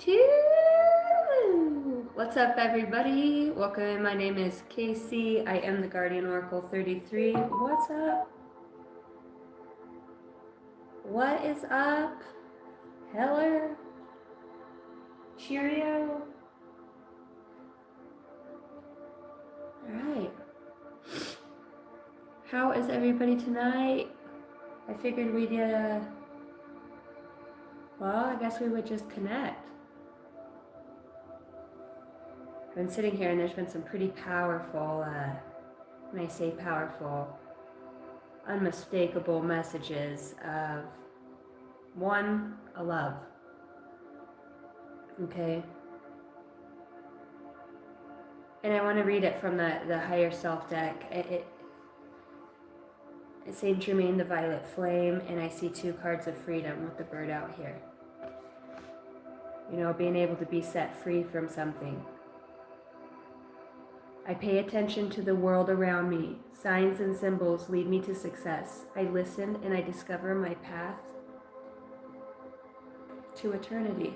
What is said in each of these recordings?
2. What's up, everybody? Welcome in. My name is Casey. I am the Guardian Oracle 33. What's up? What is up? Hello? Cheerio? Alright. How is everybody tonight? I figured we'd, well, I guess we would just connect. I've been sitting here and there's been some pretty powerful, when I say powerful, unmistakable messages of, one, a love. Okay? And I want to read it from the Higher Self deck. It's Saint Germain, the Violet Flame, and I see 2 cards of freedom with the bird out here. You know, being able to be set free from something. I pay attention to the world around me. Signs and symbols lead me to success. I listen and I discover my path to eternity.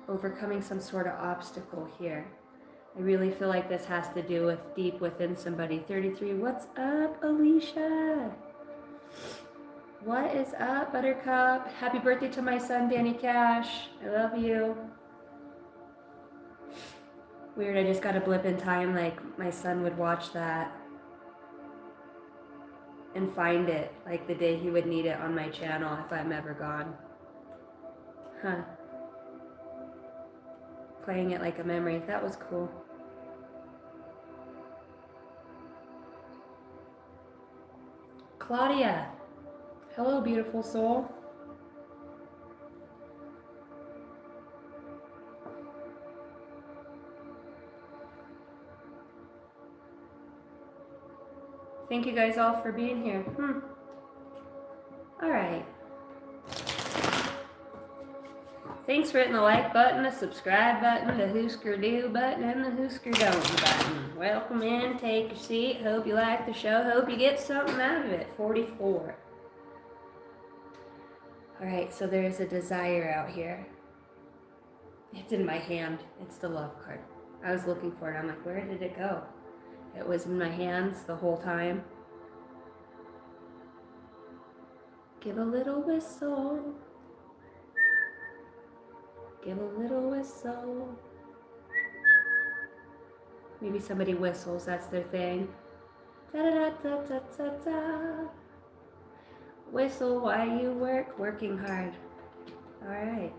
Overcoming some sort of obstacle here. I really feel like this has to do with deep within somebody. 33, what's up, Alicia? What is up, Buttercup? Happy birthday to my son, Danny Cash. I love you. Weird, I just got a blip in time, like my son would watch that and find it, like the day he would need it on my channel if I'm ever gone. Huh. Playing it like a memory. That was cool. Claudia. Hello, beautiful soul. Thank you guys all for being here. All right. Thanks for hitting the like button, the subscribe button, the Hoosker Do button, and the Hoosker Don't button. Welcome in, take your seat. Hope you like the show. Hope you get something out of it. 44. All right, so there is a desire out here. It's in my hand. It's the love card. I was looking for it. I'm like, where did it go? It was in my hands the whole time. Give a little whistle. Give a little whistle. Maybe somebody whistles, that's their thing. Da-da-da-da-da-da-da. Whistle while you work, working hard. Alright.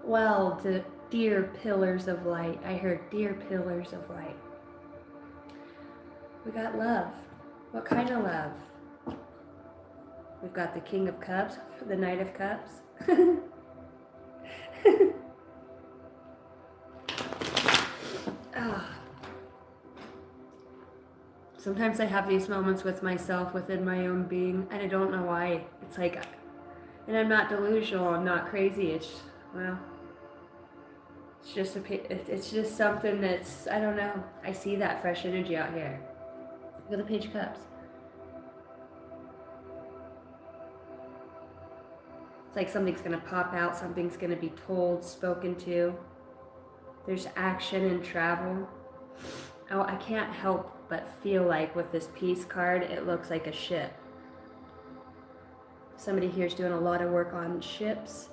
Well, dear pillars of light. I heard dear pillars of light. We got love. What kind of love? We've got the King of Cups, the Knight of Cups. Sometimes I have these moments with myself within my own being, and I don't know why. It's like, and I'm not delusional, I'm not crazy. It's, well, it's just something that's, I don't know. I see that fresh energy out here. Look at the Page of Cups. It's like something's going to pop out, something's going to be told, spoken to. There's action and travel. Oh, I can't help but feel like with this Peace card, it looks like a ship. Somebody here is doing a lot of work on ships.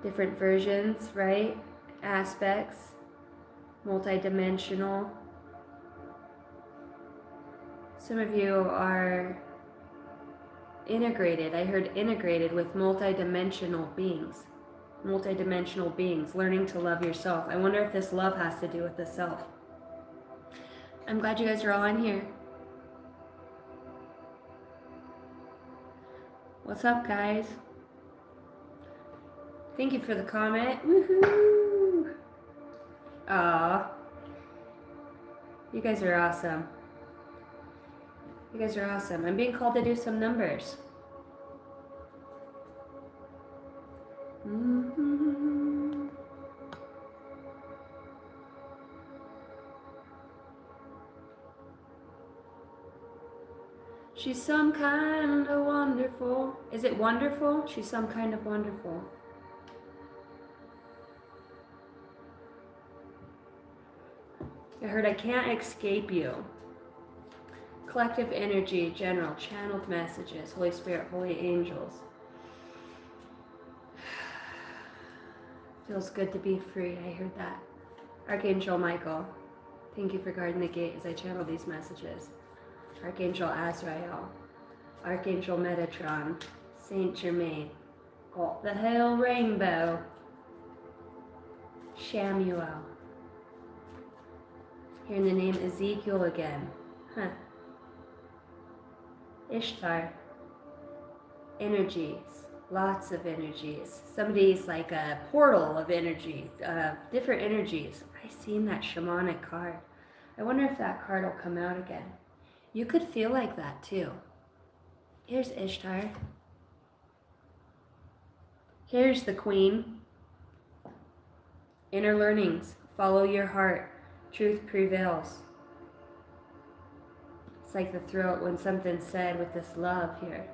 Different versions, right? Aspects, multidimensional. Some of you are integrated. I heard integrated with multidimensional beings. Multidimensional beings, learning to love yourself. I wonder if this love has to do with the self. I'm glad you guys are all on here. What's up, guys? Thank you for the comment. Woohoo! Aww. You guys are awesome. You guys are awesome. I'm being called to do some numbers. She's some kind of wonderful. Is it wonderful? She's some kind of wonderful. I heard I can't escape you. Collective energy, general, channeled messages, Holy Spirit, holy angels. Feels good to be free. I heard that. Archangel Michael, thank you for guarding the gate as I channel these messages. Archangel Azrael, Archangel Metatron, Saint Germain, got the whole rainbow. Shamuel. Hearing the name Ezekiel again. Huh. Ishtar. Energies. Lots of energies. Somebody's like a portal of energies, different energies. I seen that shamanic card. I wonder if that card will come out again. You could feel like that too. Here's Ishtar. Here's the Queen. Inner learnings. Follow your heart. Truth prevails. It's like the throat when something's said with this love here.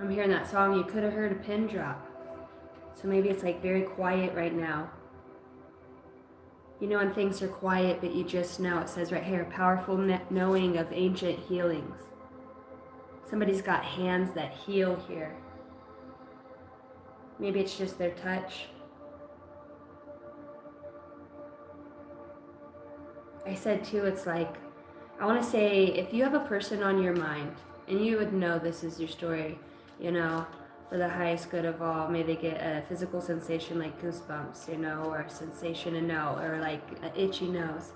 I'm hearing that song. You could have heard a pin drop. So maybe it's like very quiet right now. You know when things are quiet, but you just know. It says right here, powerful knowing of ancient healings. Somebody's got hands that heal here. Maybe it's just their touch. I said too, it's like, I want to say, if you have a person on your mind, and you would know this is your story, you know, for the highest good of all, may they get a physical sensation like goosebumps, you know, or a sensation to know, or like an itchy nose.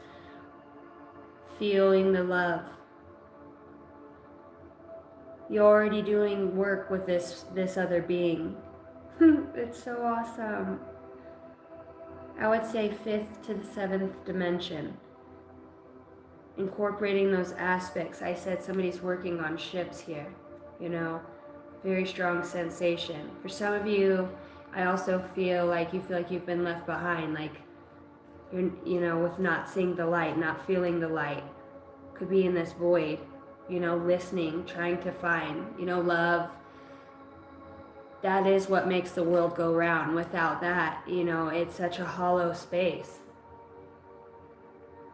Feeling the love. You're already doing work with this other being. It's so awesome. I would say 5th to the 7th dimension. Incorporating those aspects. I said somebody's working on ships here, you know. Very strong sensation. For some of you, I also feel like you've been left behind, like you're, you know, with not seeing the light, not feeling the light. Could be in this void, you know, listening, trying to find, you know, love. That is what makes the world go round. Without that, you know, it's such a hollow space.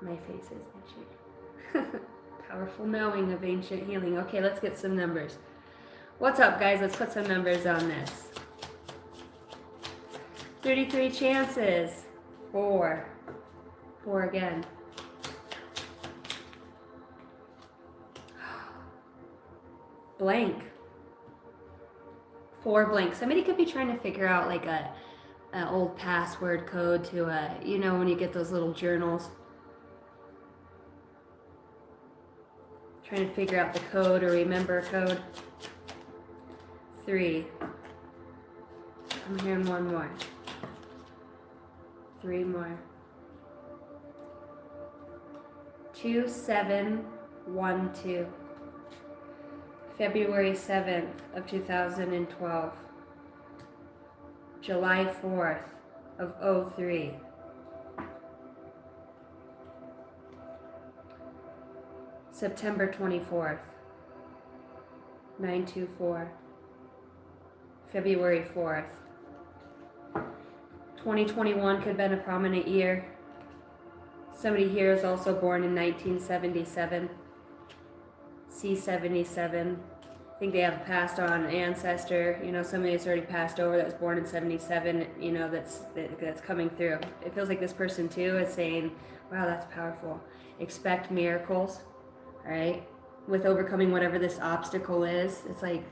My face is itchy. Powerful knowing of ancient healing. Okay, let's get some numbers. What's up, guys? Let's put some numbers on this. 33 chances. 4. 4 again. Blank. 4 blank. Somebody could be trying to figure out like an old password code to a, you know, when you get those little journals. Trying to figure out the code or remember a code. 3. I'm hearing 1 more. 3 more. 2, 7, 1, 2. February 7th of 2012. July 4th of 03. September 24th. 924. February 4th. 2021 could have been a prominent year. Somebody here is also born in 1977. C77. I think they have passed on an ancestor. You know, somebody that's already passed over that was born in 77, you know, that's coming through. It feels like this person too is saying, wow, that's powerful. Expect miracles, all right? With overcoming whatever this obstacle is. It's like,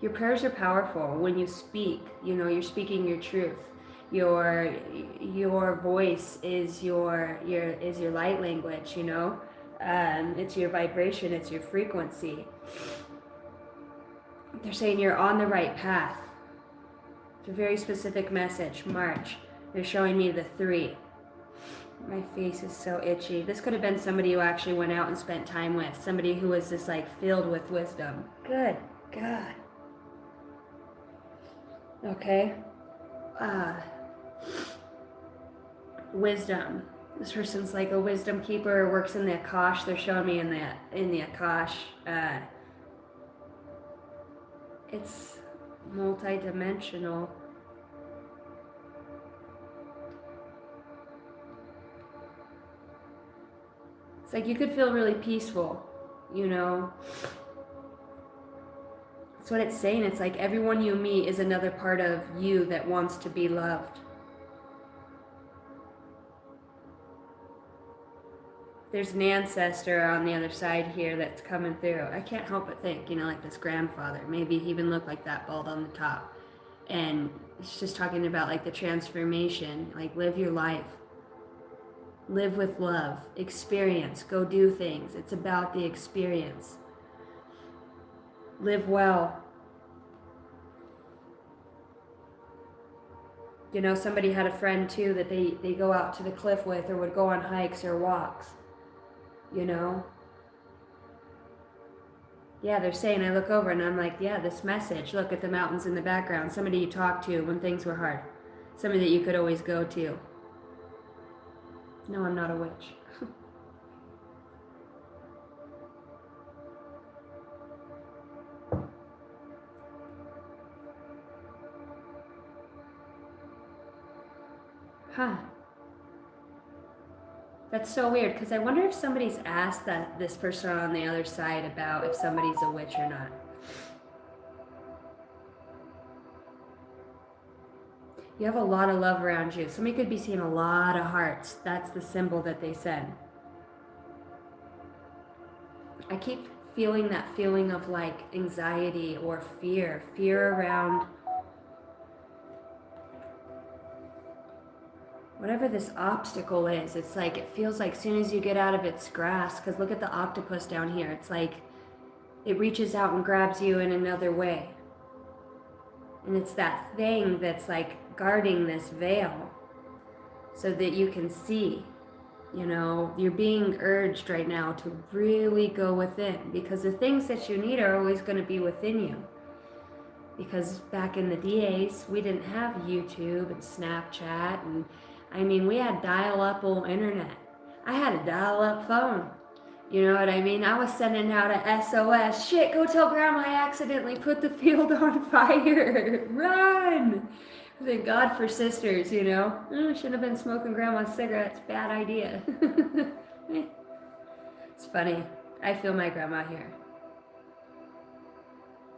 your prayers are powerful. When you speak, you know, you're speaking your truth. Your voice is your light language, you know. It's your vibration, it's your frequency. They're saying you're on the right path. It's a very specific message. March. They're showing me the 3. My face is so itchy. This could have been somebody who actually went out and spent time with. Somebody who was just like filled with wisdom. Good God. Okay. Wisdom. This person's like a wisdom keeper or works in the Akash. They're showing me in the Akash. It's multi-dimensional. It's like you could feel really peaceful, you know. That's what it's saying. It's like everyone you meet is another part of you that wants to be loved. There's an ancestor on the other side here that's coming through. I can't help but think, you know, like this grandfather. Maybe he even looked like that, bald on the top. And it's just talking about like the transformation, like live your life. Live with love, experience, go do things. It's about the experience. Live well. You know, somebody had a friend too that they go out to the cliff with or would go on hikes or walks. You know? Yeah, they're saying, I look over and I'm like, yeah, this message, look at the mountains in the background. Somebody you talked to when things were hard. Somebody that you could always go to. No, I'm not a witch. Huh. That's so weird, because I wonder if somebody's asked this person on the other side about if somebody's a witch or not. You have a lot of love around you. Somebody could be seeing a lot of hearts. That's the symbol that they send. I keep feeling that feeling of like anxiety or fear around whatever this obstacle is. It's like it feels like as soon as you get out of its grasp, because look at the octopus down here. It's like it reaches out and grabs you in another way. And it's that thing that's like guarding this veil so that you can see. You know, you're being urged right now to really go within, because the things that you need are always going to be within you. Because back in the days, we didn't have YouTube and Snapchat, and I mean, we had dial-up old internet. I had a dial-up phone. You know what I mean? I was sending out a SOS. Shit, go tell Grandma I accidentally put the field on fire. Run! Thank God for sisters, you know. Shouldn't have been smoking Grandma's cigarettes. Bad idea. It's funny. I feel my grandma here.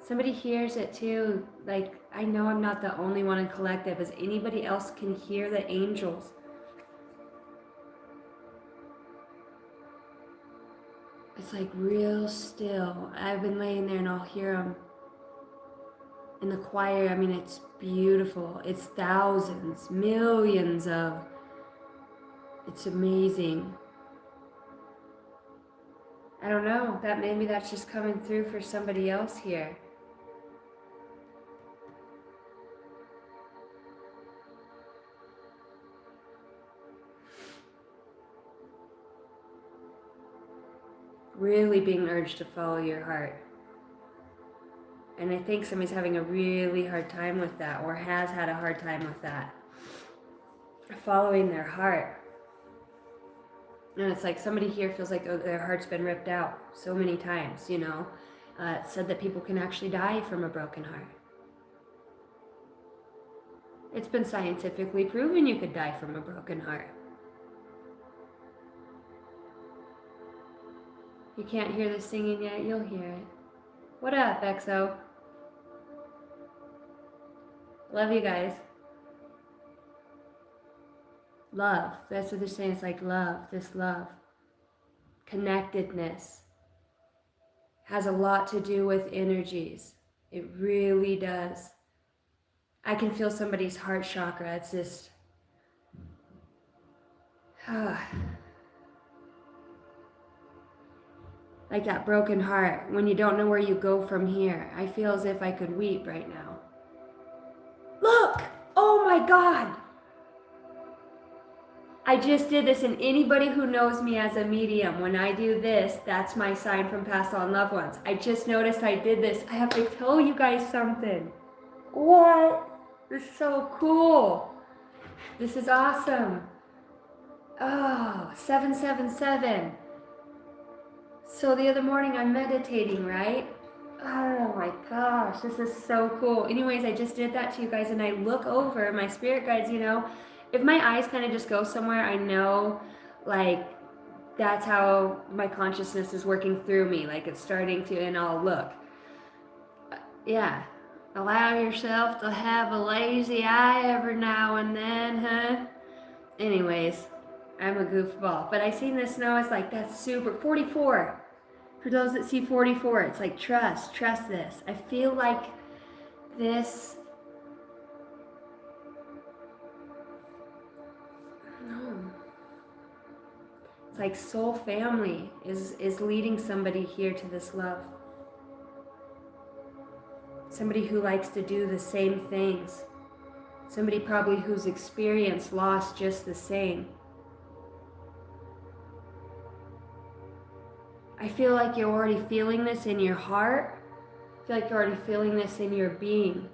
Somebody hears it too. Like, I know I'm not the only one in collective. As anybody else can hear the angels. It's like real still. I've been laying there and I'll hear them. In the choir, I mean, it's beautiful. It's thousands, millions of. It's amazing. I don't know. Maybe that's just coming through for somebody else here. Really being urged to follow your heart. And I think somebody's having a really hard time with that, or has had a hard time with that. Following their heart. And it's like somebody here feels like their heart's been ripped out so many times, you know. It said that people can actually die from a broken heart. It's been scientifically proven you could die from a broken heart. You can't hear the singing yet, you'll hear it. What up, XO? Love you guys. Love. That's what they're saying. It's like love. This love. Connectedness. Has a lot to do with energies. It really does. I can feel somebody's heart chakra. It's just... like that broken heart, when you don't know where you go from here. I feel as if I could weep right now. Look! Oh my God! I just did this, and anybody who knows me as a medium, when I do this, that's my sign from past on loved ones. I just noticed I did this. I have to tell you guys something. What? This is so cool. This is awesome. Oh, 777. So the other morning I'm meditating, right? Oh my gosh, this is so cool. Anyways, I just did that to you guys, and I look over my spirit guides, if my eyes kind of just go somewhere, I know like that's how my consciousness is working through me. Like it's starting to, and I'll look. Yeah. Allow yourself to have a lazy eye every now and then, huh? Anyways, I'm a goofball. But I seen this snow, it's like, that's super. 44. For those that see 44, it's like, trust this. I feel like this, no. It's like soul family is leading somebody here to this love. Somebody who likes to do the same things. Somebody probably who's experienced loss just the same. I feel like you're already feeling this in your heart. I feel like you're already feeling this in your being.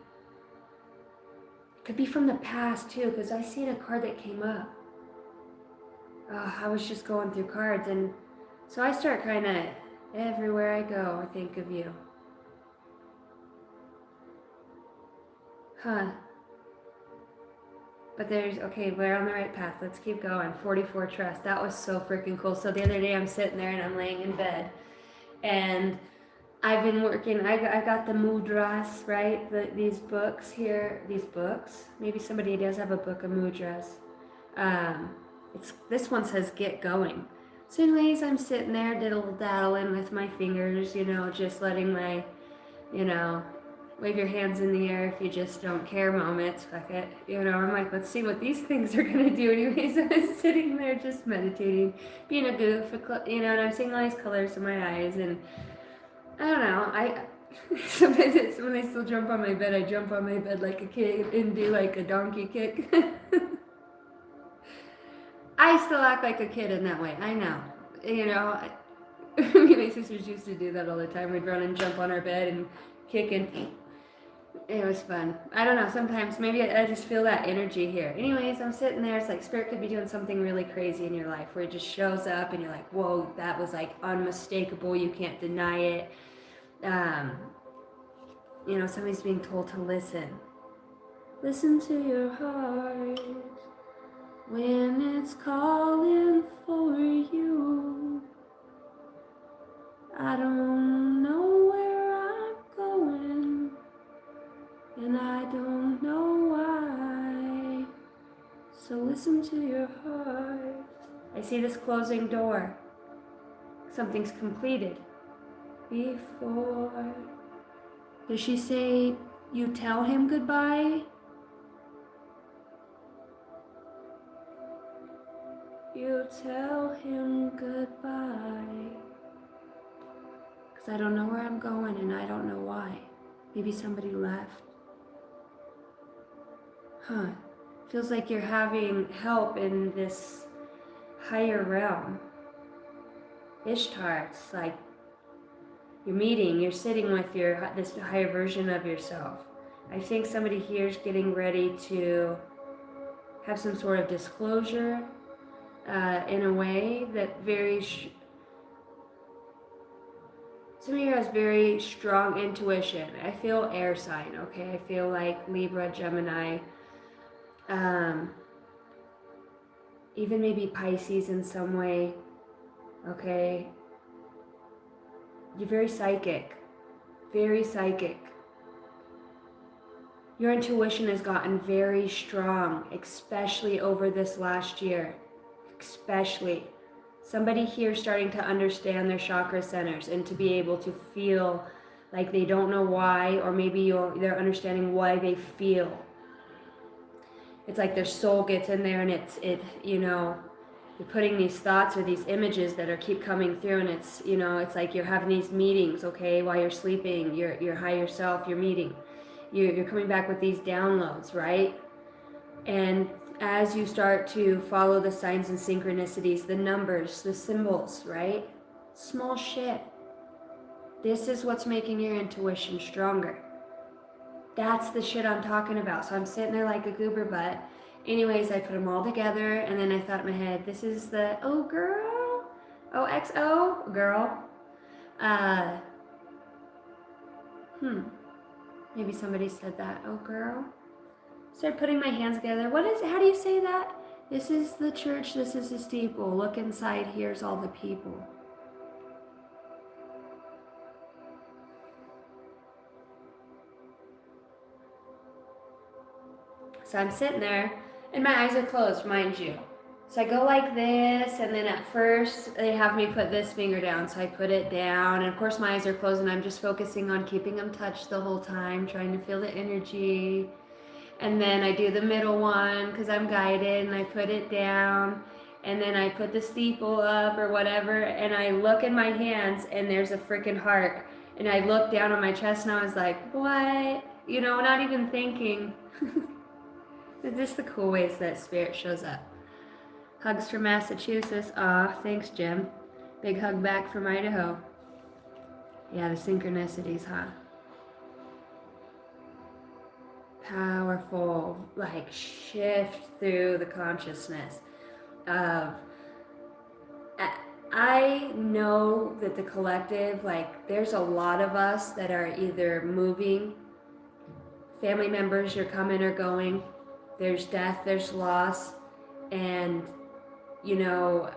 It could be from the past too, because I seen a card that came up. Oh, I was just going through cards, and so I start kind of, everywhere I go, I think of you. Huh. But okay, we're on the right path. Let's keep going. 44 trust. That was so freaking cool. So the other day I'm sitting there and I'm laying in bed, and I've been working. I got the mudras, right? These books here. These books. Maybe somebody does have a book of mudras. This one says get going. So anyways, I'm sitting there diddle daddling with my fingers, just letting my, wave your hands in the air if you just don't care moments. Fuck it. I'm like, let's see what these things are going to do. Anyways, I was sitting there just meditating, being a goof, and I'm seeing all these colors in my eyes. And I don't know. Sometimes when I still jump on my bed, I jump on my bed like a kid and do like a donkey kick. I still act like a kid in that way. I know. Me and my sisters used to do that all the time. We'd run and jump on our bed and kick, and it was fun. I don't know, sometimes maybe I just feel that energy here. Anyways, I'm sitting there. It's like Spirit could be doing something really crazy in your life where it just shows up and you're like, whoa, that was like unmistakable. You can't deny it. Somebody's being told to listen. Listen to your heart when it's calling for you. I don't know where I'm going, and I don't know why. So listen to your heart. I see this closing door. Something's completed. Before. Does she say you tell him goodbye? You tell him goodbye. Because I don't know where I'm going and I don't know why. Maybe somebody left. Huh. Feels like you're having help in this higher realm. Ishtar, it's like you're sitting with this higher version of yourself. I think somebody here is getting ready to have some sort of disclosure in a way that somebody here has very strong intuition. I feel air sign, okay? I feel like Libra, Gemini, even maybe Pisces in some way, okay? You're very psychic, very psychic. Your intuition has gotten very strong, especially over this last year, especially. Somebody here starting to understand their chakra centers and to be able to feel like they don't know why, or maybe they're understanding why they feel. It's like their soul gets in there and you're putting these thoughts or these images that keep coming through, and it's like you're having these meetings, okay, while you're sleeping, your higher self, you're meeting. You're coming back with these downloads, right? And as you start to follow the signs and synchronicities, the numbers, the symbols, right? Small shit. This is what's making your intuition stronger. That's the shit I'm talking about. So I'm sitting there like a goober butt, Anyways, I put them all together, and then I thought in my head, this is the, oh girl, OXO, girl. Uh, Maybe somebody said that, oh girl. Started putting my hands together. How do you say that? This is the church, this is the steeple. Look inside, here's all the people. So I'm sitting there, and my eyes are closed, mind you. So I go like this, and then at first they have me put this finger down, so I put it down, and of course my eyes are closed, and I'm just focusing on keeping them touched the whole time, trying to feel the energy. And then I do the middle one because I'm guided, and I put it down, and then I put the steeple up or whatever, and I look in my hands, and there's a freaking heart, and I look down on my chest, and I was like, what? You know, not even thinking. It's just the cool ways that spirit shows up. Hugs from Massachusetts. Aw, thanks, Jim. Big hug back from Idaho. Yeah, the synchronicities, huh? Powerful, like, shift through the consciousness of... I know that the collective, like, there's a lot of us that are either moving, family members are coming or going, there's death, there's loss, and you know,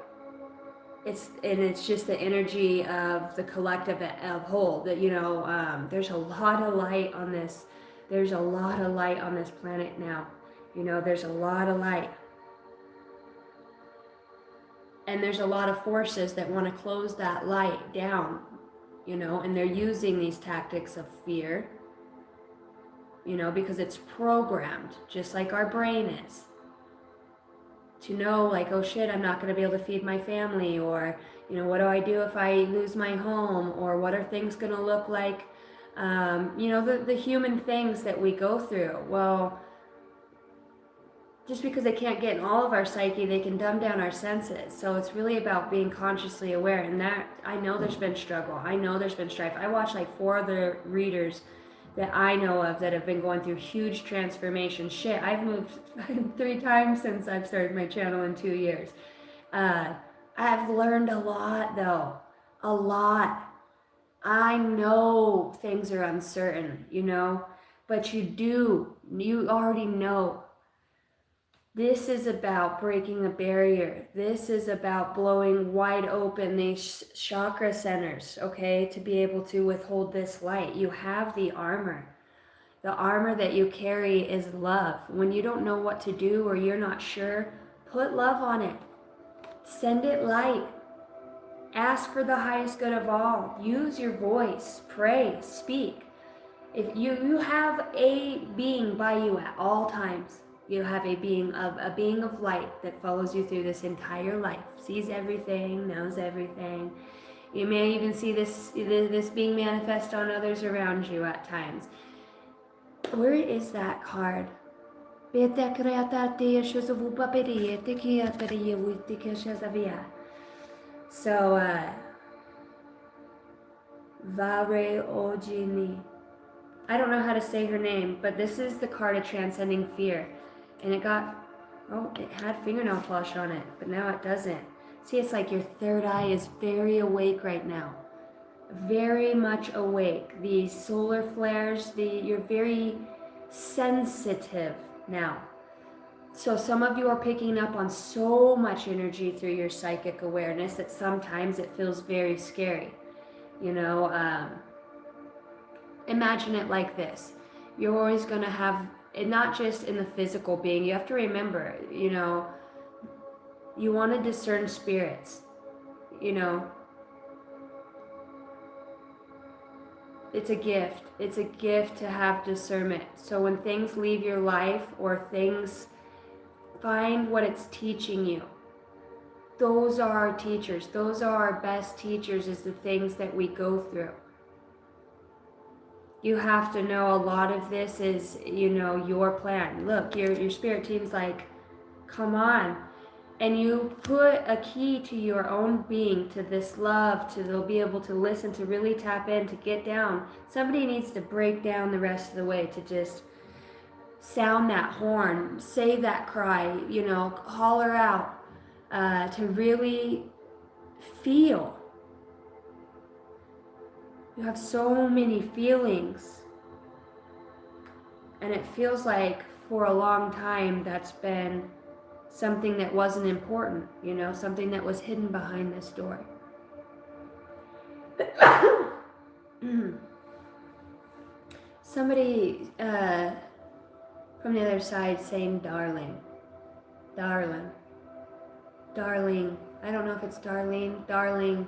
it's just the energy of the collective of whole. That there's a lot of light on this. There's a lot of light on this planet now. There's a lot of light, and there's a lot of forces that want to close that light down. And they're using these tactics of fear. Because it's programmed, just like our brain is. To know, like, oh shit, I'm not going to be able to feed my family, or, what do I do if I lose my home, or what are things going to look like, the human things that we go through. Well, just because they can't get in all of our psyche, they can dumb down our senses. So it's really about being consciously aware, and that, I know there's been struggle, I know there's been strife. I watched like 4 other readers that I know of that have been going through huge transformation. Shit, I've moved 3 times since I've started my channel in 2 years. I've learned a lot though, a lot. I know things are uncertain, but you already know. This is about breaking a barrier. This is about blowing wide open these chakra centers, okay, to be able to withhold this light. You have the armor. The armor that you carry is love. When you don't know what to do or you're not sure, put love on it. Send it light. Ask for the highest good of all. Use your voice. Pray. Speak. If you have a being by you at all times. You have a being of light that follows you through this entire life, sees everything, knows everything. You may even see this being manifest on others around you at times. Where is that card? So, Vare Ojini. I don't know how to say her name, but this is the card of transcending fear. And it had fingernail polish on it, but now it doesn't. See, it's like your third eye is very awake right now. Very much awake. These solar flares, you're very sensitive now. So some of you are picking up on so much energy through your psychic awareness that sometimes it feels very scary. Imagine it like this. You're always going to have, and not just in the physical being, you have to remember, you want to discern spirits, It's a gift. It's a gift to have discernment. So when things leave your life or things, find what it's teaching you. Those are our teachers. Those are our best teachers, is the things that we go through. You have to know a lot of this is, your plan. Look, your spirit team's like, come on. And you put a key to your own being, to this love, they'll be able to listen, to really tap in, to get down. Somebody needs to break down the rest of the way, to just sound that horn, say that cry, you know, holler out, to really feel. You have so many feelings, and it feels like for a long time that's been something that wasn't important, you know, something that was hidden behind this door. Somebody from the other side saying darling, darling, darling. I don't know if it's Darlene, darling.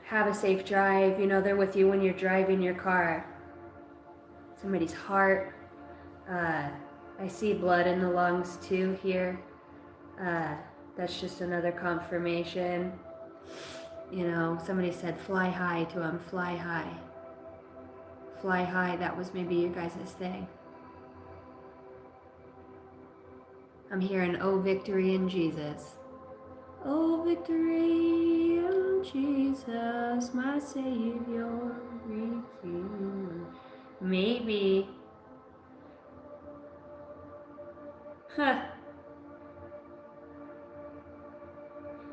Have a safe drive. You know, they're with you when you're driving your car. Somebody's heart. I see blood in the lungs too here. That's just another confirmation. You know, somebody said fly high to him, fly high. Fly high, that was maybe your guys' thing. I'm hearing, oh, victory in Jesus. Oh, victory in Jesus, my Savior, Redeemer. Maybe.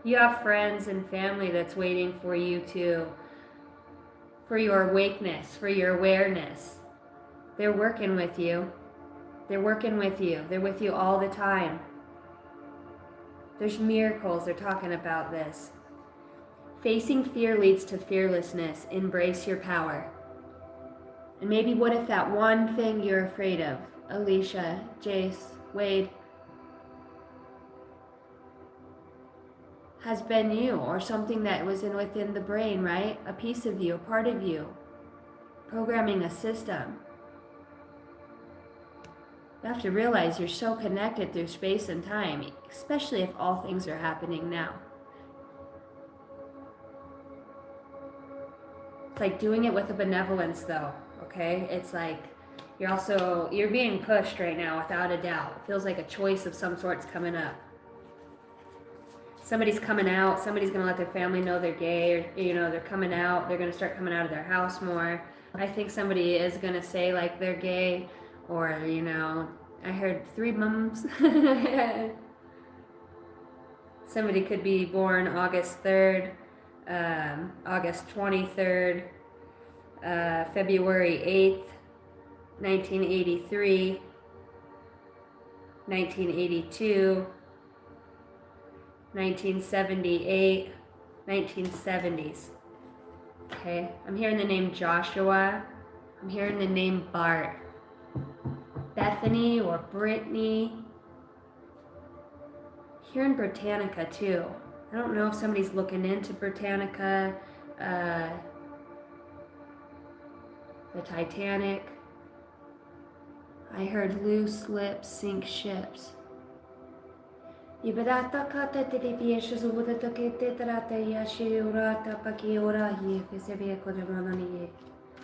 You have friends and family that's waiting for you for your awakeness, for your awareness. They're working with you. They're working with you. They're with you all the time. There's miracles. They're talking about this. Facing fear leads to fearlessness. Embrace your power. And maybe what if that one thing you're afraid of, Alicia, Jace, Wade, has been you, or something that was within the brain, right? A piece of you, a part of you, programming a system. You have to realize you're so connected through space and time, especially if all things are happening now. It's like doing it with a benevolence though, okay? It's like you're being pushed right now without a doubt. It feels like a choice of some sort's coming up. Somebody's coming out, somebody's going to let their family know they're gay, or, you know, they're coming out, they're going to start coming out of their house more. I think somebody is going to say like they're gay, or, you know, I heard 3 mums. Somebody could be born August 3rd, August 23rd, February 8th, 1983, 1982, 1978, 1970s. Okay, I'm hearing the name Joshua. I'm hearing the name Bart. Bethany or Brittany. Hearing Britannica too. I don't know if somebody's looking into Britannica, the Titanic. I heard loose lips sink ships.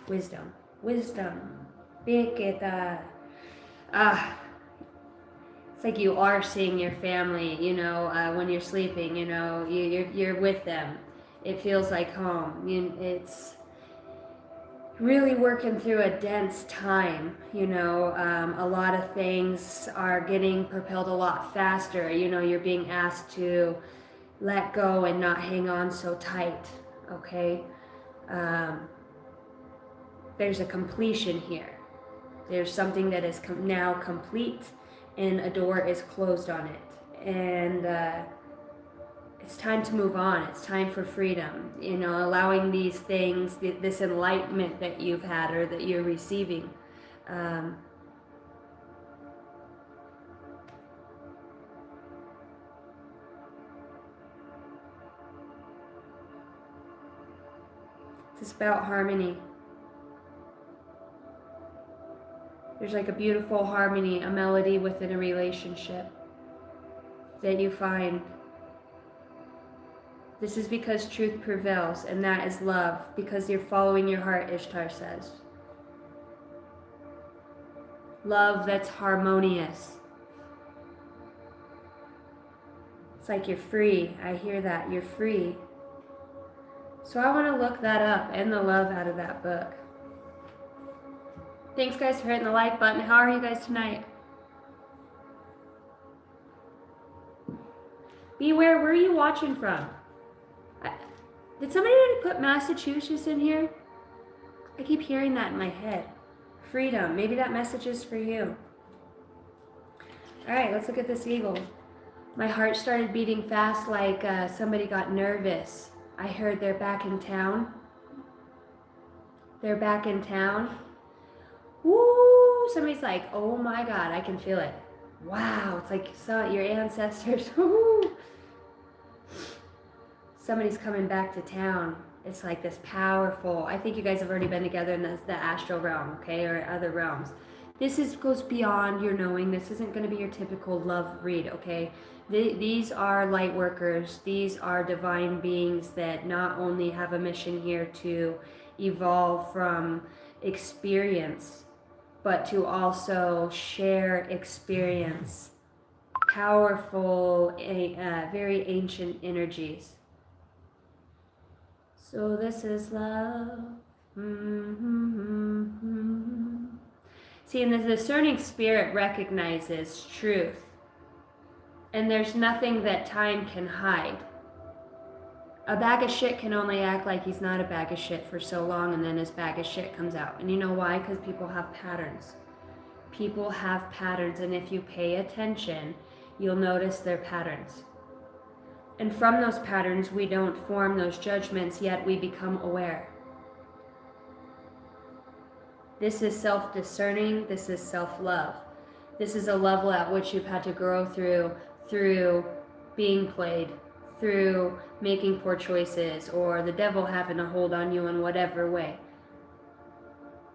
Wisdom, wisdom. It's like you are seeing your family, you know, when you're sleeping, you know, you're with them. It feels like home. It's really working through a dense time, you know. A lot of things are getting propelled a lot faster. You know, you're being asked to let go and not hang on so tight, okay? There's a completion here. There's something that is now complete, and a door is closed on it. And it's time to move on. It's time for freedom. You know, allowing these things, this enlightenment that you've had or that you're receiving. It's about harmony. There's like a beautiful harmony, a melody within a relationship that you find. This is because truth prevails, and that is love, because you're following your heart, Ishtar says. Love that's harmonious. It's like you're free. I hear that. You're free. So I want to look that up and the love out of that book. Thanks guys for hitting the like button. How are you guys tonight? Beware, where are you watching from? Did somebody already put Massachusetts in here? I keep hearing that in my head. Freedom. Maybe that message is for you. All right, let's look at this eagle. My heart started beating fast like somebody got nervous. I heard they're back in town. They're back in town. Woo! Somebody's like, oh my God, I can feel it. Wow, it's like your ancestors. Woo! Somebody's coming back to town. It's like this powerful, I think you guys have already been together in the astral realm, okay, or other realms. This goes beyond your knowing. This isn't going to be your typical love read, okay? These are light workers. These are divine beings that not only have a mission here to evolve from experience, but to also share experience. Powerful, very ancient energies. So this is love. See, and the discerning spirit recognizes truth. And there's nothing that time can hide. A bag of shit can only act like he's not a bag of shit for so long, and then his bag of shit comes out. And you know why? Because people have patterns. People have patterns, and if you pay attention, you'll notice their patterns. And from those patterns, we don't form those judgments, yet we become aware. This is self-discerning. This is self-love. This is a level at which you've had to grow through being played, through making poor choices, or the devil having a hold on you in whatever way.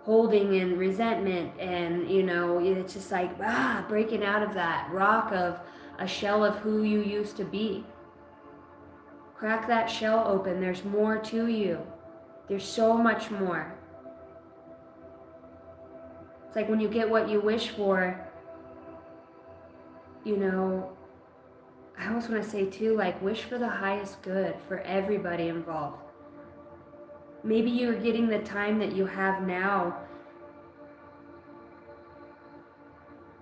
Holding in resentment, and it's just like, breaking out of that rock of a shell of who you used to be. Crack that shell open. There's more to you. There's so much more. It's like when you get what you wish for, I always want to say too, like, wish for the highest good for everybody involved. Maybe you're getting the time that you have now.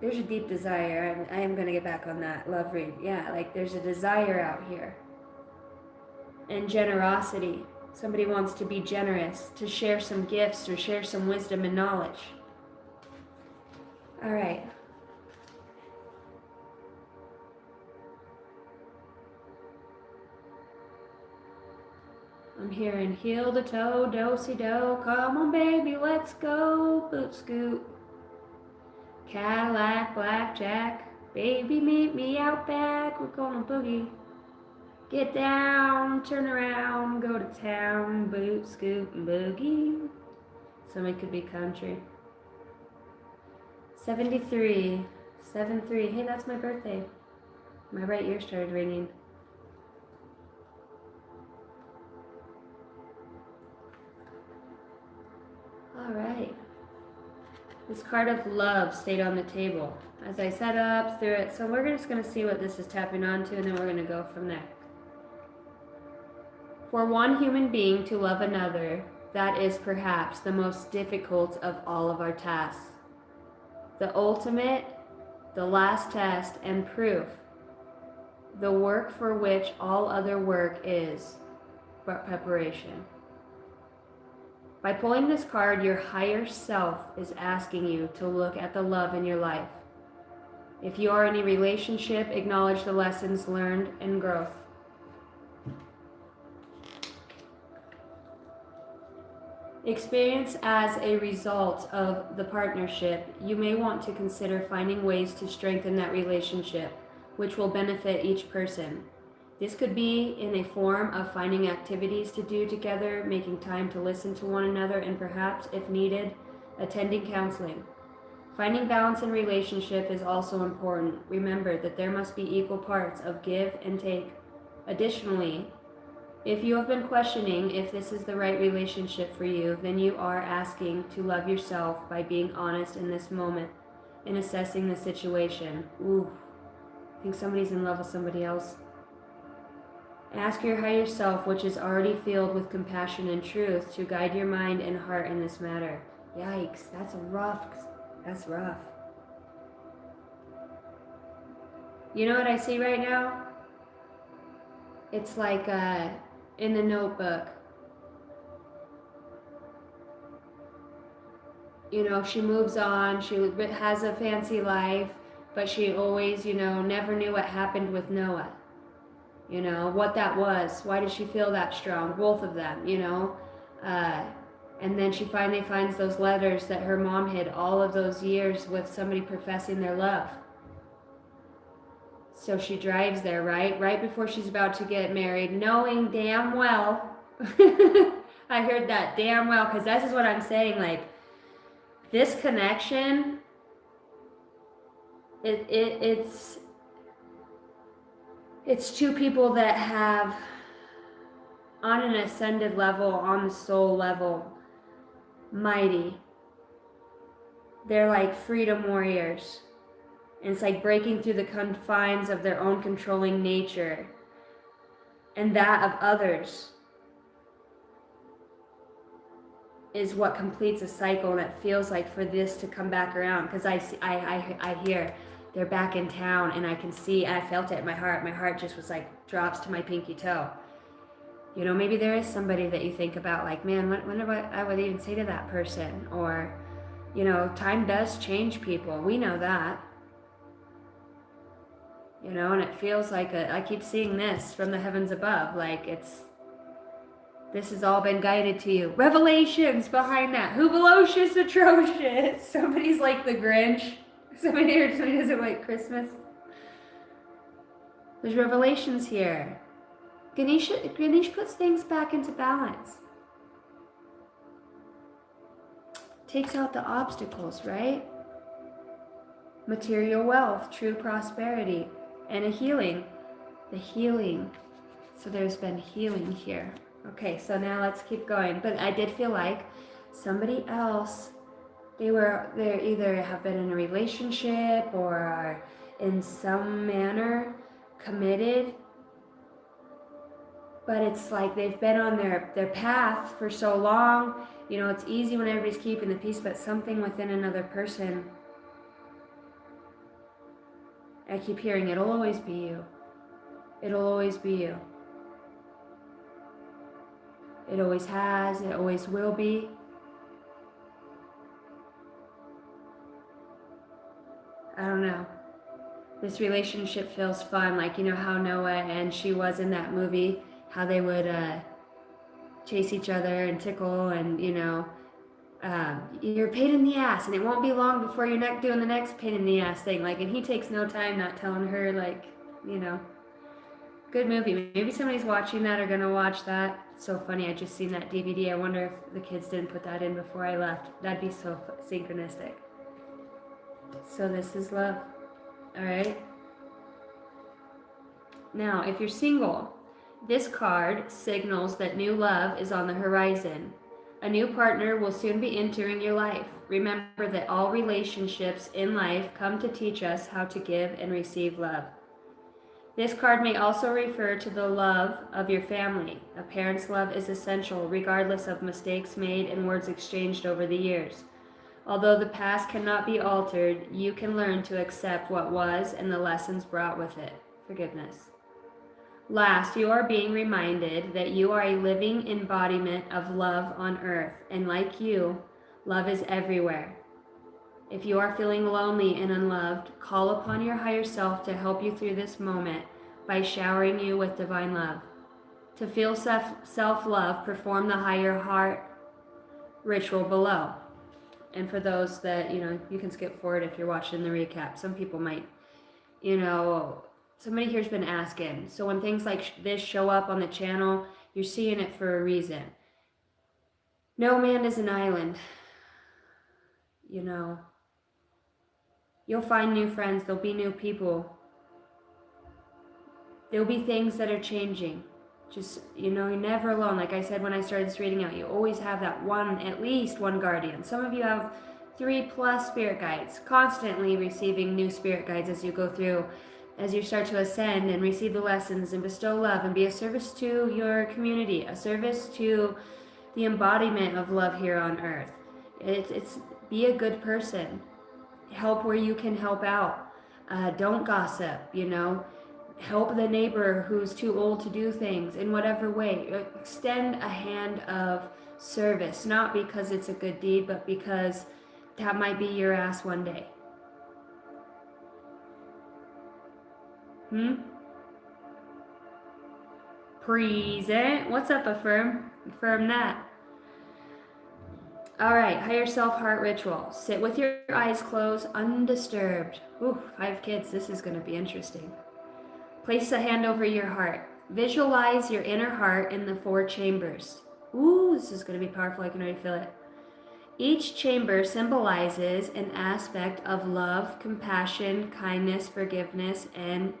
There's a deep desire. I am going to get back on that love read. Yeah, like there's a desire out here. And generosity. Somebody wants to be generous, to share some gifts or share some wisdom and knowledge. All right. I'm hearing heel to toe, do-si-do, come on baby, let's go, boot scoot. Cadillac, blackjack, baby meet me out back, we're gonna boogie. Get down, turn around, go to town, boot scoot and boogie. Somebody could be country. 73, 7-3, hey, that's my birthday. My right ear started ringing. All right. This card of love stayed on the table as I set up through it. So we're just going to see what this is tapping onto, and then we're going to go from there. For one human being to love another, that is perhaps the most difficult of all of our tasks. The ultimate, the last test and proof. The work for which all other work is but preparation. By pulling this card, your higher self is asking you to look at the love in your life. If you are in a relationship, acknowledge the lessons learned and growth. Experience as a result of the partnership, you may want to consider finding ways to strengthen that relationship, which will benefit each person. This could be in a form of finding activities to do together, making time to listen to one another, and perhaps, if needed, attending counseling. Finding balance in relationship is also important. Remember that there must be equal parts of give and take. Additionally, if you have been questioning if this is the right relationship for you, then you are asking to love yourself by being honest in this moment and assessing the situation. Ooh, I think somebody's in love with somebody else. Ask your higher self, which is already filled with compassion and truth, to guide your mind and heart in this matter. Yikes, that's rough. That's rough. You know what I see right now? It's like in the Notebook. You know, she moves on, she has a fancy life, but she always, you know, never knew what happened with Noah. You know, what that was. Why did she feel that strong? Both of them, you know. And then she finally finds those letters that her mom hid all of those years with somebody professing their love. So she drives there, right? Right before she's about to get married, knowing damn well. I heard that damn well, because this is what I'm saying. Like, this connection, it's two people that have, on an ascended level, on the soul level, mighty. They're like freedom warriors. And it's like breaking through the confines of their own controlling nature and that of others is what completes a cycle. And it feels like for this to come back around, because I hear they're back in town, and I can see, I felt it in my heart just was like drops to my pinky toe. You know, maybe there is somebody that you think about, like, man, wonder what I would even say to that person. Or, you know, time does change people, we know that. You know, and it feels like I keep seeing this from the heavens above, like this has all been guided to you. Revelations behind that. Hoobalocious atrocious. Somebody's like the Grinch. Somebody doesn't like Christmas. There's revelations here. Ganesh puts things back into balance. Takes out the obstacles, right? Material wealth, true prosperity, and a healing. The healing. So there's been healing here. Okay, so now let's keep going. But I did feel like somebody else, they either have been in a relationship or are in some manner committed. But it's like they've been on their path for so long. You know, it's easy when everybody's keeping the peace, but something within another person, I keep hearing, it'll always be you. It'll always be you. It always has, it always will be. I don't know. This relationship feels fun, like, you know how Noah and she was in that movie, how they would chase each other and tickle, and, you know, you're a pain in the ass, and it won't be long before you're not doing the next pain in the ass thing. Like, and he takes no time not telling her, like, you know. Good movie. Maybe somebody's watching that or gonna watch that. It's so funny. I just seen that DVD. I wonder if the kids didn't put that in before I left. That'd be so synchronistic. So this is love. All right. Now, if you're single, this card signals that new love is on the horizon. A new partner will soon be entering your life. Remember that all relationships in life come to teach us how to give and receive love. This card may also refer to the love of your family. A parent's love is essential regardless of mistakes made and words exchanged over the years. Although the past cannot be altered, you can learn to accept what was and the lessons brought with it. Forgiveness. Last, you are being reminded that you are a living embodiment of love on earth, and like you, love is everywhere. If you are feeling lonely and unloved, call upon your higher self to help you through this moment by showering you with divine love. To feel self-love, perform the higher heart ritual below. And for those that, you know, you can skip forward if you're watching the recap. Some people might, you know, somebody here's been asking. So when things like this show up on the channel, you're seeing it for a reason. No man is an island. You know, you'll find new friends. There'll be new people. There'll be things that are changing. Just, you know, you're never alone. Like I said when I started this reading out, you always have that one, at least one guardian. Some of you have 3+ spirit guides, constantly receiving new spirit guides as you go through, as you start to ascend and receive the lessons and bestow love and be a service to your community, a service to the embodiment of love here on earth. It's be a good person. Help where you can help out. Don't gossip, you know. Help the neighbor who's too old to do things in whatever way. Extend a hand of service, not because it's a good deed, but because that might be your ass one day. Present. What's up, Affirm? Affirm that. All right, higher self heart ritual. Sit with your eyes closed, undisturbed. Ooh, 5 kids. This is going to be interesting. Place a hand over your heart. Visualize your inner heart in the 4 chambers. Ooh, this is going to be powerful. I can already feel it. Each chamber symbolizes an aspect of love, compassion, kindness, forgiveness, and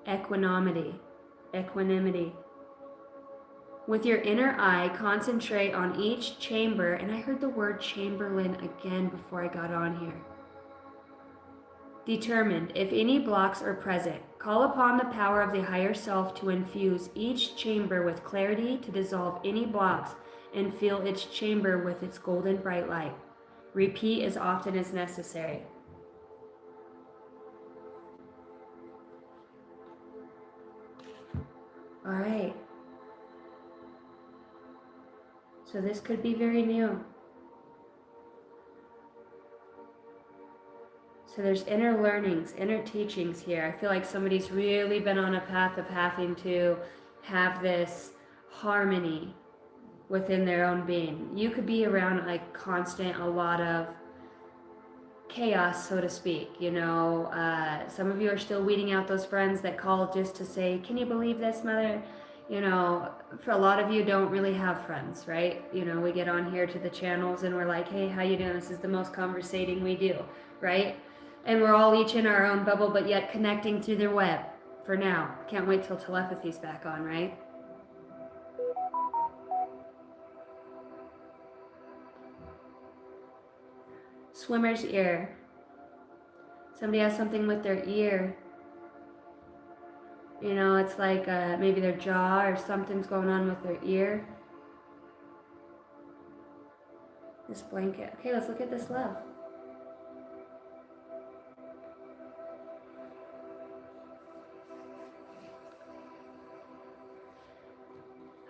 equanimity. With your inner eye, concentrate on each chamber, and I heard the word chamberlain again before I got on here. Determined, if any blocks are present, call upon the power of the higher self to infuse each chamber with clarity, to dissolve any blocks, and fill each chamber with its golden bright light. Repeat as often as necessary. All right. So this could be very new. So there's inner learnings, inner teachings here. I feel like somebody's really been on a path of having to have this harmony within their own being. You could be around like constant, a lot of chaos, so to speak. You know, some of you are still weeding out those friends that call just to say, can you believe this, mother? You know, for a lot of you don't really have friends, right? You know, we get on here to the channels and we're like, hey, how you doing? This is the most conversating we do, right? And we're all each in our own bubble, but yet connecting through their web for now. Can't wait till telepathy's back on, right? Swimmer's ear. Somebody has something with their ear. You know, it's like maybe their jaw or something's going on with their ear. This blanket. Okay, let's look at this love.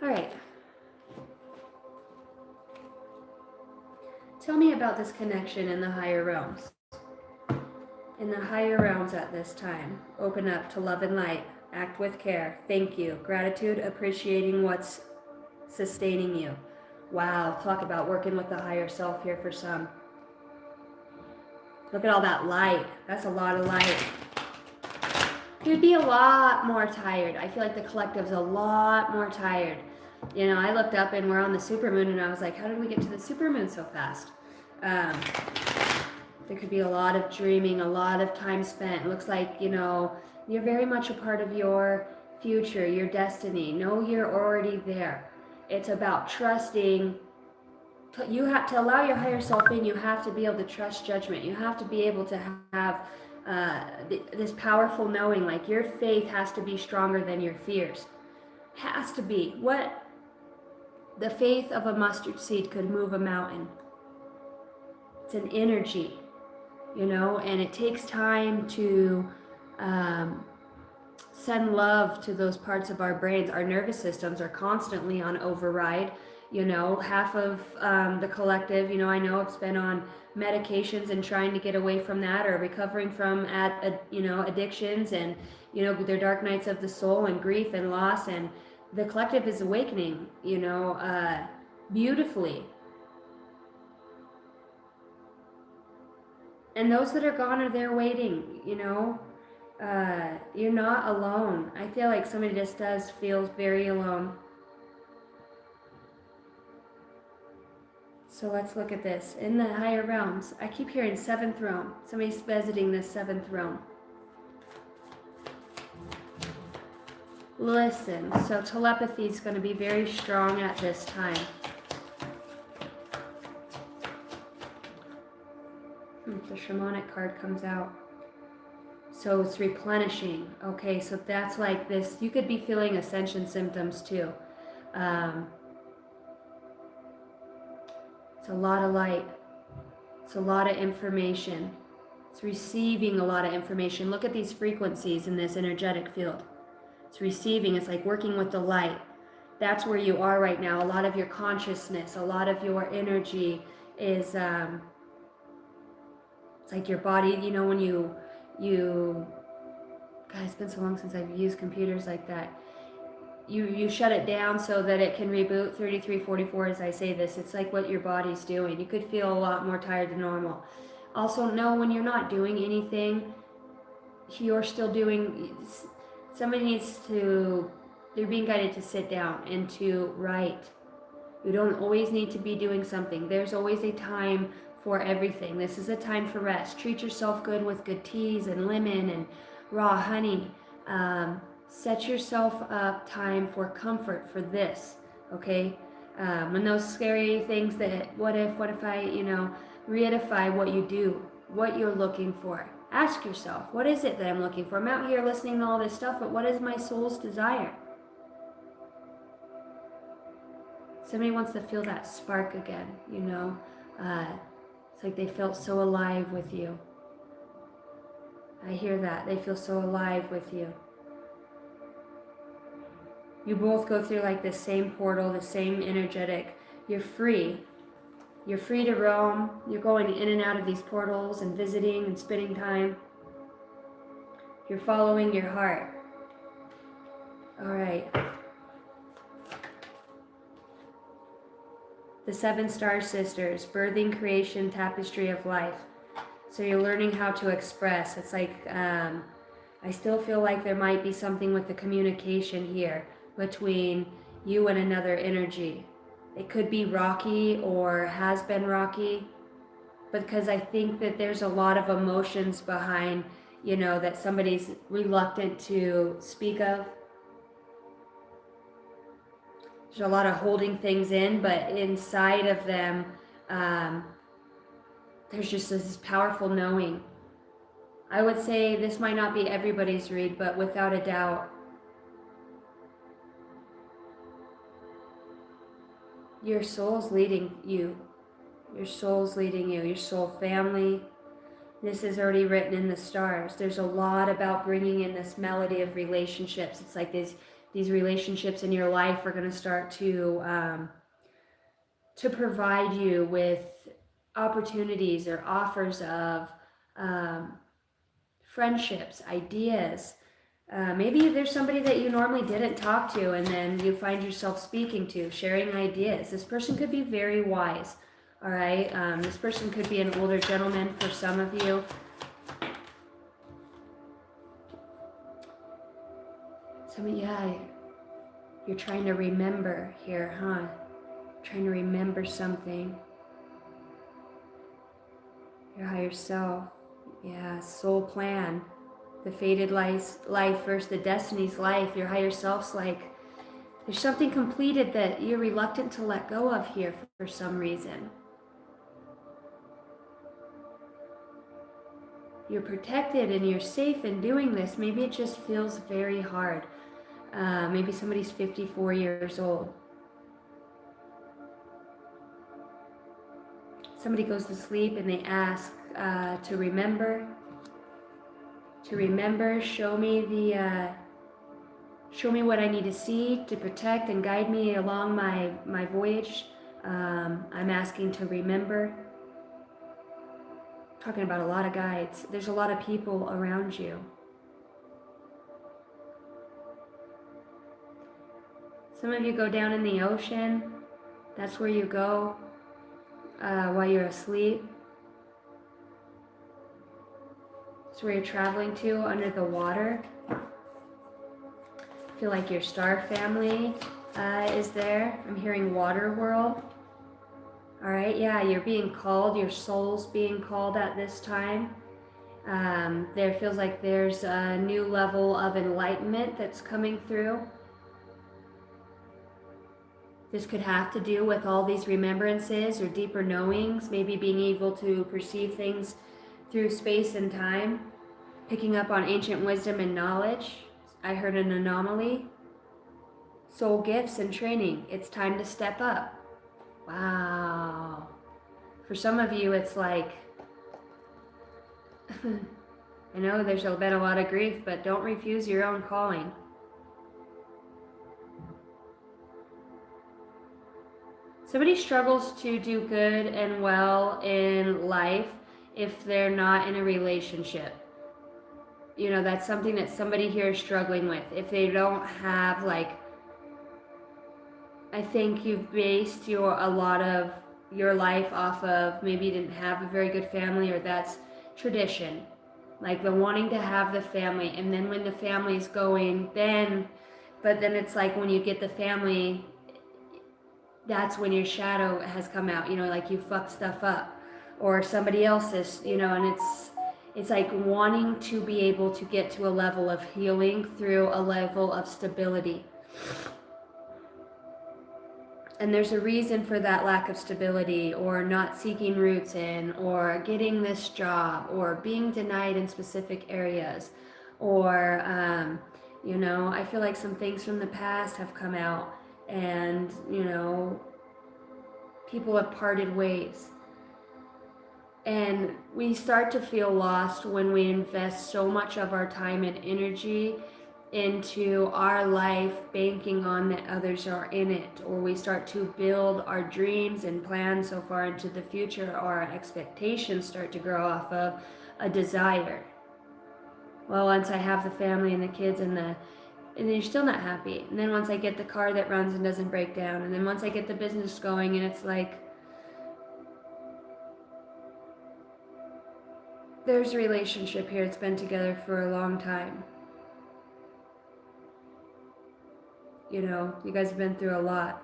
All right. Tell me about this connection in the higher realms. In the higher realms at this time, open up to love and light. Act with care. Thank you. Gratitude, appreciating what's sustaining you. Wow, talk about working with the higher self here for some. Look at all that light. That's a lot of light. You'd be a lot more tired. I feel like the collective's a lot more tired. You know, I looked up and we're on the supermoon and I was like, how did we get to the supermoon so fast? There could be a lot of dreaming, a lot of time spent. It looks like, you know, you're very much a part of your future, your destiny. No, you're already there. It's about trusting. You have to allow your higher self in. You have to be able to trust judgment. You have to be able to have this powerful knowing, like your faith has to be stronger than your fears. Has to be. What? The faith of a mustard seed could move a mountain. It's an energy, you know, and it takes time to send love to those parts of our brains. Our nervous systems are constantly on override. You know, half of the collective, you know, I know it's been on medications and trying to get away from that, or recovering from addictions and, you know, their dark nights of the soul and grief and loss. And the collective is awakening, you know, beautifully. And those that are gone are there waiting, you know. You're not alone. I feel like somebody just does feel very alone. So let's look at this. In the higher realms, I keep hearing 7th realm. Somebody's visiting this 7th realm. Listen, so telepathy is going to be very strong at this time. The shamanic card comes out. So it's replenishing. Okay, so that's like this. You could be feeling ascension symptoms too. It's a lot of light. It's a lot of information. It's receiving a lot of information. Look at these frequencies in this energetic field. It's receiving. It's like working with the light. That's where you are right now. A lot of your consciousness, a lot of your energy is, it's like your body, you know, when God, it's been so long since I've used computers like that. You shut it down so that it can reboot 3344 as I say this. It's like what your body's doing. You could feel a lot more tired than normal. Also, know when you're not doing anything, you're still doing, somebody needs to, they're being guided to sit down and to write. You don't always need to be doing something. There's always a time for everything. This is a time for rest. Treat yourself good with good teas and lemon and raw honey. Set yourself up time for comfort for this, okay? When those scary things that, what if I, you know, reedify what you do, what you're looking for. Ask yourself, what is it that I'm looking for? I'm out here listening to all this stuff, but what is my soul's desire? Somebody wants to feel that spark again, you know? It's like they felt so alive with you. I hear that. They feel so alive with you. You both go through like the same portal, the same energetic. You're free. You're free to roam. You're going in and out of these portals and visiting and spending time. You're following your heart. All right. The 7 Star Sisters, birthing, creation, tapestry of life. So you're learning how to express. It's like, I still feel like there might be something with the communication here between you and another energy. It could be rocky or has been rocky, because I think that there's a lot of emotions behind, you know, that somebody's reluctant to speak of. There's a lot of holding things in, but inside of them, there's just this powerful knowing. I would say this might not be everybody's read, but without a doubt, your soul's leading you. Your soul's leading you. Your soul family. This is already written in the stars. There's a lot about bringing in this melody of relationships. It's like these relationships in your life are going to start to provide you with opportunities or offers of friendships, ideas. Maybe there's somebody that you normally didn't talk to and then you find yourself speaking to, sharing ideas. This person could be very wise, all right? This person could be an older gentleman for some of you. Yeah, you're trying to remember here, huh? Trying to remember something. Your higher self. Yeah, soul plan. The fated life versus the destiny's life. Your higher self's like, there's something completed that you're reluctant to let go of here for some reason. You're protected and you're safe in doing this. Maybe it just feels very hard. Maybe somebody's 54 years old. Somebody goes to sleep and they ask to remember. To remember, show me what I need to see to protect and guide me along my voyage. I'm asking to remember. Talking about a lot of guides. There's a lot of people around you. Some of you go down in the ocean. That's where you go while you're asleep. It's where you're traveling to under the water. I feel like your star family is there. I'm hearing water world. All right, yeah, you're being called. Your soul's being called at this time. There feels like there's a new level of enlightenment that's coming through. This could have to do with all these remembrances or deeper knowings, maybe being able to perceive things through space and time, picking up on ancient wisdom and knowledge. I heard an anomaly. Soul gifts and training. It's time to step up. Wow. For some of you, it's like, I know there's been a lot of grief, but don't refuse your own calling. Somebody struggles to do good and well in life if they're not in a relationship. You know, that's something that somebody here is struggling with. If they don't have, like, I think you've based a lot of your life off of maybe you didn't have a very good family, or that's tradition. Like the wanting to have the family, and then when the family's going, but then it's like when you get the family, that's when your shadow has come out, you know, like you fucked stuff up, or somebody else's, you know, and it's like wanting to be able to get to a level of healing through a level of stability. And there's a reason for that lack of stability, or not seeking roots in, or getting this job, or being denied in specific areas, or, you know, I feel like some things from the past have come out, and, you know, people have parted ways. And we start to feel lost when we invest so much of our time and energy into our life, banking on that others are in it, or we start to build our dreams and plans so far into the future, or our expectations start to grow off of a desire. Well, once I have the family and the kids and then you're still not happy. And then once I get the car that runs and doesn't break down, and then once I get the business going, and it's like, there's a relationship here. It's been together for a long time. You know, you guys have been through a lot.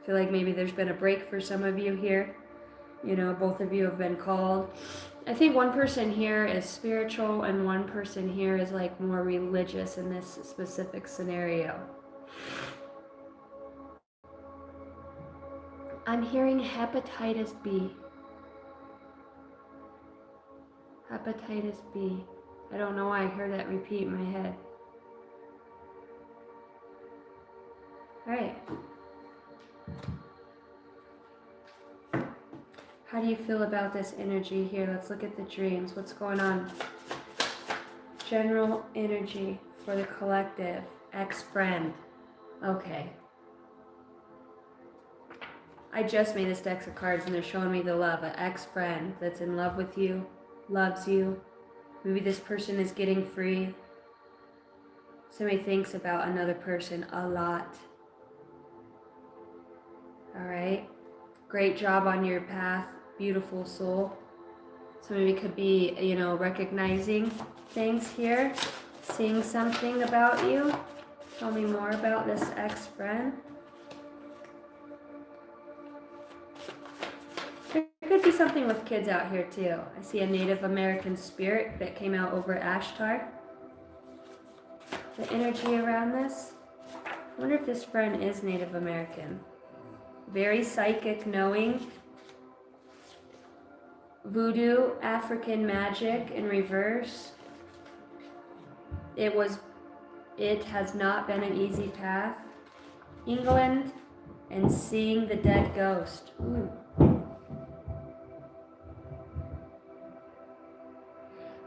I feel like maybe there's been a break for some of you here. You know, both of you have been called. I think one person here is spiritual and one person here is like more religious in this specific scenario. I'm hearing hepatitis B. Hepatitis B. I don't know why I heard that repeat in my head. All right. How do you feel about this energy here? Let's look at the dreams. What's going on? General energy for the collective. Ex-friend. Okay. I just made this deck of cards and they're showing me the love. An ex-friend that's in love with you, loves you. Maybe this person is getting free. Somebody thinks about another person a lot. All right. Great job on your path. Beautiful soul. Somebody could be, you know, recognizing things here, seeing something about you. Tell me more about this ex-friend. There could be something with kids out here too. I see a Native American spirit that came out over Ashtar. The energy around this. I wonder if this friend is Native American. Very psychic, knowing. Voodoo, African magic in reverse. It has not been an easy path. England and seeing the dead ghost. Ooh.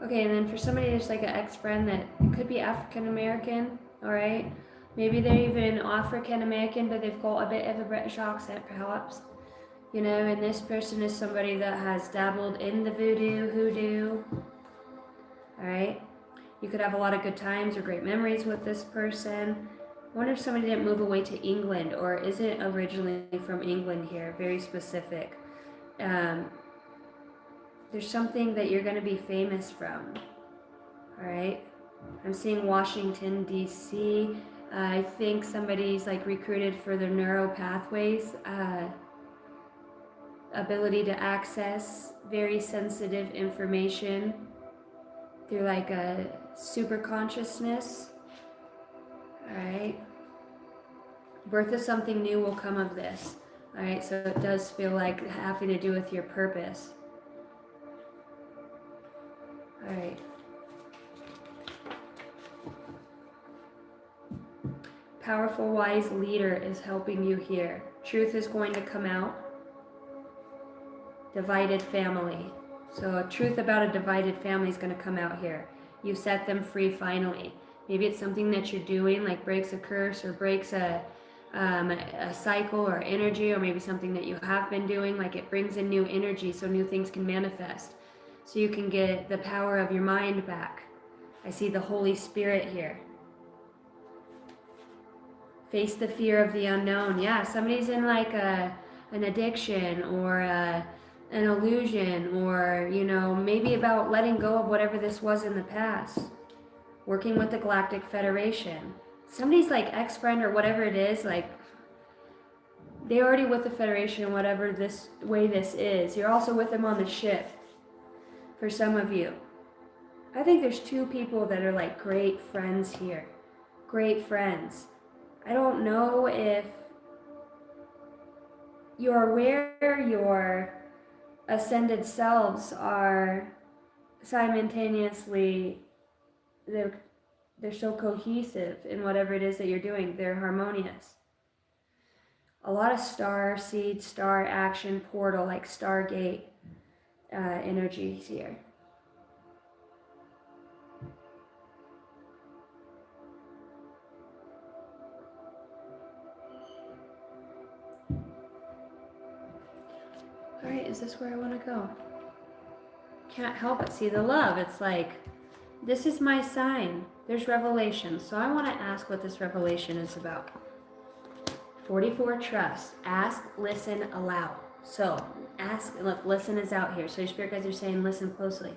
Okay, and then for somebody there's like an ex-friend that could be African American, all right? Maybe they're even African American, but they've got a bit of a British accent perhaps. You know, and this person is somebody that has dabbled in the hoodoo, all right? You could have a lot of good times or great memories with this person. I wonder if somebody didn't move away to England, or is it originally from England here? Very specific. There's something that you're going to be famous from, all right? I'm seeing Washington, D.C. I think somebody's like recruited for their neural pathways, ability to access very sensitive information through like a super consciousness. All right. Birth of something new will come of this. All right. So it does feel like having to do with your purpose. All right. Powerful, wise leader is helping you here. Truth is going to come out. Divided family. So a truth about a divided family is going to come out here. You set them free finally. Maybe it's something that you're doing, like breaks a curse or breaks a cycle or energy, or maybe something that you have been doing, like it brings in new energy so new things can manifest. So you can get the power of your mind back. I see the Holy Spirit here. Face the fear of the unknown. Yeah, somebody's in like an addiction or an illusion, or, you know, maybe about letting go of whatever this was in the past. Working with the Galactic Federation. Somebody's like ex-friend or whatever it is, like they're already with the Federation, whatever this way this is. You're also with them on the ship for some of you. I think there's two people that are like great friends here. Great friends. I don't know if you're aware your ascended selves are simultaneously, they're so cohesive in whatever it is that you're doing. They're harmonious. A lot of star seed, star action, portal, like Stargate energies here. All right, is this where I want to go? Can't help but see the love. It's like, this is my sign. There's revelation. So I want to ask what this revelation is about. 44, trust. Ask, listen, allow. So ask, look, listen is out here. So your spirit guides are saying, listen closely.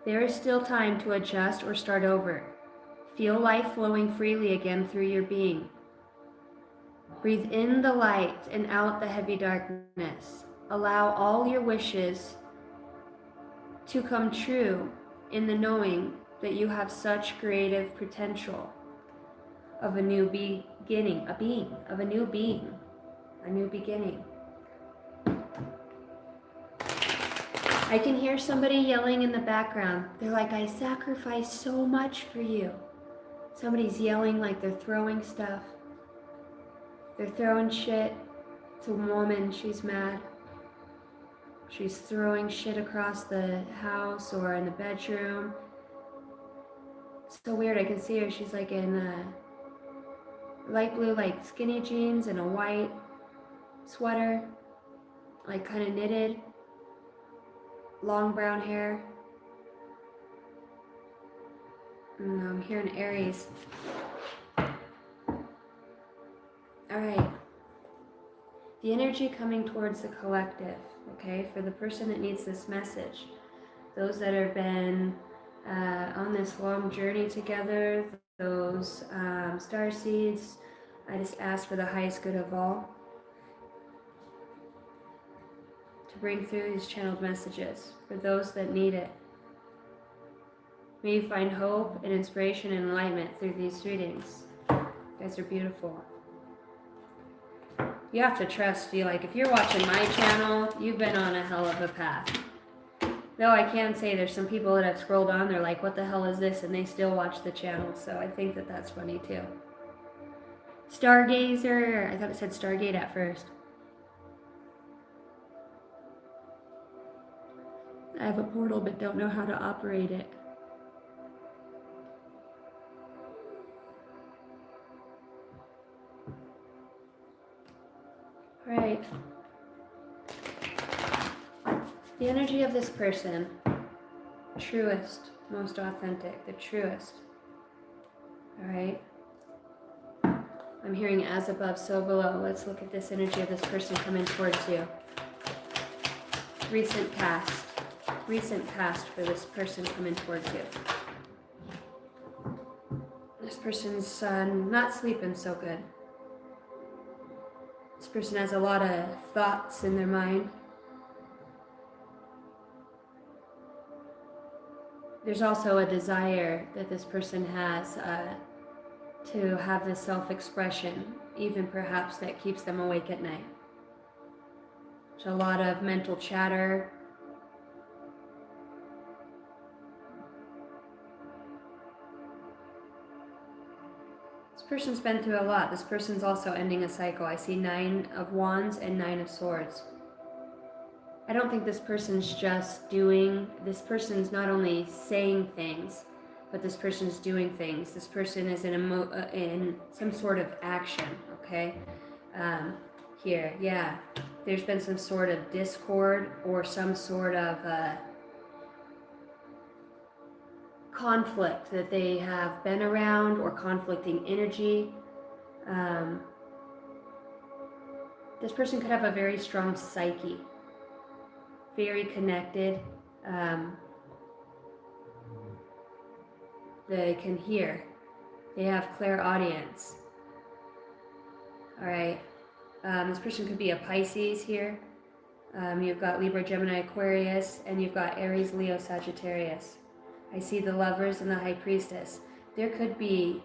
There is still time to adjust or start over. Feel life flowing freely again through your being. Breathe in the light and out the heavy darkness. Allow all your wishes to come true in the knowing that you have such creative potential of a new beginning, a new beginning. I can hear somebody yelling in the background. They're like, I sacrificed so much for you. Somebody's yelling like they're throwing stuff. They're throwing shit. It's a woman, she's mad. She's throwing shit across the house or in the bedroom. It's so weird, I can see her. She's like in light blue, like skinny jeans and a white sweater, like kind of knitted, long brown hair. And I'm hearing Aries. All right. The energy coming towards the collective, okay, for the person that needs this message. Those that have been on this long journey together, those star seeds, I just ask for the highest good of all to bring through these channeled messages for those that need it. May you find hope and inspiration and enlightenment through these readings. You guys are beautiful. You have to trust, like if you're watching my channel, you've been on a hell of a path. Though I can say there's some people that have scrolled on, they're like, what the hell is this? And they still watch the channel, so I think that that's funny too. Stargazer, I thought it said Stargate at first. I have a portal but don't know how to operate it. Right. The energy of this person, truest, most authentic, the truest. All right. I'm hearing as above, so below. Let's look at this energy of this person coming towards you. Recent past for this person coming towards you. This person's not sleeping so good. This person has a lot of thoughts in their mind. There's also a desire that this person has to have this self-expression, even perhaps that keeps them awake at night. There's a lot of mental chatter. This person's been through a lot. This person's also ending a cycle. I see 9 of Wands and 9 of Swords. I don't think this person's just doing, this person's not only saying things, but this person's doing things. This person is in some sort of action, okay? Here, yeah. There's been some sort of discord or some sort of conflict that they have been around, or conflicting energy. This person could have a very strong psyche, very connected. They can hear. They have clairaudience. All right. This person could be a Pisces here. You've got Libra, Gemini, Aquarius, and you've got Aries, Leo, Sagittarius. I see the Lovers and the High Priestess. There could be,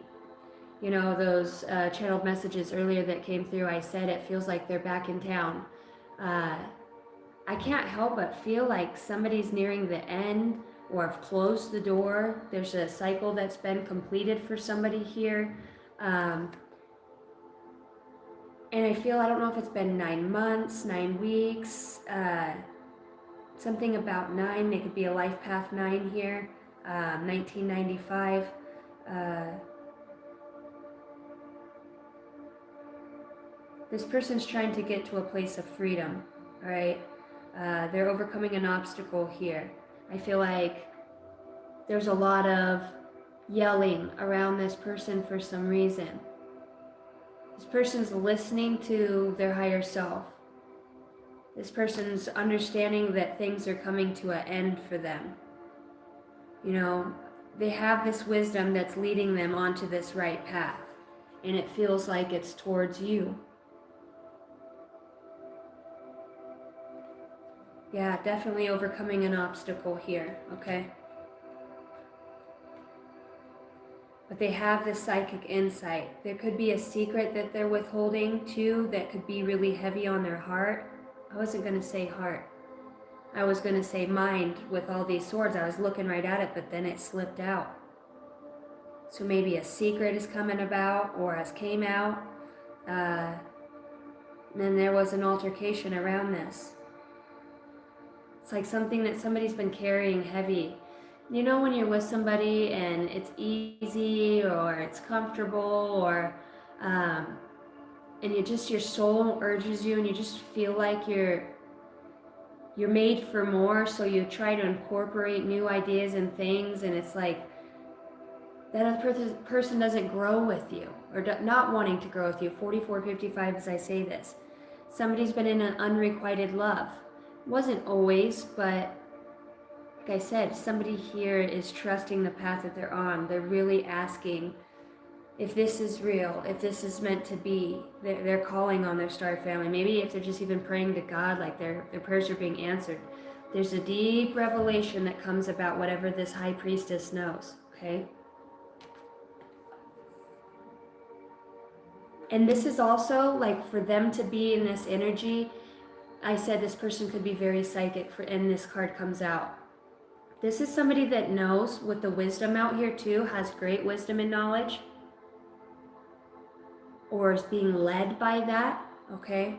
you know, those channeled messages earlier that came through. I said it feels like they're back in town. I can't help but feel like somebody's nearing the end or have closed the door. There's a cycle that's been completed for somebody here. And I feel, I don't know if it's been 9 months, 9 weeks, something about 9. They could be a life path 9 here, 1995. This person's trying to get to a place of freedom, all right? They're overcoming an obstacle here. I feel like there's a lot of yelling around this person for some reason. This person's listening to their higher self. This person's understanding that things are coming to an end for them. You know, they have this wisdom that's leading them onto this right path, and it feels like it's towards you. Yeah, definitely overcoming an obstacle here, okay? But they have this psychic insight. There could be a secret that they're withholding too that could be really heavy on their heart. I wasn't going to say heart. I was going to say mind with all these swords. I was looking right at it, but then it slipped out. So maybe a secret is coming about or has came out. And then there was an altercation around this. It's like something that somebody's been carrying heavy. You know, when you're with somebody and it's easy or it's comfortable, or and you just, your soul urges you and you just feel like you're made for more, so you try to incorporate new ideas and things, and it's like that other person doesn't grow with you, or not wanting to grow with you. 44, 55 as I say this. Somebody's been in an unrequited love. Wasn't always, but like I said, somebody here is trusting the path that they're on. They're really asking if this is real, if this is meant to be. They're calling on their star family. Maybe if they're just even praying to God, like their prayers are being answered. There's a deep revelation that comes about whatever this high priestess knows, okay? And this is also like for them to be in this energy. I said this person could be very psychic, and this card comes out. This is somebody that knows, with the wisdom out here too, has great wisdom and knowledge, or is being led by that, okay?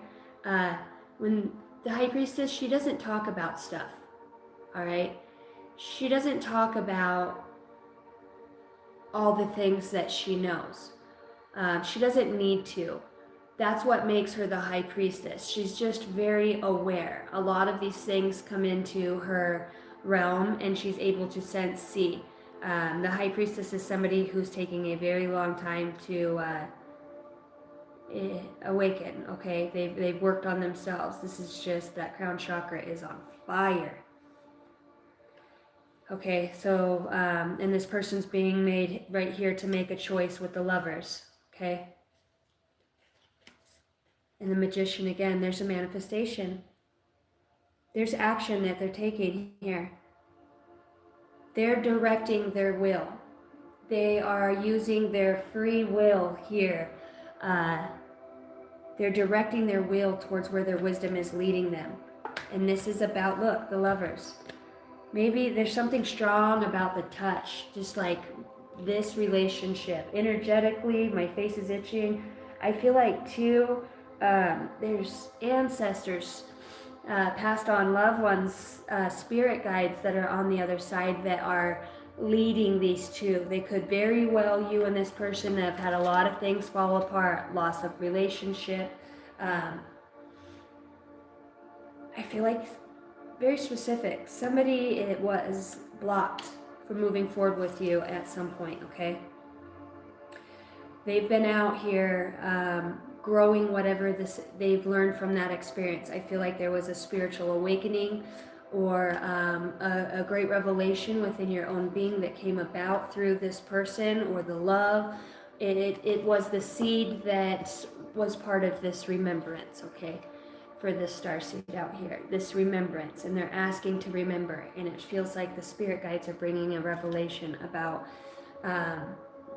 When the high priestess, she doesn't talk about stuff, all right? She doesn't talk about all the things that she knows. She doesn't need to. That's what makes her the high priestess. She's just very aware. A lot of these things come into her realm and she's able to sense, see. The high priestess is somebody who's taking a very long time to awaken, okay? They've worked on themselves. This is just, that crown chakra is on fire. Okay, so, and this person's being made right here to make a choice with the Lovers, okay? And the Magician, again, there's a manifestation. There's action that they're taking here. They're directing their will. They are using their free will here. They're directing their will towards where their wisdom is leading them. And this is about, look, the Lovers. Maybe there's something strong about the touch, just like this relationship. Energetically, my face is itching. I feel like too, there's ancestors, passed on loved ones, spirit guides that are on the other side that are leading these two. They could very well, you and this person have had a lot of things fall apart, loss of relationship. I feel like very specific. Somebody, it was blocked from moving forward with you at some point, okay? They've been out here growing whatever they've learned from that experience. I feel like there was a spiritual awakening or a great revelation within your own being that came about through this person or the love. It was the seed that was part of this remembrance, okay? For this starseed out here, this remembrance, and they're asking to remember, and it feels like the spirit guides are bringing a revelation about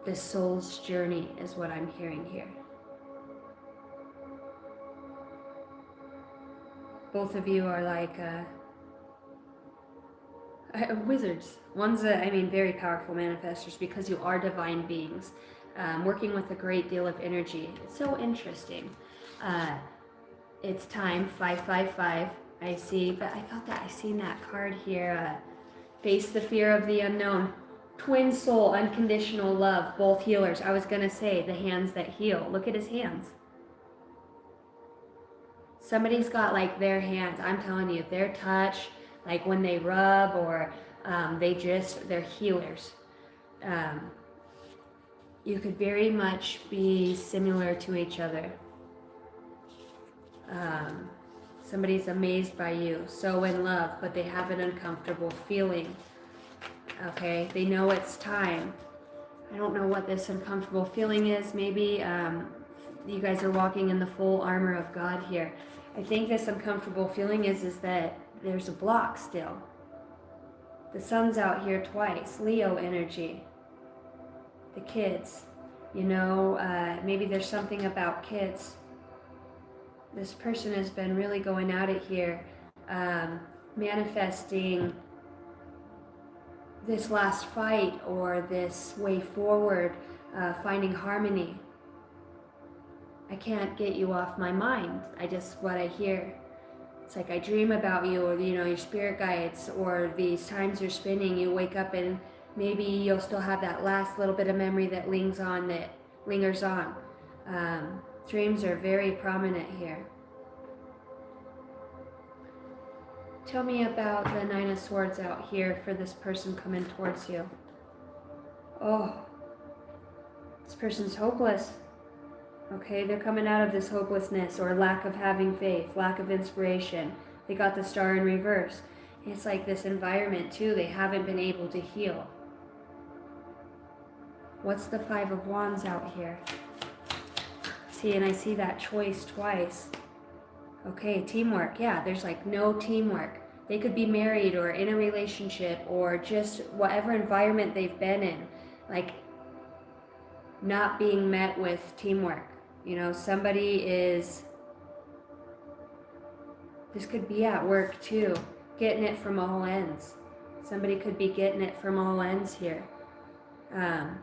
the soul's journey is what I'm hearing here. Both of you are like wizards. One's very powerful manifestors because you are divine beings, working with a great deal of energy. It's so interesting. It's time, 555, I see, but I thought that I seen that card here, face the fear of the unknown, twin soul, unconditional love, both healers. I was going to say the hands that heal. Look at his hands. Somebody's got like their hands, I'm telling you, their touch, like when they rub or they're healers. You could very much be similar to each other. Somebody's amazed by you, so in love, but they have an uncomfortable feeling. Okay, they know it's time. I don't know what this uncomfortable feeling is. Maybe you guys are walking in the full armor of God here. I think this uncomfortable feeling is that there's a block still. The sun's out here twice. Leo energy. The kids. Maybe there's something about kids. This person has been really going at it here, manifesting this last fight or this way forward, finding harmony. I can't get you off my mind. What I hear. It's like I dream about you, or your spirit guides, or these times you're spinning, you wake up and maybe you'll still have that last little bit of memory that lingers on. Dreams are very prominent here. Tell me about the Nine of Swords out here for this person coming towards you. Oh, this person's hopeless. Okay, they're coming out of this hopelessness or lack of having faith, lack of inspiration. They got the star in reverse. It's like this environment too, they haven't been able to heal. What's the Five of Wands out here? See, and I see that choice twice. Okay, teamwork. Yeah, there's like no teamwork. They could be married or in a relationship or just whatever environment they've been in, like not being met with teamwork. Somebody is, this could be at work too, getting it from all ends. Somebody could be getting it from all ends here. And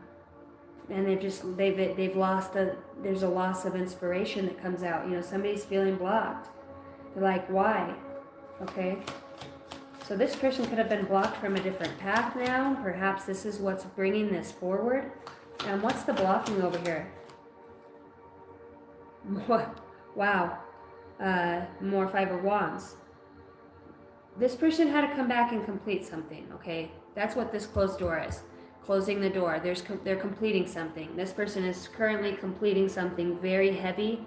they've lost there's a loss of inspiration that comes out. Somebody's feeling blocked. They're like, why? Okay. So this person could have been blocked from a different path now. Perhaps this is what's bringing this forward. And what's the blocking over here? Wow. More Five of Wands. This person had to come back and complete something, okay? That's what this closed door is. Closing the door. They're completing something. This person is currently completing something very heavy.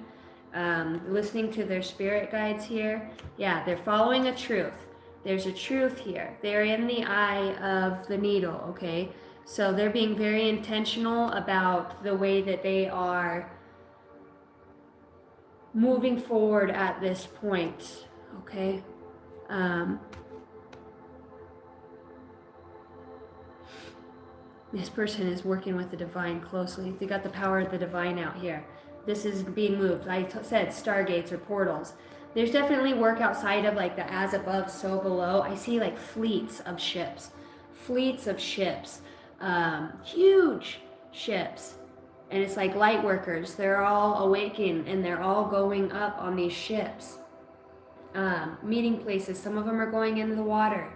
Listening to their spirit guides here. Yeah, they're following a truth. There's a truth here. They're in the eye of the needle, okay? So they're being very intentional about the way that they are moving forward at this point, okay? This person is working with the divine closely. They got the power of the divine out here. This is being moved. I said stargates or portals. There's definitely work outside of like the as above, so below. I see like fleets of ships. huge ships. And it's like light workers. They're all awakened and they're all going up on these ships. Meeting places. Some of them are going into the water.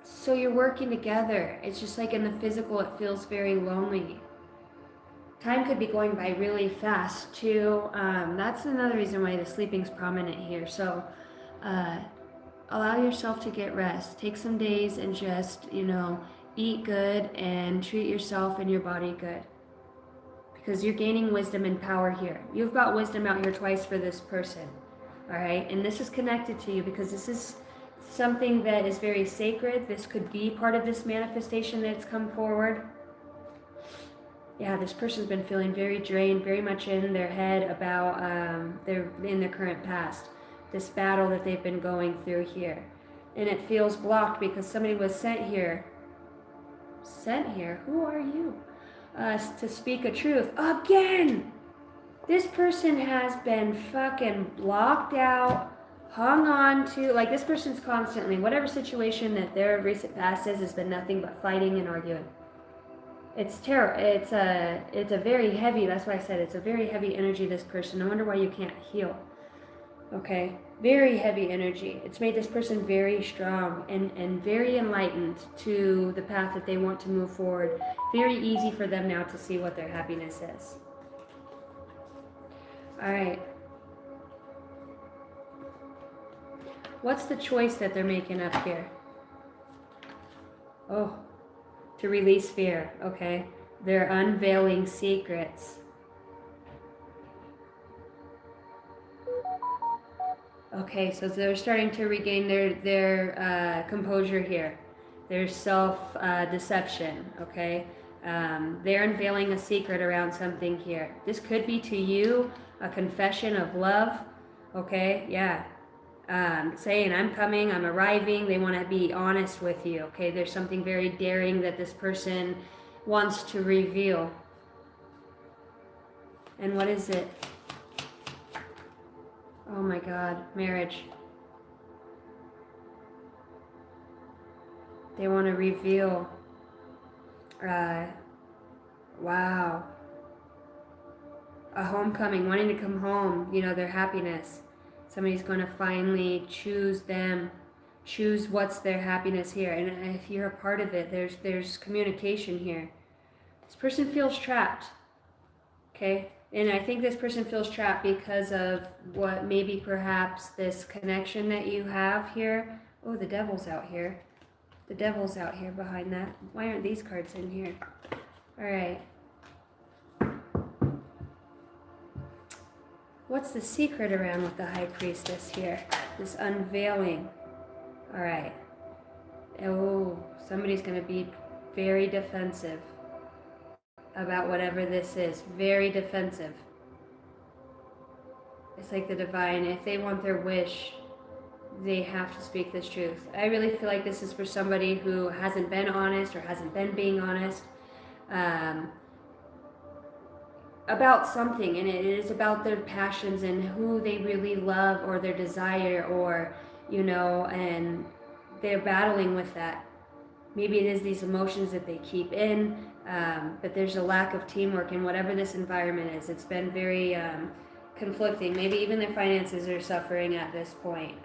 So you're working together. It's just like in the physical, it feels very lonely. Time could be going by really fast too. That's another reason why the sleeping's prominent here. So allow yourself to get rest. Take some days and just, eat good and treat yourself and your body good. Because you're gaining wisdom and power here. You've got wisdom out here twice for this person. All right? And this is connected to you because this is something that is very sacred. This could be part of this manifestation that's come forward. Yeah, this person's been feeling very drained, very much in their head about their current past. This battle that they've been going through here. And it feels blocked because somebody was sent here. Sent here? Who are you? To speak a truth. Again! This person has been fucking blocked out, hung on to, like this person's constantly, whatever situation that their recent past is, has been nothing but fighting and arguing. It's terrible. It's a very heavy, that's why I said it's a very heavy energy, this person. I wonder why you can't heal. Okay? Very heavy energy. It's made this person very strong and very enlightened to the path that they want to move forward. Very easy for them now to see what their happiness is. All right. What's the choice that they're making up here? Oh, to release fear. Okay. They're unveiling secrets. Okay, so they're starting to regain their composure here, their self-deception, okay? They're unveiling a secret around something here. This could be to you a confession of love, okay? Yeah. Saying, I'm coming, I'm arriving. They want to be honest with you, okay? There's something very daring that this person wants to reveal. And what is it? Oh my God, marriage. They want to reveal. Wow. A homecoming, wanting to come home, their happiness. Somebody's going to finally choose them, choose what's their happiness here. And if you're a part of it, there's communication here. This person feels trapped, okay? And I think this person feels trapped because of what maybe perhaps this connection that you have here. Oh, the devil's out here. The devil's out here behind that. Why aren't these cards in here? All right. What's the secret around with the High Priestess here? This unveiling. All right. Oh, somebody's going to be very defensive about whatever this is. Very defensive. It's like the divine. If they want their wish, they have to speak this truth. I really feel like this is for somebody who hasn't been honest or hasn't been being honest about something, and it is about their passions and who they really love or their desire, or and they're battling with that. Maybe it is these emotions that they keep in, but there's a lack of teamwork in whatever this environment is. It's been very conflicting. Maybe even their finances are suffering at this point.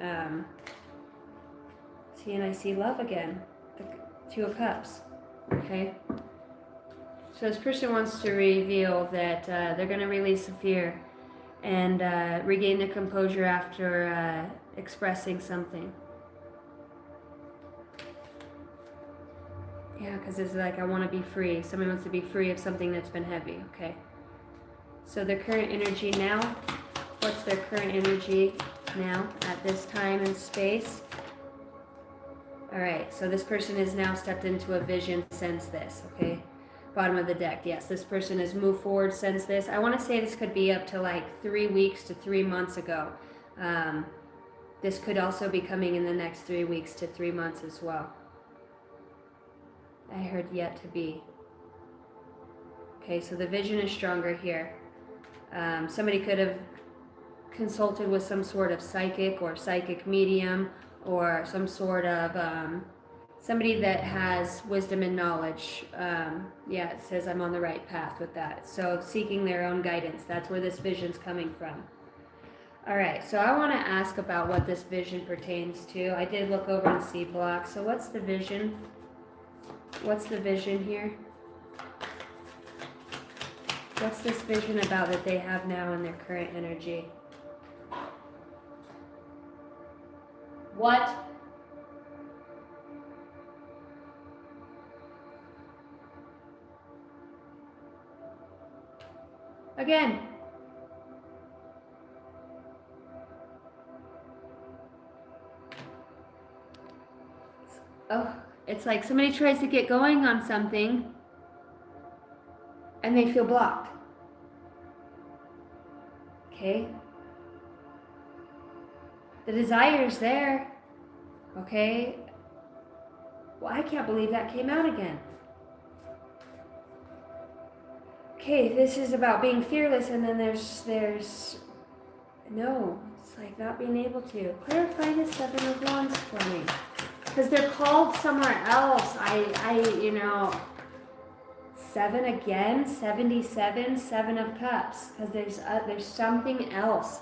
See, and I see love again. The Two of Cups. Okay. So this person wants to reveal that they're going to release the fear and regain their composure after expressing something. Yeah, because it's like, I want to be free. Somebody wants to be free of something that's been heavy. Okay. So their current energy now. What's their current energy now at this time and space? All right. So this person has now stepped into a vision, sense this. Okay. Bottom of the deck. Yes, this person has moved forward, sense this. I want to say this could be up to like 3 weeks to 3 months ago. This could also be coming in the next 3 weeks to 3 months as well. I heard yet to be. Okay, so the vision is stronger here. Somebody could have consulted with some sort of psychic or psychic medium, or some sort of somebody that has wisdom and knowledge. Yeah, it says I'm on the right path with that. So seeking their own guidance, that's where this vision's coming from. All right, so I want to ask about what this vision pertains to. I did look over and see block. So what's the vision? What's the vision here? What's this vision about that they have now in their current energy? What? Again. Oh, it's like somebody tries to get going on something and they feel blocked. Okay? The desire's there. Okay? Well, I can't believe that came out again. Okay, this is about being fearless, and then there's no, it's like not being able to. Clarify the Seven of Wands for me. Because they're called somewhere else. You know, 7 again, 77, 7 of Cups. Because there's something else.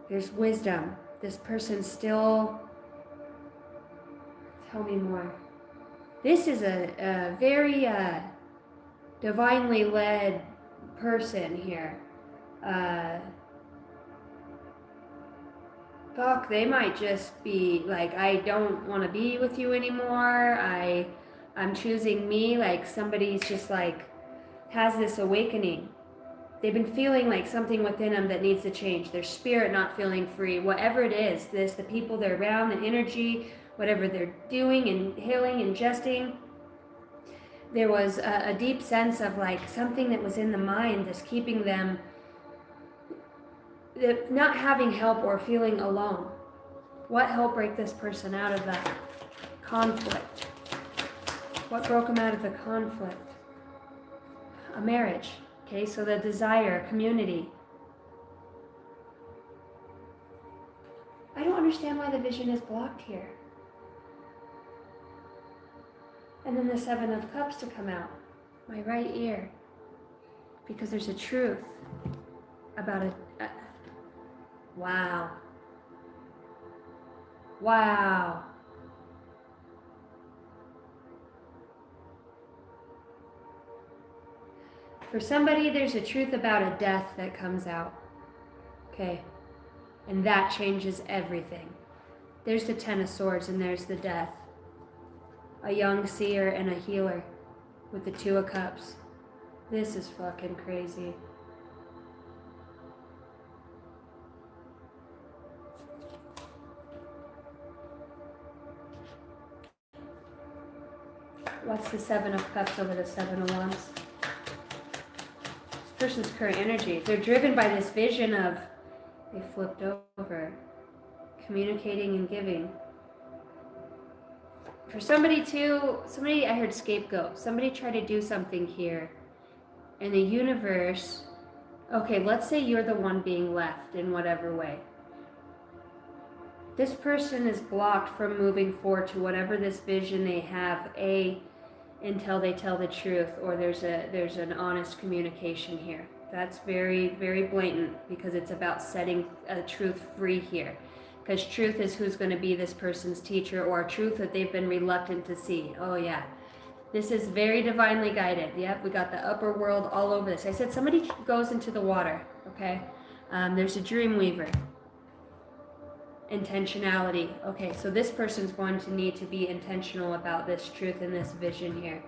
There's wisdom. This person still, tell me more. This is a very divinely led person here. Fuck, they might just be like, I don't want to be with you anymore. I'm choosing me. Like somebody's just like has this awakening. They've been feeling like something within them that needs to change. Their spirit not feeling free. Whatever it is, the people they're around, the energy, whatever they're doing, inhaling, ingesting. There was a deep sense of like something that was in the mind that's keeping them not having help or feeling alone. What helped break this person out of that conflict? What broke them out of the conflict? A marriage. Okay, so the desire, community. I don't understand why the vision is blocked here. And then the 7 of Cups to come out. My right ear. Because there's a truth about it. Wow. Wow. For somebody, there's a truth about a death that comes out. Okay. And that changes everything. There's the 10 of Swords and there's the death. A young seer and a healer with the 2 of Cups. This is fucking crazy. What's the 7 of Cups over the 7 of Wands? This person's current energy. They're driven by this vision of, they flipped over, communicating and giving. For somebody too, I heard scapegoat. Somebody tried to do something here. And the universe, okay, let's say you're the one being left in whatever way. This person is blocked from moving forward to whatever this vision they have, until they tell the truth, or there's an honest communication here. That's very, very blatant because it's about setting a truth free here. Because truth is who's going to be this person's teacher, or a truth that they've been reluctant to see. Oh yeah. This is very divinely guided. Yep, we got the upper world all over this. I said somebody goes into the water, okay? There's a dream weaver. Intentionality. Okay, so this person's going to need to be intentional about this truth and this vision here.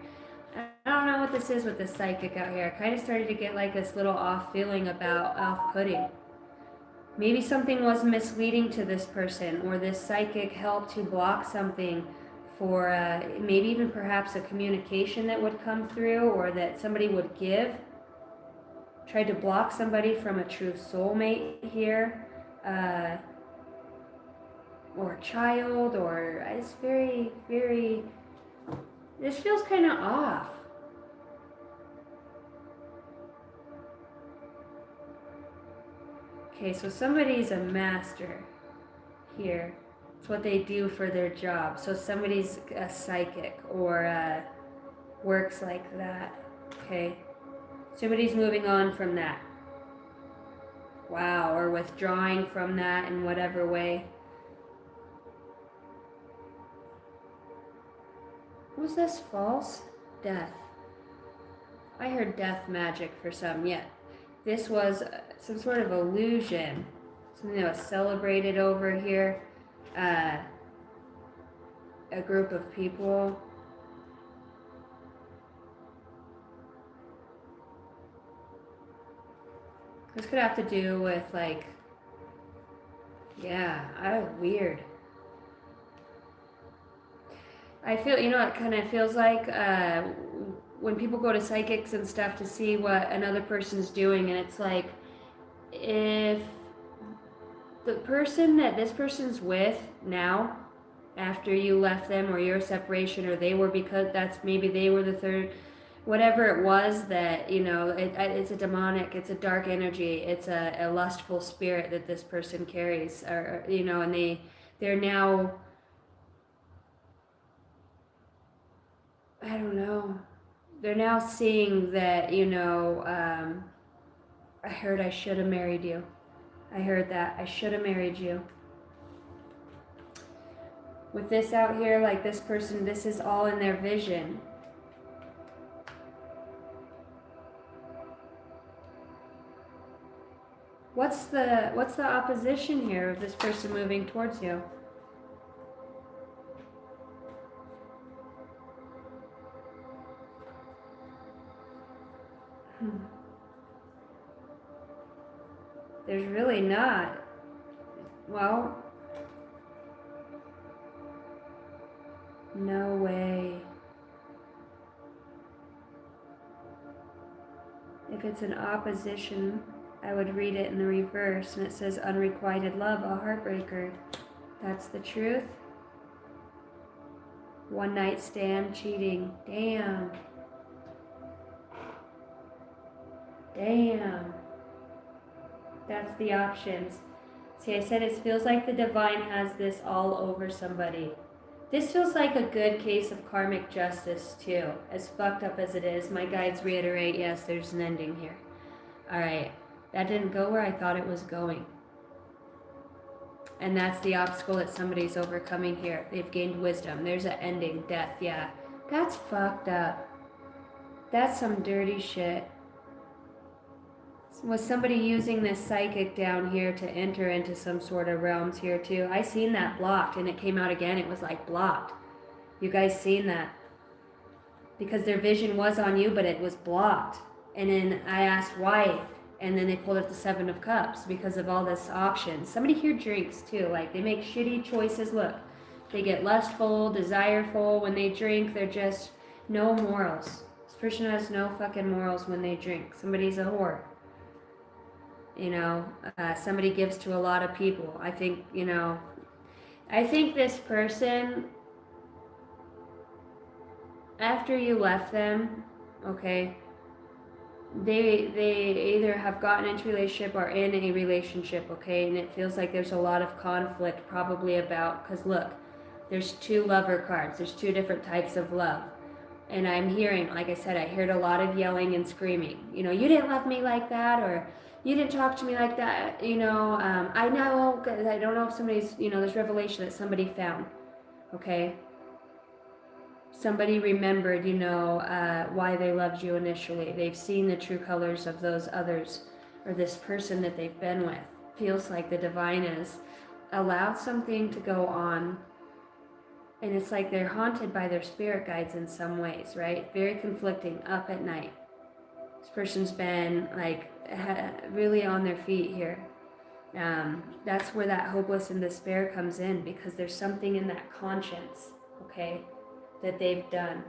I don't know what this is with the psychic out here. I kind of started to get like this little off feeling about off-putting. Maybe something was misleading to this person, or this psychic helped to block something for maybe even perhaps a communication that would come through, or that somebody would give. Tried to block somebody from a true soulmate here. Or a child, or it's very, very, this feels kind of off. Okay, so somebody's a master here. It's what they do for their job. So somebody's a psychic or works like that. Okay. Somebody's moving on from that. Wow. Or withdrawing from that in whatever way. Was this false? Death. I heard death magic for some. Yeah. This was some sort of illusion. Something that was celebrated over here. A group of people. This could have to do with like, yeah, weird. I feel, you know, it kind of feels like when people go to psychics and stuff to see what another person's doing, and it's like, if the person that this person's with now, after you left them or your separation, or they were, because that's maybe they were the third, whatever it was that, you know, it's a demonic, it's a dark energy, it's a lustful spirit that this person carries, or you know, and they're now, I don't know, they're now seeing that, you know, I heard I should have married you. I heard that. I should have married you. With this out here, like this person, this is all in their vision. What's the opposition here of this person moving towards you? There's really not. Well, no way. If it's an opposition, I would read it in the reverse, and it says unrequited love, a heartbreaker. That's the truth. One night stand, cheating. Damn. Damn. That's the options. See, I said it feels like the divine has this all over somebody. This feels like a good case of karmic justice too. As fucked up as it is, my guides reiterate, yes, there's an ending here. Alright, that didn't go where I thought it was going. And that's the obstacle that somebody's overcoming here. They've gained wisdom. There's an ending, death, yeah. That's fucked up. That's some dirty shit. Was somebody using this psychic down here to enter into some sort of realms here too? I seen that blocked, and it came out again. It was like blocked. You guys seen that? Because their vision was on you, but it was blocked. And then I asked why, and then they pulled up the Seven of Cups because of all this options. Somebody here drinks too. Like, they make shitty choices. Look, they get lustful, desireful when they drink. They're just no morals. This person has no fucking morals when they drink. Somebody's a whore. You know, somebody gives to a lot of people. I think, you know, I think this person, after you left them, okay, they either have gotten into a relationship or in a relationship, okay, and it feels like there's a lot of conflict probably about, because look, there's two lover cards. There's two different types of love. And I'm hearing, like I said, I heard a lot of yelling and screaming. You know, you didn't love me like that, or you didn't talk to me like that, you know. I know, because I don't know if somebody's, you know, there's revelation that somebody found, okay? Somebody remembered, you know, why they loved you initially. They've seen the true colors of those others, or this person that they've been with. Feels like the divine has allowed something to go on, and it's like they're haunted by their spirit guides in some ways, right? Very conflicting, up at night. This person's been like really on their feet here. That's where that hopeless and despair comes in, because there's something in that conscience, okay, that they've done.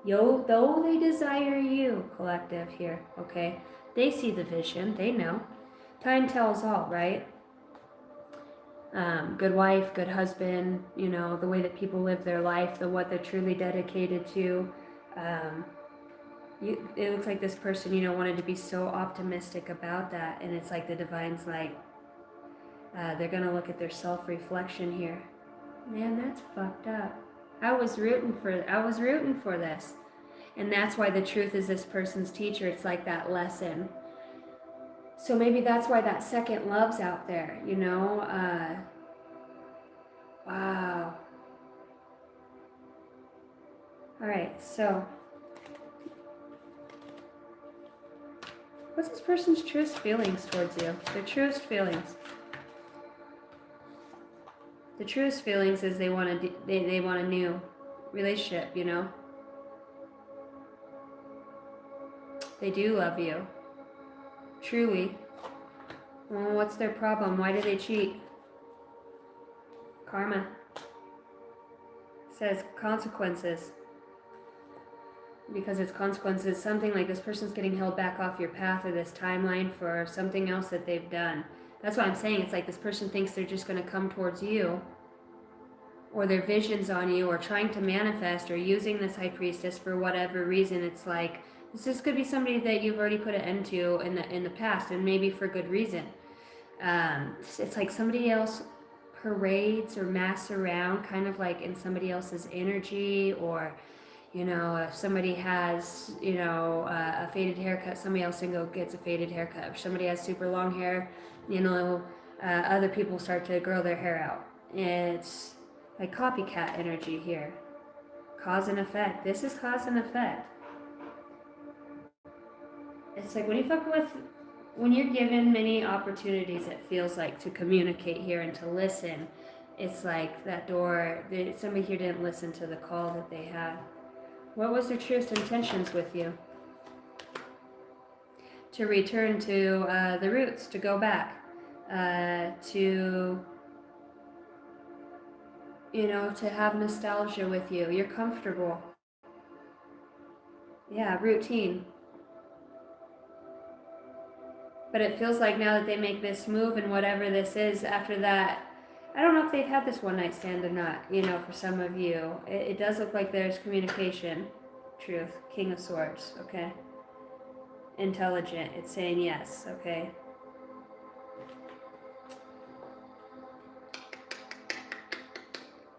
Though they desire you, collective here, okay, they see the vision, they know. Time tells all, right? Good wife, good husband, you know, the way that people live their life, what they're truly dedicated to. It looks like this person, you know, wanted to be so optimistic about that, and it's like the divine's like, they're going to look at their self-reflection here. Man, that's fucked up. I was rooting for this. And that's why the truth is this person's teacher. It's like that lesson. So maybe that's why that second love's out there, you know? Wow. All right, so what's this person's truest feelings towards you? Their truest feelings. The truest feelings is they want a new relationship, you know? They do love you. Truly. Well, what's their problem? Why do they cheat? Karma. Says consequences. Because it's consequences, something like this person's getting held back off your path or this timeline for something else that they've done. That's what I'm saying. It's like this person thinks they're just going to come towards you, or their visions on you, or trying to manifest, or using this high priestess for whatever reason. It's like this could be somebody that you've already put an end to in the past, and maybe for good reason. It's like somebody else parades or masks around, kind of like in somebody else's energy, or you know, if somebody has, you know, a faded haircut, somebody else gets a faded haircut. If somebody has super long hair, you know, other people start to grow their hair out. It's like copycat energy here. Cause and effect. This is cause and effect. It's like when you're given many opportunities, it feels like, to communicate here and to listen. It's like that door, somebody here didn't listen to the call that they had. What was their truest intentions with you? To return to the roots, to go back, to, you know, to have nostalgia with you. You're comfortable. Yeah, routine. But it feels like now that they make this move and whatever this is, after that, I don't know if they've had this one night stand or not, you know, for some of you. It does look like there's communication. Truth. King of Swords, okay? Intelligent. It's saying yes, okay?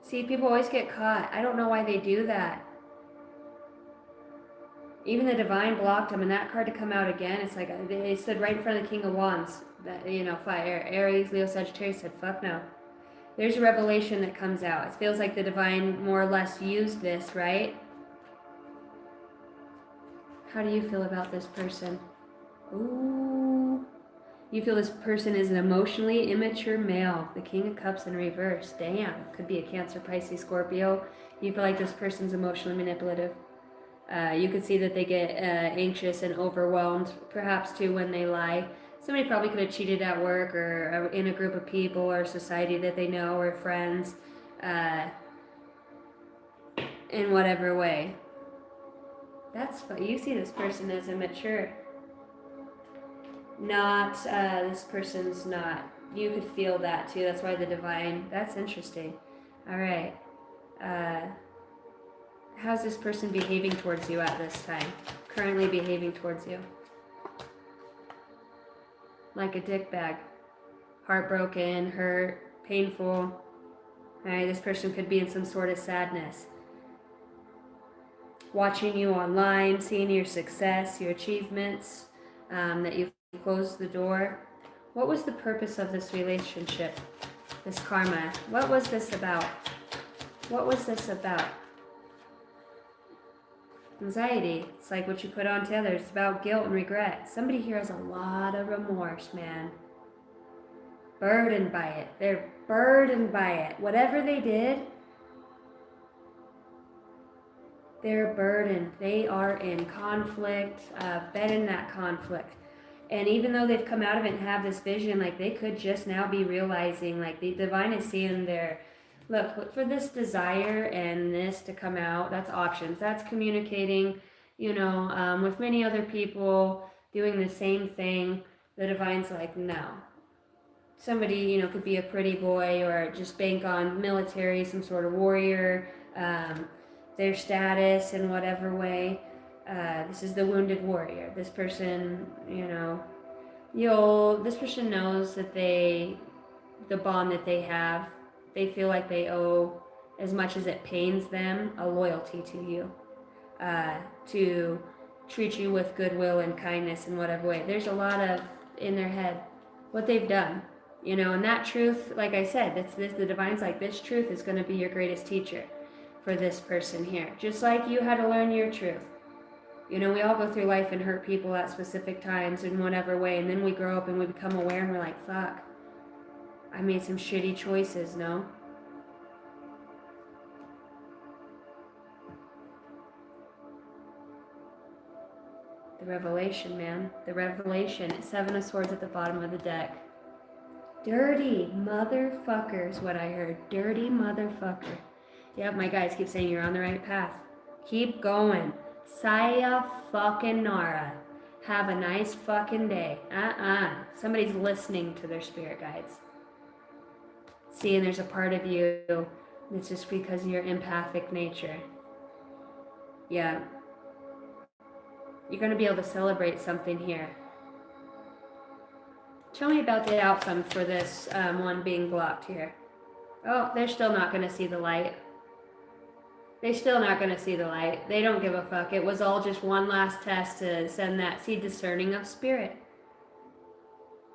See, people always get caught. I don't know why they do that. Even the Divine blocked them, and that card to come out again, it's like they stood right in front of the King of Wands. That, you know, fire, Aries, Leo, Sagittarius said, fuck no. There's a revelation that comes out. It feels like the Divine more or less used this, right? How do you feel about this person? Ooh. You feel this person is an emotionally immature male. The King of Cups in reverse. Damn. Could be a Cancer, Pisces, Scorpio. You feel like this person's emotionally manipulative. You could see that they get anxious and overwhelmed, perhaps too, when they lie. Somebody probably could have cheated at work or in a group of people or society that they know or friends, in whatever way. That's fun. You see this person as immature. Not, this person's not. You could feel that too. That's why the Divine, that's interesting. All right. How's this person behaving towards you at this time? Currently behaving towards you? Like a dickbag. Heartbroken, hurt, painful. All right, this person could be in some sort of sadness. Watching you online, seeing your success, your achievements, that you've closed the door. What was the purpose of this relationship? This karma. What was this about? What was this about? Anxiety. It's like what you put on to others. It's about guilt and regret. Somebody here has a lot of remorse, man. Burdened by it. They're burdened by it. Whatever they did, they're burdened. They are in conflict, been in that conflict. And even though they've come out of it and have this vision, like they could just now be realizing, like the Divine is seeing their, look for this desire and this to come out. That's options. That's communicating, you know, with many other people, doing the same thing. The Divine's like, no. Somebody, you know, could be a pretty boy or just bank on military, some sort of warrior, their status in whatever way. This is the wounded warrior. This person, you know, this person knows that the bond that they have They feel like they owe, as much as it pains them, a loyalty to you, to treat you with goodwill and kindness in whatever way. There's a lot of, in their head, what they've done. And that truth, like I said, the divine's like, this truth is going to be your greatest teacher for this person here. Just like you had to learn your truth. We all go through life and hurt people at specific times in whatever way, and then we grow up and we become aware and we're like, fuck, I made some shitty choices, no? The revelation, man. The revelation. 7 of Swords at the bottom of the deck. Dirty motherfucker is what I heard. Dirty motherfucker. Yep, my guys keep saying you're on the right path. Keep going. Sayonara. Have a nice fucking day. Somebody's listening to their spirit guides. See, and there's a part of you that's just because of your empathic nature. Yeah. You're going to be able to celebrate something here. Tell me about the outcome for this one being blocked here. Oh, they're still not going to see the light. They're still not going to see the light. They don't give a fuck. It was all just one last test to send that. See, discerning of spirit.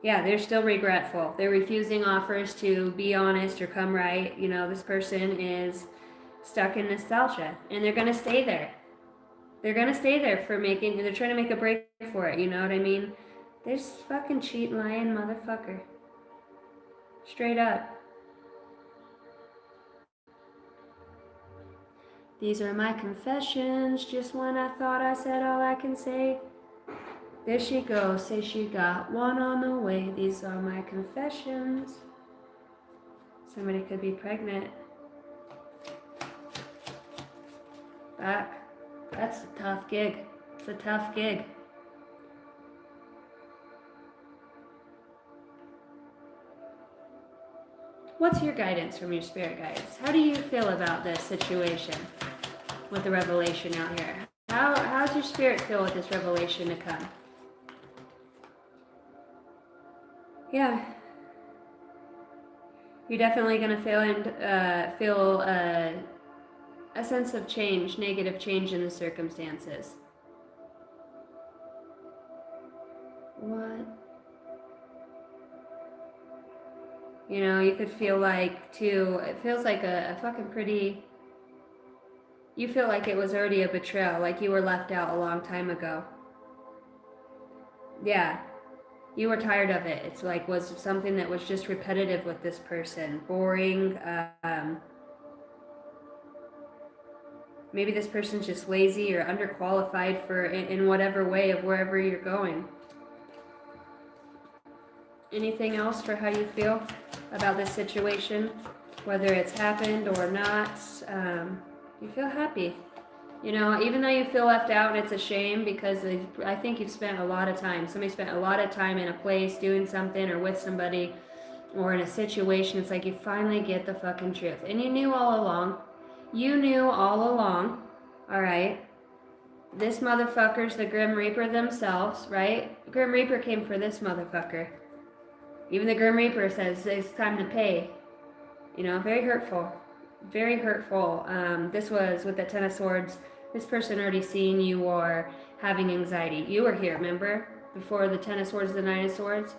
Yeah, they're still regretful. They're refusing offers to be honest or come right. This person is stuck in nostalgia, and they're going to stay there. They're going to stay there they're trying to make a break for it, you know what I mean? There's fucking cheating, lying motherfucker. Straight up. These are my confessions, just when I thought I said all I can say. There she goes, say she got one on the way. These are my confessions. Somebody could be pregnant. Back. That's a tough gig. It's a tough gig. What's your guidance from your spirit guides? How do you feel about this situation with the revelation out here? How's your spirit feel with this revelation to come? Yeah. You're definitely going to feel a sense of change, negative change in the circumstances. What? You could feel like, too, it feels like a fucking pretty, you feel like it was already a betrayal, like you were left out a long time ago. Yeah. You were tired of it. It's like, was something that was just repetitive with this person, boring. Maybe this person's just lazy or underqualified for in whatever way of wherever you're going. Anything else for how you feel about this situation, whether it's happened or not? You feel happy. Even though you feel left out, it's a shame because I think you've spent a lot of time. Somebody spent a lot of time in a place doing something or with somebody or in a situation. It's like you finally get the fucking truth. And you knew all along. All right? This motherfucker's the Grim Reaper themselves, right? Grim Reaper came for this motherfucker. Even the Grim Reaper says it's time to pay. Very hurtful. Very hurtful. This was with the 10 of Swords. This person already seen you or having anxiety. You were here, remember? Before the 10 of Swords, the 9 of Swords.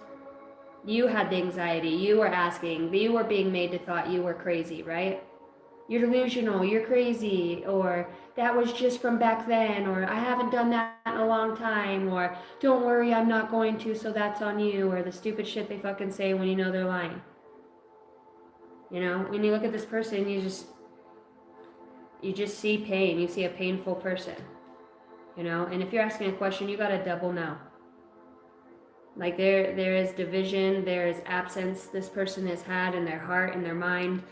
You had the anxiety. You were asking. You were being made to thought you were crazy, right? You're delusional. You're crazy. Or that was just from back then. Or I haven't done that in a long time. Or don't worry, I'm not going to, so that's on you. Or the stupid shit they fucking say when you know they're lying. When you look at this person, you just see pain. You see a painful person. And if you're asking a question, you got to double no. Like there is division, there is absence this person has had in their heart and their mind.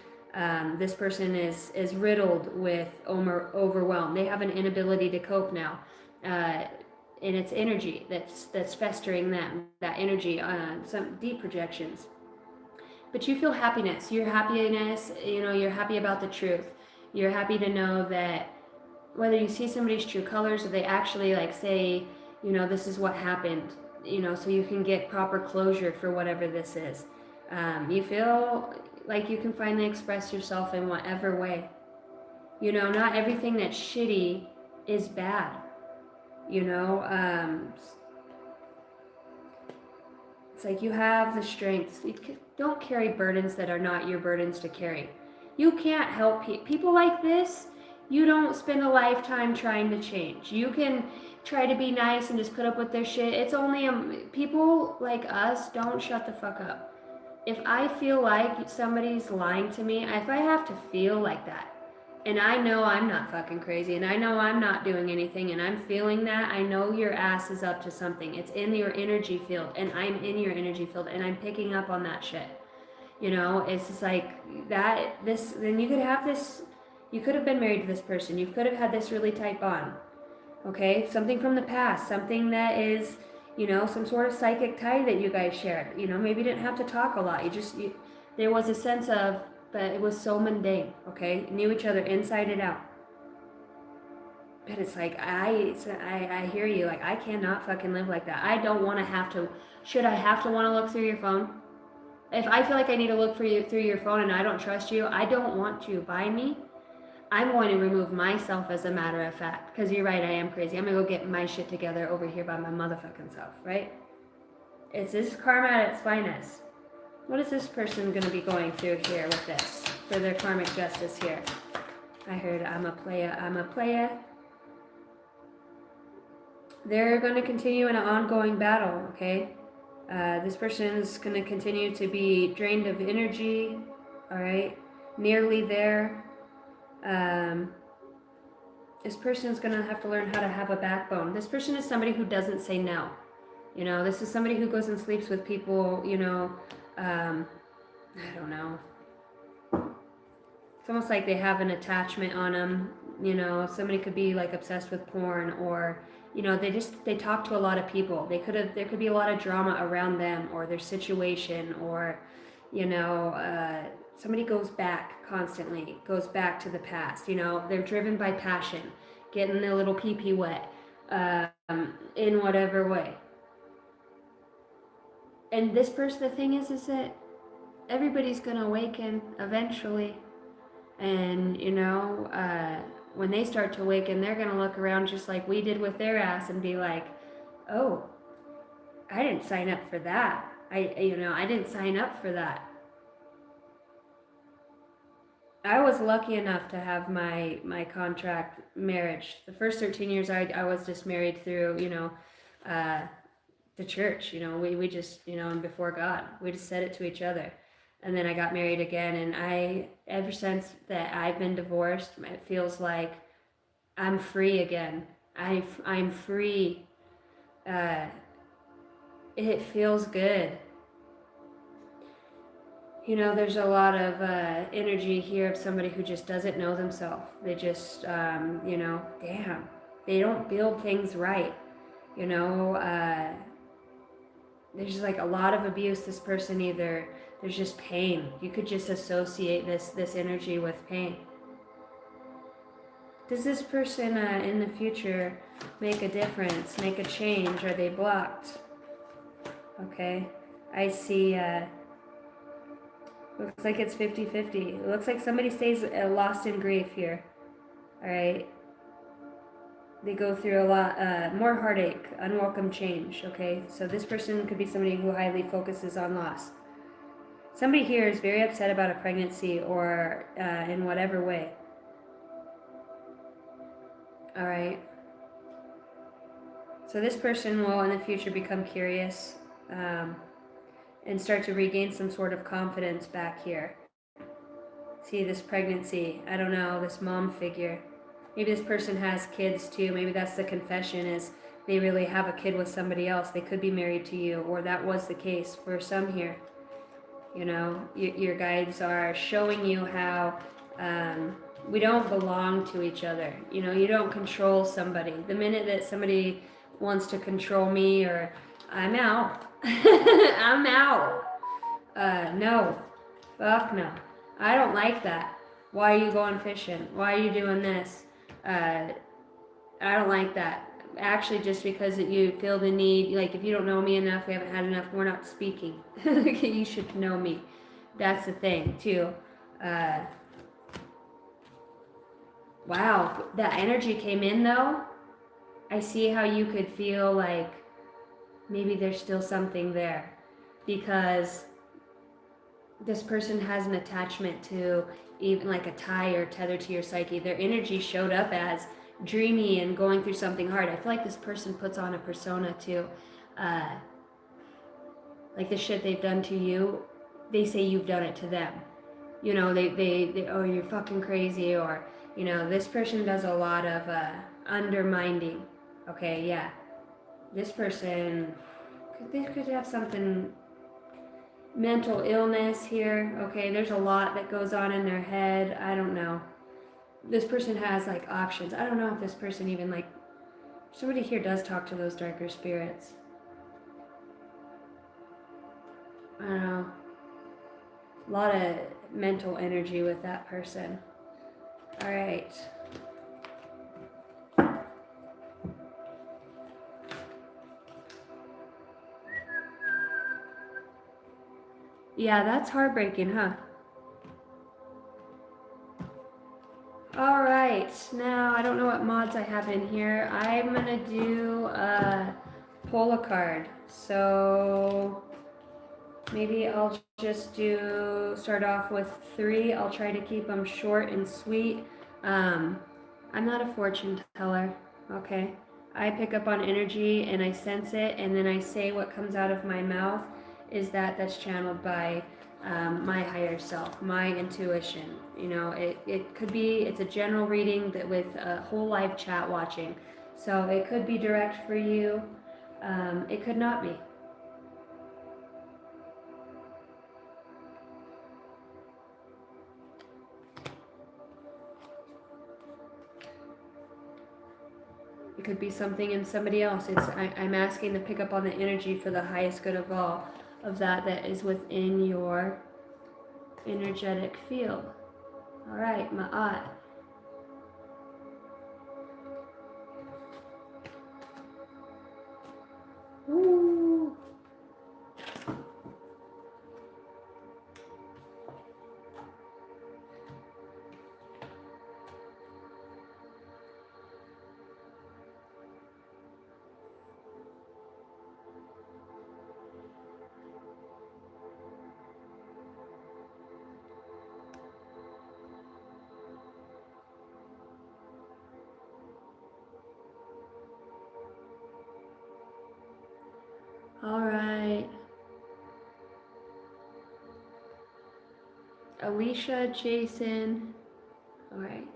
This person is riddled with overwhelm. They have an inability to cope now. And it's energy that's festering them, that energy, some deep projections. But you feel happiness. Your happiness, you're happy about the truth. You're happy to know that whether you see somebody's true colors or they actually say, this is what happened, so you can get proper closure for whatever this is. You feel like you can finally express yourself in whatever way. You know, not everything that's shitty is bad. You know, it's like you have the strength. Don't carry burdens that are not your burdens to carry. You can't help people like this. You don't spend a lifetime trying to change. You can try to be nice and just put up with their shit. It's only people like us don't shut the fuck up. If I feel like somebody's lying to me, if I have to feel like that, and I know I'm not fucking crazy, and I know I'm not doing anything, and I'm feeling that, I know your ass is up to something. It's in your energy field, and I'm in your energy field, and I'm picking up on that shit. You know, it's just like that, then you could have this, you could have been married to this person, you could have had this really tight bond, okay? Something from the past, something that is, you know, some sort of psychic tie that you guys shared. You know, maybe you didn't have to talk a lot. There was a sense of, but it was so mundane, okay? Knew each other inside and out. But it's like, I hear you. Like, I cannot fucking live like that. I don't want to have to, should I have to want to look through your phone? If I feel like I need to look for you through your phone and I don't trust you, I don't want you by me. I'm going to remove myself as a matter of fact. Because you're right, I am crazy. I'm going to go get my shit together over here by my motherfucking self, right? This is karma at its finest. What is this person going to be going through here with this? For their karmic justice here. I heard I'm a playa. They're going to continue in an ongoing battle, okay? This person is going to continue to be drained of energy, all right? Nearly there. This person is going to have to learn how to have a backbone. This person is somebody who doesn't say no. You know, this is somebody who goes and sleeps with people, you know, I don't know. It's almost like they have an attachment on them. You know, somebody could be like obsessed with porn, or, you know, they talk to a lot of people. There could be a lot of drama around them or their situation, or, you know, somebody goes back constantly, goes back to the past. You know, they're driven by passion, getting their little pee-pee wet, in whatever way. And this person, the thing is that everybody's gonna awaken eventually. And, you know, when they start to awaken, they're gonna look around just like we did with their ass and be like, oh, I didn't sign up for that. I didn't sign up for that. I was lucky enough to have my contract marriage. The first 13 years I was just married through, you know, the church. You know, we just, you know, and before God, we just said it to each other. And then I got married again, and ever since that I've been divorced, it feels like I'm free again. I'm free. It feels good. You know, there's a lot of energy here of somebody who just doesn't know themselves. They just, you know, damn, they don't build things right. You know, there's just like a lot of abuse. This person either, there's just pain. You could just associate this energy with pain. Does this person in the future make a difference, make a change? Are they blocked? Okay, I see, looks like it's 50-50. It looks like somebody stays lost in grief here. All right. They go through a lot, more heartache, unwelcome change, okay? So this person could be somebody who highly focuses on loss. Somebody here is very upset about a pregnancy or in whatever way. All right. So this person will in the future become curious and start to regain some sort of confidence back here. See this pregnancy, I don't know, this mom figure. Maybe this person has kids too. Maybe that's the confession, is they really have a kid with somebody else. They could be married to you, or that was the case for some here. You know, your guides are showing you how we don't belong to each other. You know, you don't control somebody. The minute that somebody wants to control me, or I'm out. I'm out. No. Fuck no. I don't like that. Why are you going fishing? Why are you doing this? I don't like that. actually just because you feel the need, like if you don't know me enough, we haven't had enough, we're not speaking. You should know me. That's the thing too. Wow, that energy came in though. I see how you could feel like maybe there's still something there, because this person has an attachment to even like a tie or tether to your psyche. Their energy showed up as dreamy and going through something hard. I feel like this person puts on a persona too. Like the shit they've done to you, they say you've done it to them. You know, they oh, you're fucking crazy, or, you know, this person does a lot of undermining. Okay, yeah. This person, they could have something, mental illness here. Okay, there's a lot that goes on in their head. I don't know. This person has like options. I don't know if this person even like, somebody here does talk to those darker spirits. I don't know. A lot of mental energy with that person. All right. Yeah, that's heartbreaking, huh? All right, now I don't know what mods I have in here. I'm gonna do pull a card. So maybe I'll just start off with 3. I'll try to keep them short and sweet. I'm not a fortune teller, okay? I pick up on energy and I sense it, and then I say what comes out of my mouth is that's channeled by my higher self, my intuition. You know, it could be, it's a general reading that with a whole live chat watching. So it could be direct for you. It could not be. It could be something in somebody else. I'm asking to pick up on the energy for the highest good of all, of that is within your energetic field. All right, Ma'at. Ooh. All right. Alicia, Jason. All right.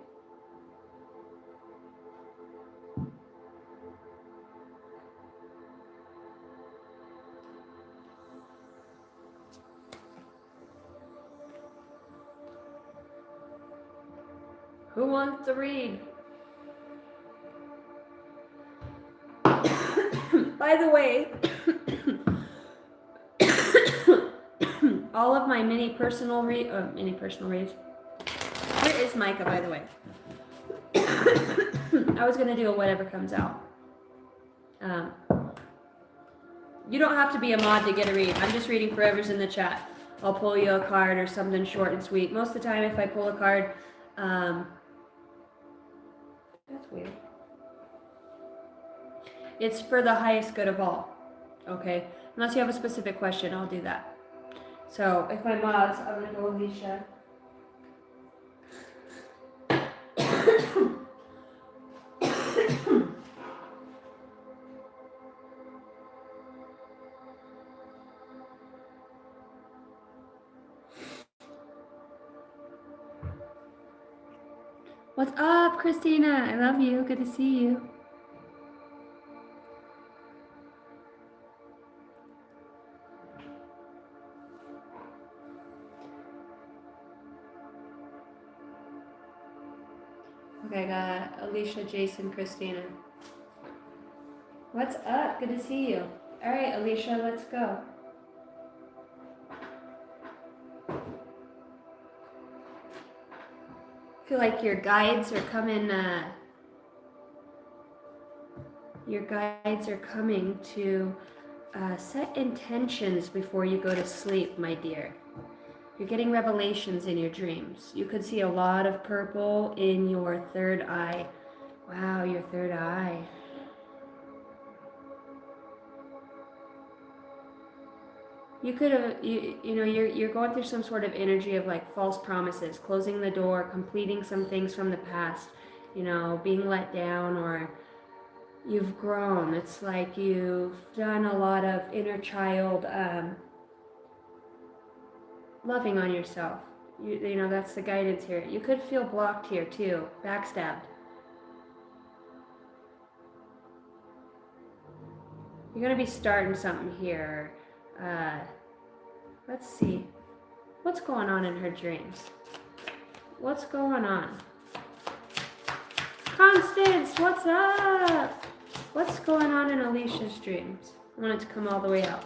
Who wants to read? By the way, all of my mini personal reads. Where is Micah, by the way? I was gonna do a whatever comes out. You don't have to be a mod to get a read. I'm just reading forever's in the chat. I'll pull you a card or something short and sweet. Most of the time, if I pull a card, that's weird. It's for the highest good of all. Okay? Unless you have a specific question, I'll do that. So, if my mods, I'm gonna go Alicia. What's up, Christina? I love you. Good to see you. Okay, I got Alicia, Jason, Christina. What's up? Good to see you. All right, Alicia, let's go. I feel like your guides are coming, your guides are coming to set intentions before you go to sleep, my dear. You're getting revelations in your dreams. You could see a lot of purple in your third eye. Wow, your third eye. You could have, you know, you're going through some sort of energy of like false promises, closing the door, completing some things from the past, you know, being let down, or you've grown. It's like you've done a lot of inner child loving on yourself. You know, that's the guidance here. You could feel blocked here too, backstabbed. You're going to be starting something here. Let's see. What's going on in her dreams? What's going on? Constance, what's up? What's going on in Alicia's dreams? I want it to come all the way out.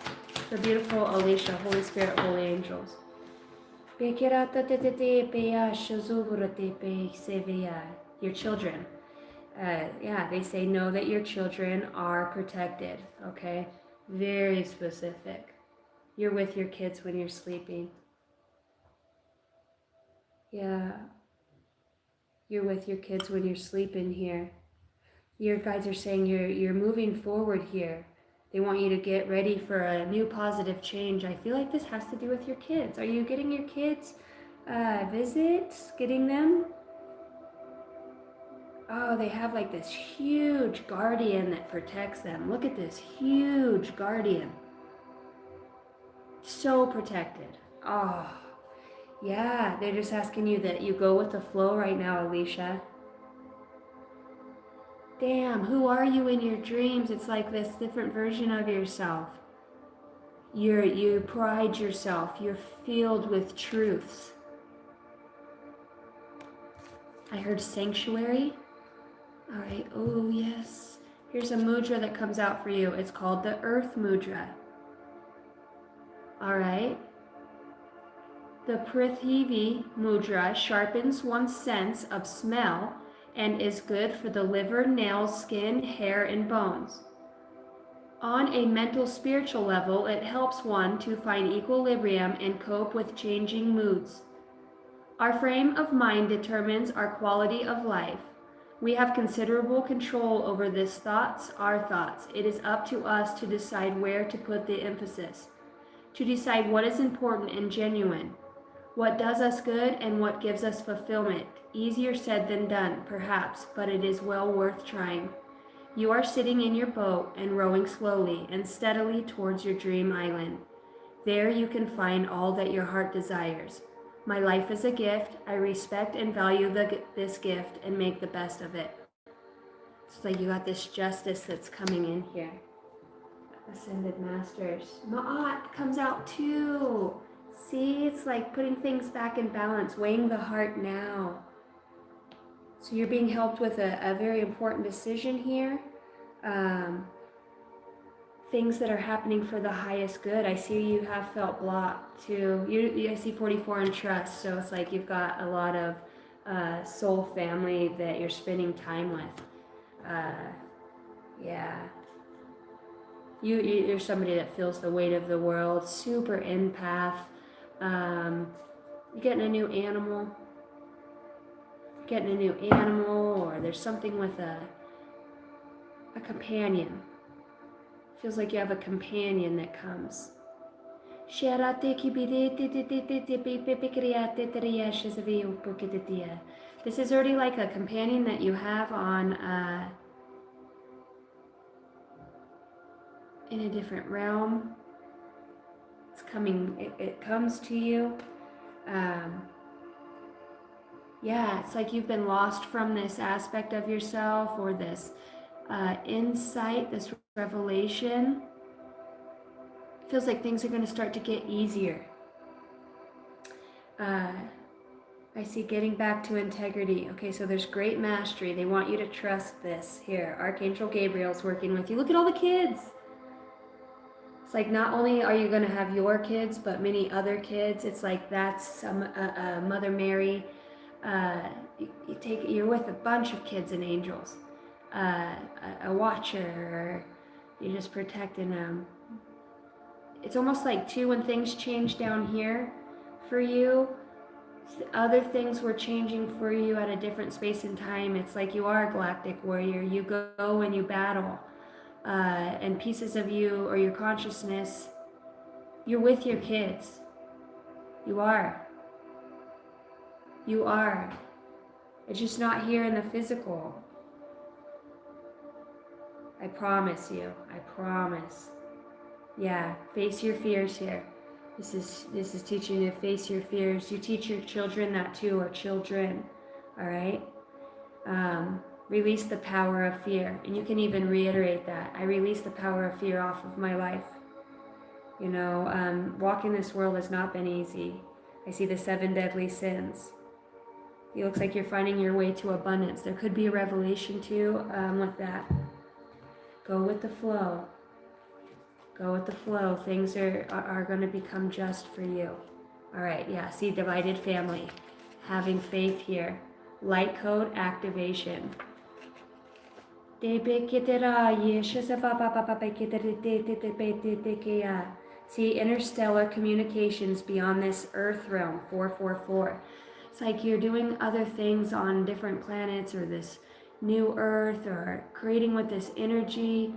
The beautiful Alicia, Holy Spirit, Holy Angels. Your children. Yeah, they say know that your children are protected, okay? Very specific. You're with your kids when you're sleeping. Yeah. You're with your kids when you're sleeping here. Your guides are saying you're moving forward here. They want you to get ready for a new positive change. I feel like this has to do with your kids. Are you getting your kids visits? Getting them? Oh, they have like this huge guardian that protects them. Look at this huge guardian. So protected. Oh, yeah. They're just asking you that you go with the flow right now, Alicia. Damn, who are you in your dreams? It's like this different version of yourself. You pride yourself. You're filled with truths. I heard sanctuary. All right, oh yes. Here's a mudra that comes out for you. It's called the Earth Mudra. All right. The Prithvi Mudra sharpens one's sense of smell and is good for the liver, nails, skin, hair, and bones. On a mental spiritual level, it helps one to find equilibrium and cope with changing moods. Our frame of mind determines our quality of life. We have considerable control over this thoughts, our thoughts. It is up to us to decide where to put the emphasis, to decide what is important and genuine, what does us good and what gives us fulfillment. Easier said than done, perhaps, but it is well worth trying. You are sitting in your boat and rowing slowly and steadily towards your dream island. There you can find all that your heart desires. My life is a gift. I respect and value this gift and make the best of it. It's like you got this justice that's coming in here. Ascended Masters. Ma'at comes out too. See, it's like putting things back in balance, weighing the heart now. So you're being helped with a very important decision here. Things that are happening for the highest good. I see you have felt blocked too. I see 44 in trust, so it's like you've got a lot of soul family that you're spending time with. Yeah. You're somebody that feels the weight of the world, super empath. You're getting a new animal. Or there's something with a companion. Feels like you have a companion that comes. This is already like a companion that you have on in a different realm. It's coming, it comes to you. Yeah, it's like you've been lost from this aspect of yourself, or this insight, this revelation. Feels like things are going to start to get easier. I see getting back to integrity. Okay, so there's great mastery. They want you to trust this here. Archangel Gabriel's working with you. Look at all the kids. It's like not only are you going to have your kids, but many other kids. It's like that's Mother Mary. You're with a bunch of kids and angels. a watcher, or you're just protecting them. It's almost like too, when things change down here for you, other things were changing for you at a different space and time. It's like you are a galactic warrior. You go and you battle, and pieces of you or your consciousness, you're with your kids. You are. You are. It's just not here in the physical. I promise you. I promise. Yeah, face your fears here. This is teaching you to face your fears. You teach your children that too, or children. All right? Release the power of fear. And you can even reiterate that. I release the power of fear off of my life. You know, walking this world has not been easy. I see the 7 deadly sins. It looks like you're finding your way to abundance. There could be a revelation too with that. Go with the flow. Go with the flow. Things are going to become just for you. All right, yeah, see, divided family. Having faith here. Light code activation. See, interstellar communications beyond this earth realm, 444. It's like you're doing other things on different planets, or this new earth, or creating with this energy.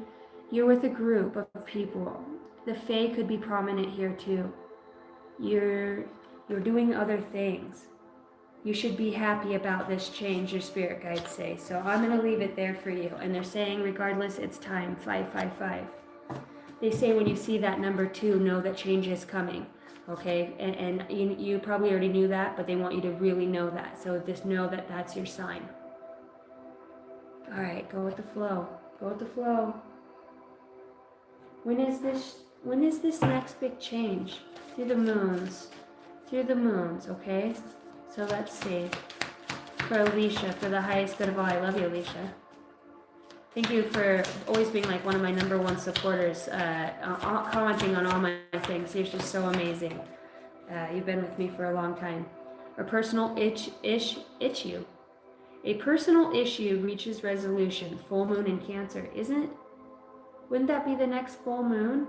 You're with a group of people. The Fae could be prominent here too. You're doing other things. You should be happy about this change, your spirit guides say. So I'm going to leave it there for you. And they're saying, regardless, it's time, 555. They say when you see that number 2, know that change is coming. Okay? And you probably already knew that, but they want you to really know that. So just know that that's your sign. All right, go with the flow. Go with the flow. When is this next big change? Through the moons. Through the moons, okay? So let's see. For Alicia, for the highest good of all. I love you, Alicia. Thank you for always being like one of my number 1 supporters, commenting on all my things. You're just so amazing. You've been with me for a long time. A personal issue. A personal issue reaches resolution. Full moon in Cancer. Wouldn't that be the next full moon?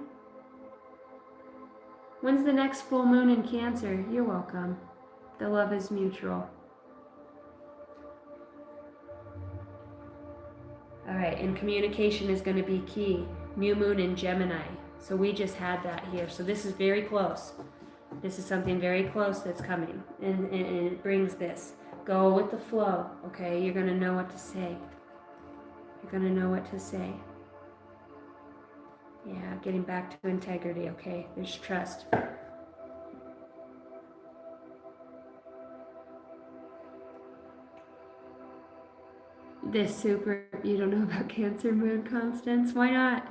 When's the next full moon in Cancer? You're welcome. The love is mutual. All right, and communication is going to be key. New moon in Gemini. So we just had that here. So this is very close. This is something very close that's coming. And it brings this. Go with the flow, okay? You're going to know what to say. You're going to know what to say. Yeah, getting back to integrity, okay? There's trust. This super, you don't know about Cancer moon, Constance? Why not?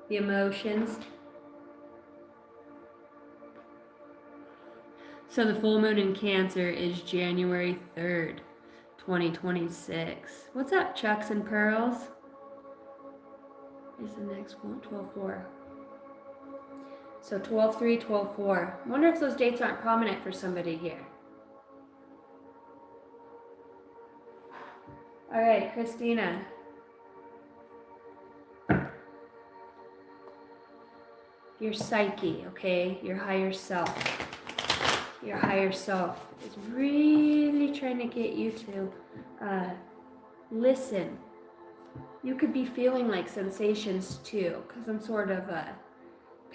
The emotions. So the full moon in Cancer is January 3rd, 2026. What's up, Chucks and Pearls? Is the next one 12-4. So 12-3, 12-4. I wonder if those dates aren't prominent for somebody here. All right, Christina. Your psyche, okay? Your higher self. Your higher self is really trying to get you to listen. You could be feeling like sensations too, because I'm sort of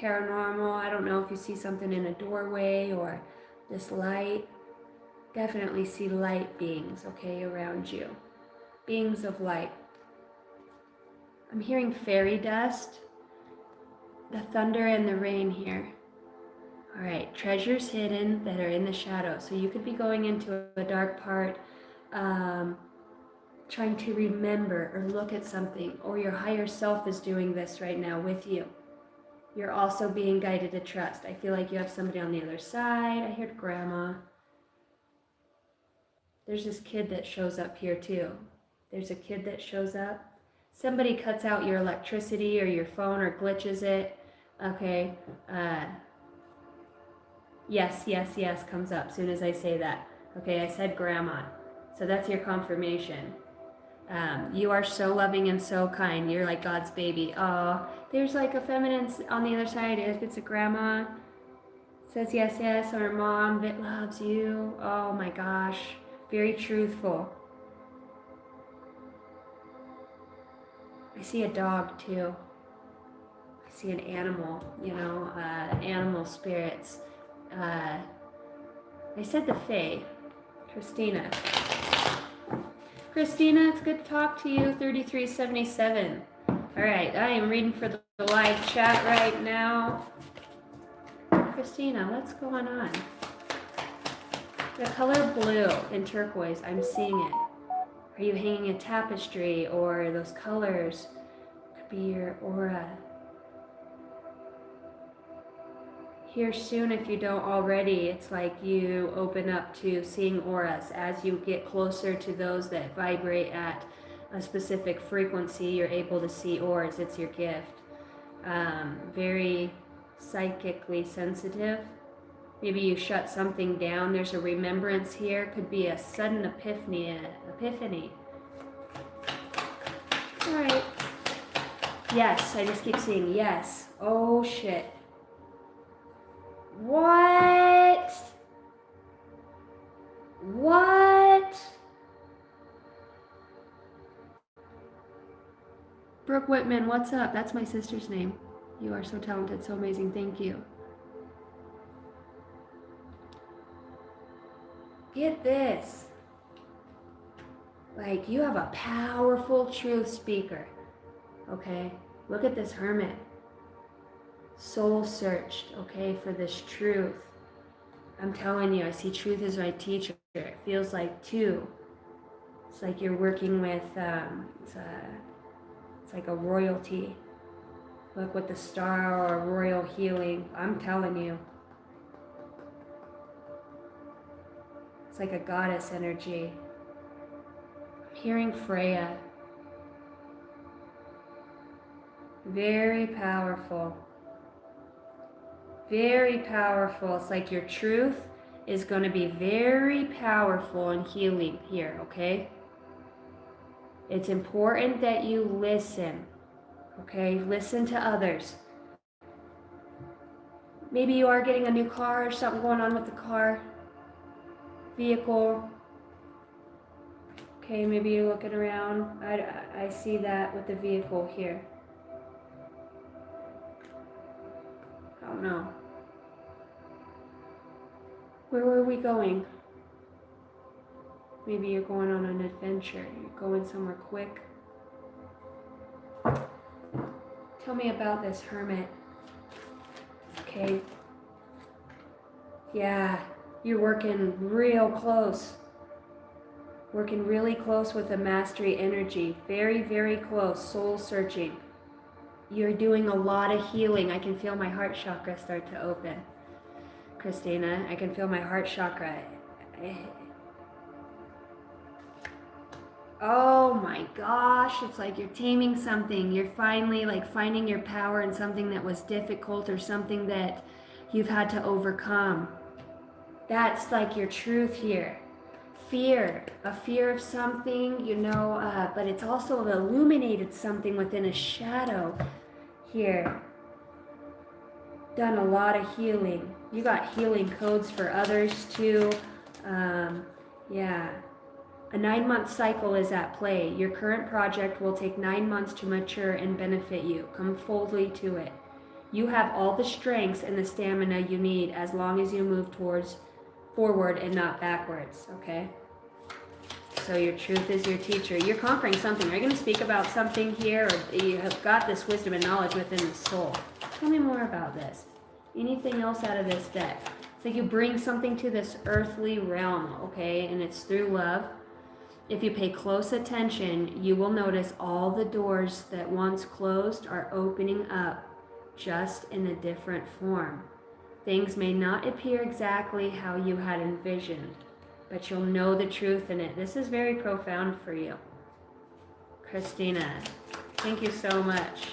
paranormal. I don't know if you see something in a doorway or this light. Definitely see light beings, okay, around you. Beings of light. I'm hearing fairy dust, the thunder and the rain here. All right, treasures hidden that are in the shadow. So you could be going into a dark part, trying to remember or look at something, or your higher self is doing this right now with you. You're also being guided to trust. I feel like you have somebody on the other side. I heard grandma. There's this kid that shows up here too. There's a kid that shows up. Somebody cuts out your electricity or your phone or glitches it. Okay. Yes, yes, yes comes up as soon as I say that. Okay, I said grandma. So that's your confirmation. You are so loving and so kind. You're like God's baby. Oh, there's like a feminine on the other side. If it's a grandma, says yes, yes, or a mom that loves you. Oh my gosh, very truthful. I see a dog too. I see an animal, animal spirits. I said the Fae. Christina. Christina, it's good to talk to you. 3377. All right, I am reading for the live chat right now. Christina, what's going on? The color blue and turquoise, I'm seeing it. Are you hanging a tapestry or those colors? Could be your aura. Here soon, if you don't already, it's like you open up to seeing auras. As you get closer to those that vibrate at a specific frequency, you're able to see auras. It's your gift. Very psychically sensitive. Maybe you shut something down. There's a remembrance here. Could be a sudden epiphany. All right. Yes, I just keep seeing yes. Oh shit. What? Brooke Whitman, what's up? That's my sister's name. You are so talented, so amazing. Thank you. Get this. Like, you have a powerful truth speaker. Okay? Look at this hermit. Soul searched, okay, for this truth. I'm telling you, I see truth as my teacher. It feels like two. It's like you're working with, it's like a royalty. Look with the star or royal healing. I'm telling you. It's like a goddess energy. I'm hearing Freya. Very powerful. Very powerful. It's like your truth is going to be very powerful and healing here, okay? It's important that you listen, okay? Listen to others. Maybe you are getting a new car or something going on with the car, vehicle. Okay, maybe you're looking around. I see that with the vehicle here. I don't know. Where were we going? Maybe you're going on an adventure. You're going somewhere quick. Tell me about this hermit. Okay. Yeah, you're working real close. Working really close with a mastery energy. Very, very close. Soul searching. You're doing a lot of healing. I can feel my heart chakra start to open. Christina, I can feel my heart chakra. Oh my gosh, it's like you're taming something. You're finally like finding your power in something that was difficult or something that you've had to overcome. That's like your truth here. Fear, a fear of something, but it's also illuminated something within a shadow here. Done a lot of healing. You got healing codes for others too. Yeah. A 9-month cycle is at play. Your current project will take 9 months to mature and benefit you. Come fully to it. You have all the strengths and the stamina you need as long as you move forward and not backwards, okay? So your truth is your teacher. You're conquering something. Are you going to speak about something here, or you have got this wisdom and knowledge within the soul? Tell me more about this. Anything else out of this deck? It's like you bring something to this earthly realm, okay? And it's through love. If you pay close attention, you will notice all the doors that once closed are opening up, just in a different form. Things may not appear exactly how you had envisioned, but you'll know the truth in it. This is very profound for you. Christina, thank you so much.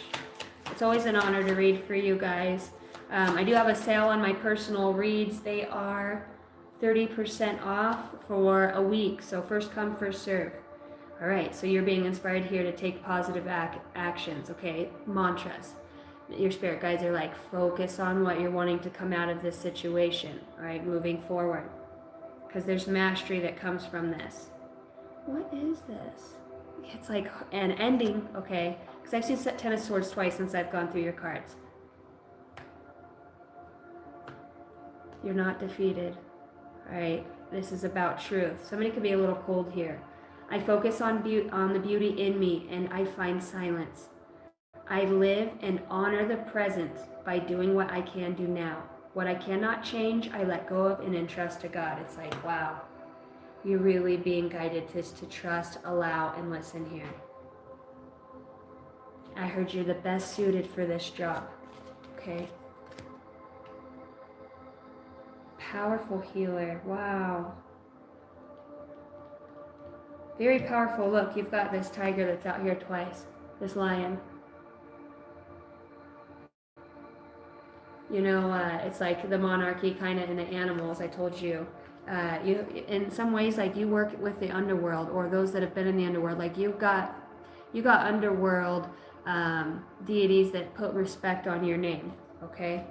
It's always an honor to read for you guys. I do have a sale on my personal reads. They are 30% off for a week, so first come, first serve. All right, so you're being inspired here to take positive actions, okay? Mantras. Your spirit guides are like, focus on what you're wanting to come out of this situation, all right, moving forward. Because there's mastery that comes from this. What is this? It's like an ending, okay? Because I've seen Ten of Swords twice since I've gone through your cards. You're not defeated, all right? This is about truth. Somebody could be a little cold here. I focus on the beauty in me, and I find silence. I live and honor the present by doing what I can do now. What I cannot change, I let go of and entrust to God. It's like, wow, you're really being guided to trust, allow, and listen here. I heard you're the best suited for this job, okay? Powerful healer, wow. Very powerful. Look, you've got this tiger that's out here twice, this lion. You know, it's like the monarchy kind of in the animals, I told you. You, in some ways, like you work with the underworld, or those that have been in the underworld. Like you got underworld deities that put respect on your name, okay?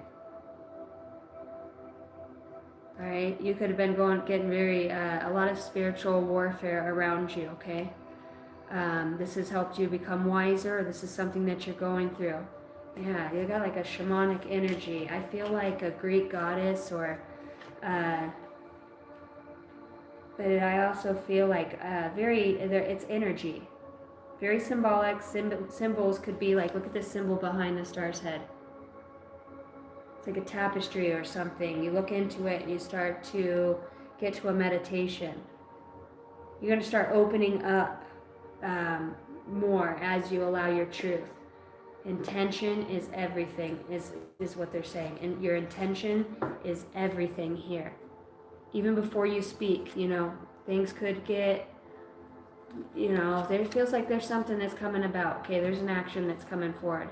All right, you could have been getting very, a lot of spiritual warfare around you, okay? This has helped you become wiser, or this is something that you're going through. Yeah, you got like a shamanic energy. I feel like a Greek goddess, or, but I also feel like it's energy. Very symbolic. Symbols could be like, look at this symbol behind the star's head. It's like a tapestry or something. You look into it and you start to get to a meditation. You're going to start opening up more as you allow your truth. Intention is everything, is what they're saying. And your intention is everything here. Even before you speak, you know, things could get, you know, there feels like there's something that's coming about. Okay, there's an action that's coming forward.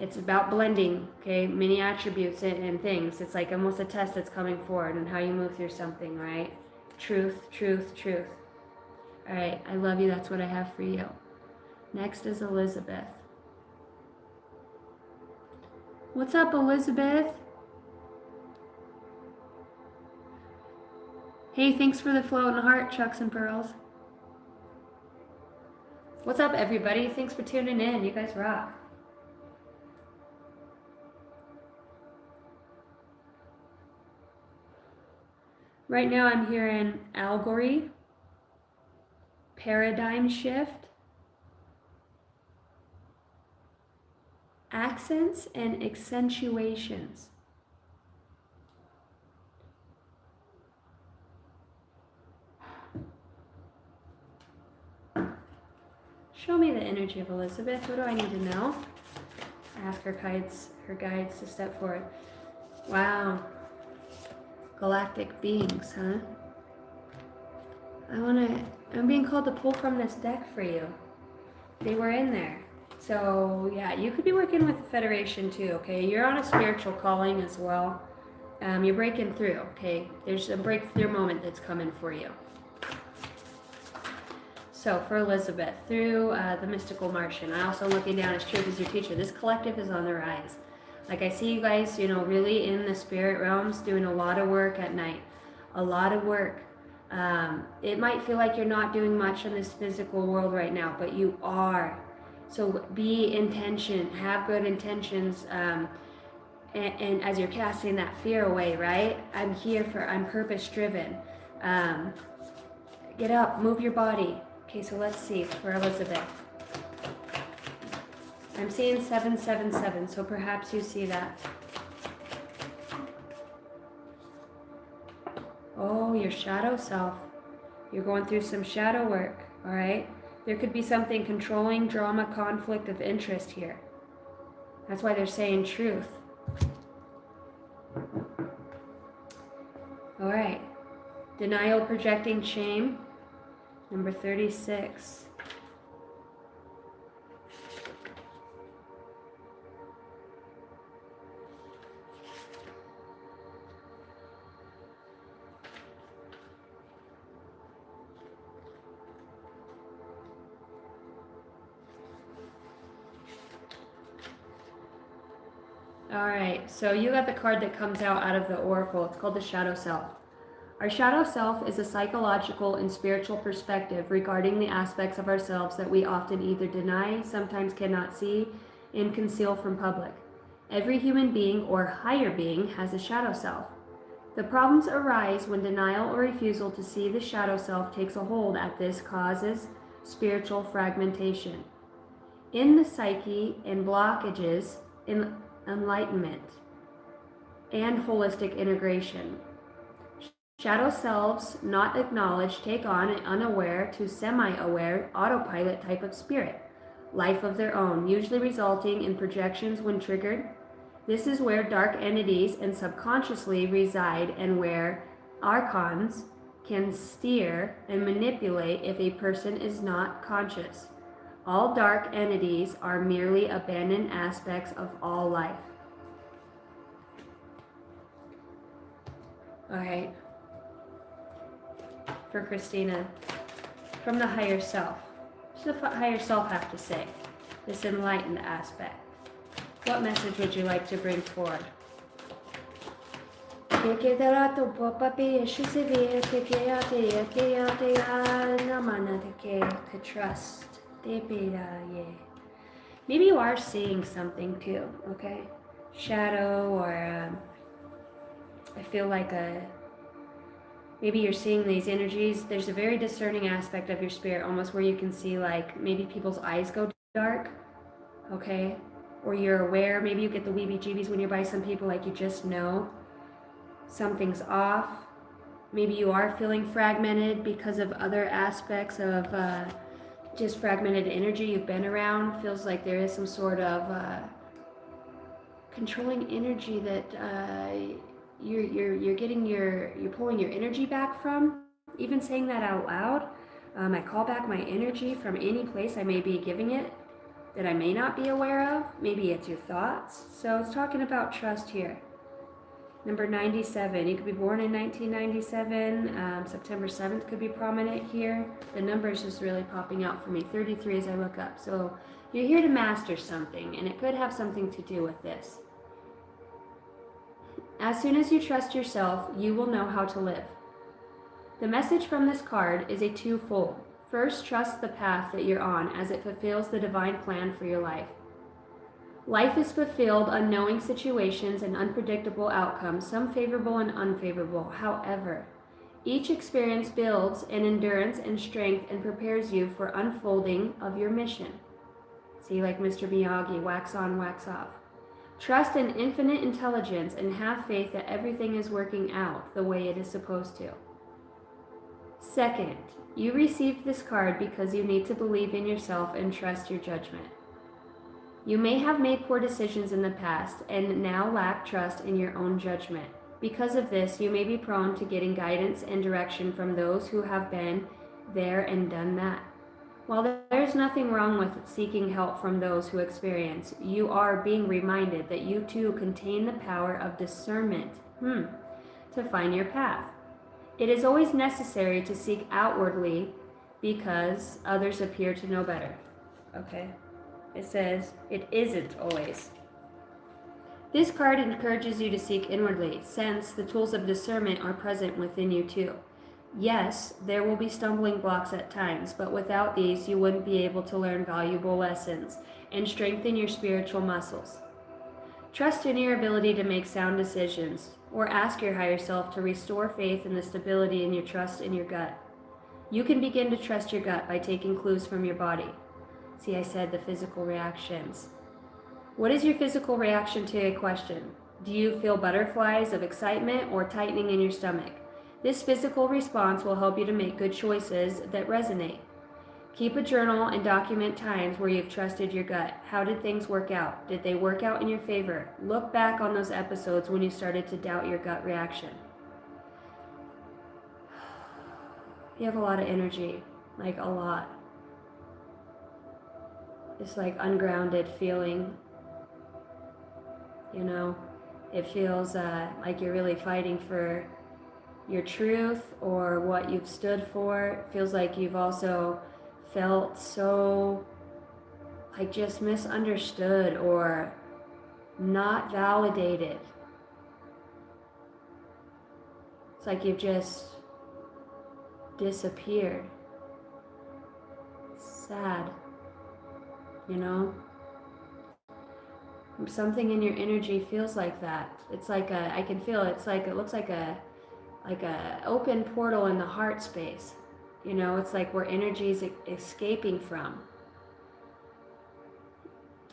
It's about blending, okay, many attributes and things. It's like almost a test that's coming forward and how you move through something, right? Truth, truth, truth. All right, I love you. That's what I have for you. Next is Elizabeth. What's up, Elizabeth? Hey, thanks for the floating heart, Chucks and Pearls. What's up, everybody? Thanks for tuning in. You guys rock. Right now I'm hearing allegory, paradigm shift, accents, and accentuations. Show me the energy of Elizabeth. What do I need to know? Ask her guides to step forward. Wow. Galactic beings, huh? I'm being called to pull from this deck for you. They were in there. So yeah, you could be working with the Federation too, okay? You're on a spiritual calling as well. You're breaking through, okay? There's a breakthrough moment that's coming for you. So for Elizabeth, through the mystical Martian, I also looking down as truth as your teacher. This collective is on the rise. Like I see you guys, you know, really in the spirit realms doing a lot of work at night. A lot of work. It might feel like you're not doing much in this physical world right now, but you are. So be intention, have good intentions, and as you're casting that fear away, right? I'm purpose driven. Get up, move your body. Okay, so let's see for Elizabeth. I'm seeing 777, so perhaps you see that. Oh, your shadow self. You're going through some shadow work, all right? There could be something controlling, drama, conflict of interest here. That's why they're saying truth. All right. Denial, projecting shame. Number 36. Alright, so you got the card that comes out of the oracle. It's called the shadow self. Our shadow self is a psychological and spiritual perspective regarding the aspects of ourselves that we often either deny, sometimes cannot see, and conceal from public. Every human being or higher being has a shadow self. The problems arise when denial or refusal to see the shadow self takes a hold at this causes spiritual fragmentation in the psyche and blockages in enlightenment and holistic integration. Shadow selves not acknowledged take on an unaware to semi-aware autopilot type of spirit, life of their own, usually resulting in projections when triggered. This is where dark entities and subconsciously reside and where archons can steer and manipulate if a person is not conscious. All dark entities are merely abandoned aspects of all life. All right. For Christina, from the higher self. What does the higher self have to say? This enlightened aspect. What message would you like to bring forward? Maybe you are seeing something too, okay? Shadow, or I feel like maybe you're seeing these energies. There's a very discerning aspect of your spirit, almost where you can see like maybe people's eyes go dark, okay? Or you're aware, maybe you get the weebie-jeebies when you're by some people, like you just know something's off. Maybe you are feeling fragmented because of other aspects of just fragmented energy you've been around. Feels like there is some sort of controlling energy that you're pulling your energy back from. Even saying that out loud, I call back my energy from any place I may be giving it that I may not be aware of. Maybe it's your thoughts. So it's talking about trust here. Number 97, you could be born in 1997. September 7th could be prominent here. The numbers just really popping out for me. 33 as I look up. So you're here to master something, and it could have something to do with this. As soon as you trust yourself, you will know how to live. The message from this card is a twofold. First, trust the path that you're on as it fulfills the divine plan for your life. Life is fulfilled unknowing situations and unpredictable outcomes, some favorable and unfavorable. However, each experience builds an endurance and strength and prepares you for unfolding of your mission. See, like Mr. Miyagi, wax on, wax off. Trust in infinite intelligence and have faith that everything is working out the way it is supposed to. Second, you received this card because you need to believe in yourself and trust your judgment. You may have made poor decisions in the past and now lack trust in your own judgment. Because of this, you may be prone to getting guidance and direction from those who have been there and done that. While there's nothing wrong with seeking help from those who experience, you are being reminded that you too contain the power of discernment to find your path. It is always necessary to seek outwardly because others appear to know better. Okay? It says, it isn't always. This card encourages you to seek inwardly, since the tools of discernment are present within you too. Yes, there will be stumbling blocks at times, but without these, you wouldn't be able to learn valuable lessons and strengthen your spiritual muscles. Trust in your ability to make sound decisions, or ask your higher self to restore faith and the stability in your trust in your gut. You can begin to trust your gut by taking clues from your body. See, I said the physical reactions. What is your physical reaction to a question? Do you feel butterflies of excitement or tightening in your stomach? This physical response will help you to make good choices that resonate. Keep a journal and document times where you've trusted your gut. How did things work out? Did they work out in your favor? Look back on those episodes when you started to doubt your gut reaction. You have a lot of energy, like a lot. It's like ungrounded feeling, you know. It feels like you're really fighting for your truth or what you've stood for. It feels like you've also felt so like just misunderstood or not validated. It's like you've just disappeared. Sad, you know? Something in your energy feels like that. It's like I can feel it. It's like, it looks like a open portal in the heart space. You know, it's like where energy is escaping from.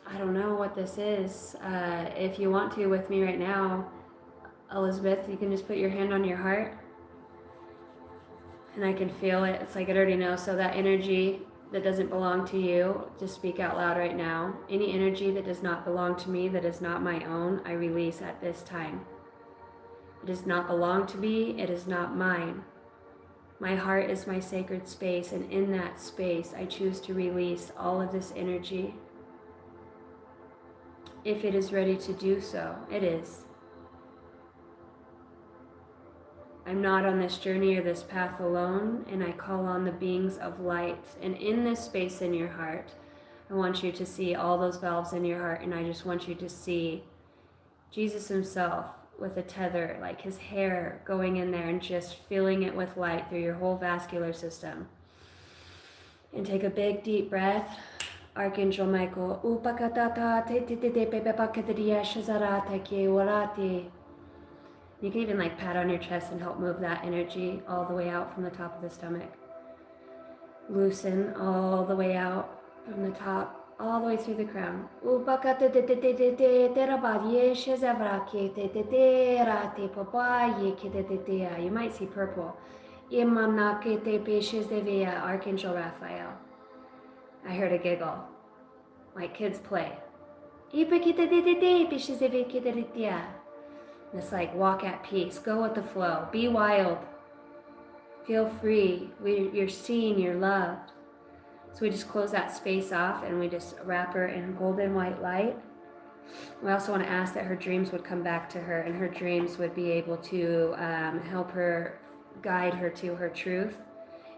I don't know what this is. If you want to with me right now, Elizabeth, you can just put your hand on your heart and I can feel it. It's like it already knows. So that energy that doesn't belong to you, just speak out loud right now. Any energy that does not belong to me, that is not my own, I release at this time. It does not belong to me. It is not mine. My heart is my sacred space, and in that space, I choose to release all of this energy. If it is ready to do so, it is. I'm not on this journey or this path alone, and I call on the beings of light. And in this space in your heart, I want you to see all those valves in your heart, and I just want you to see Jesus himself with a tether, like his hair going in there and just filling it with light through your whole vascular system. And take a big deep breath. Archangel Michael, you can even like pat on your chest and help move that energy all the way out from the top of the stomach. Loosen all the way out from the top, all the way through the crown. You might see purple. Archangel Raphael. I heard a giggle, like kids play. It's like walk at peace, go with the flow, be wild, feel free. You're seen, you're loved. So we just close that space off and we just wrap her in golden white light. We also want to ask that her dreams would come back to her, and her dreams would be able to help her, guide her to her truth,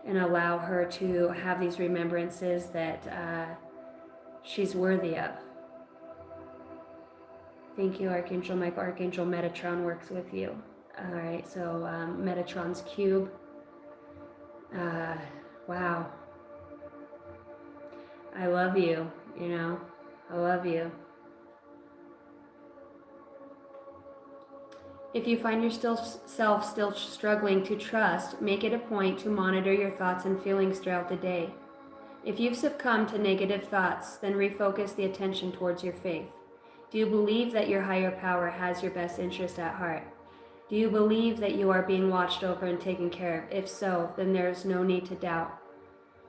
and allow her to have these remembrances that she's worthy of. Thank you, Archangel Michael. Archangel Metatron works with you. All right, so Metatron's cube. Wow. I love you, you know. I love you. If you find yourself still struggling to trust, make it a point to monitor your thoughts and feelings throughout the day. If you've succumbed to negative thoughts, then refocus the attention towards your faith. Do you believe that your higher power has your best interest at heart? Do you believe that you are being watched over and taken care of? If so, then there is no need to doubt.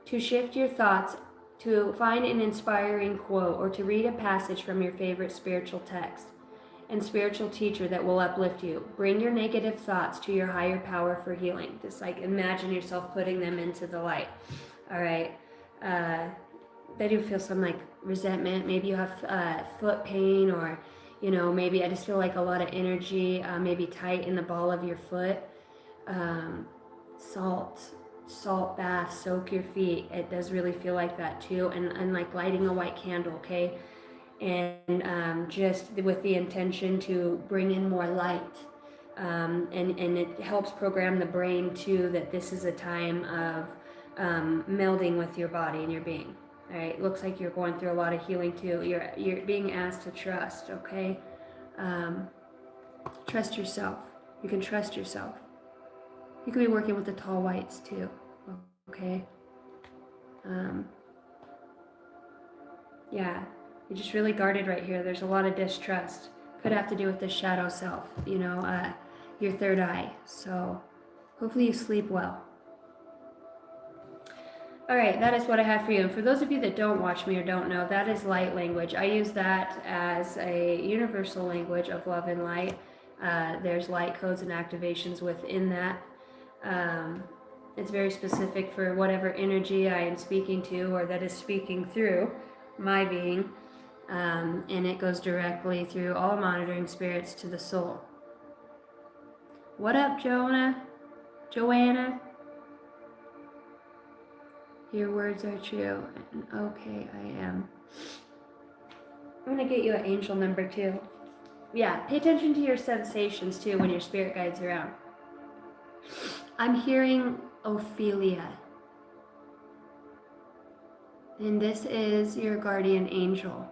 To shift your thoughts, to find an inspiring quote, or to read a passage from your favorite spiritual text and spiritual teacher that will uplift you. Bring your negative thoughts to your higher power for healing. Just like imagine yourself putting them into the light. All right. Then you feel some like resentment. Maybe you have foot pain, or, you know, maybe I just feel like a lot of energy, maybe tight in the ball of your foot. Salt bath, soak your feet. It does really feel like that too. And like lighting a white candle, okay? And just with the intention to bring in more light. And it helps program the brain too that this is a time of melding with your body and your being. All right, looks like you're going through a lot of healing too. You're being asked to trust, okay? Trust yourself. You can trust yourself. You could be working with the tall whites too, okay? Yeah, you're just really guarded right here. There's a lot of distrust. Could have to do with the shadow self, you know, your third eye. So hopefully you sleep well. All right, that is what I have for you. And for those of you that don't watch me or don't know, that is light language. I use that as a universal language of love and light. There's light codes and activations within that. It's very specific for whatever energy I am speaking to or that is speaking through my being. And it goes directly through all monitoring spirits to the soul. What up, Joanna? Your words are true. And okay, I am. I'm going to get you an angel number 2. Yeah, pay attention to your sensations too when your spirit guides around. I'm hearing Ophelia. And this is your guardian angel.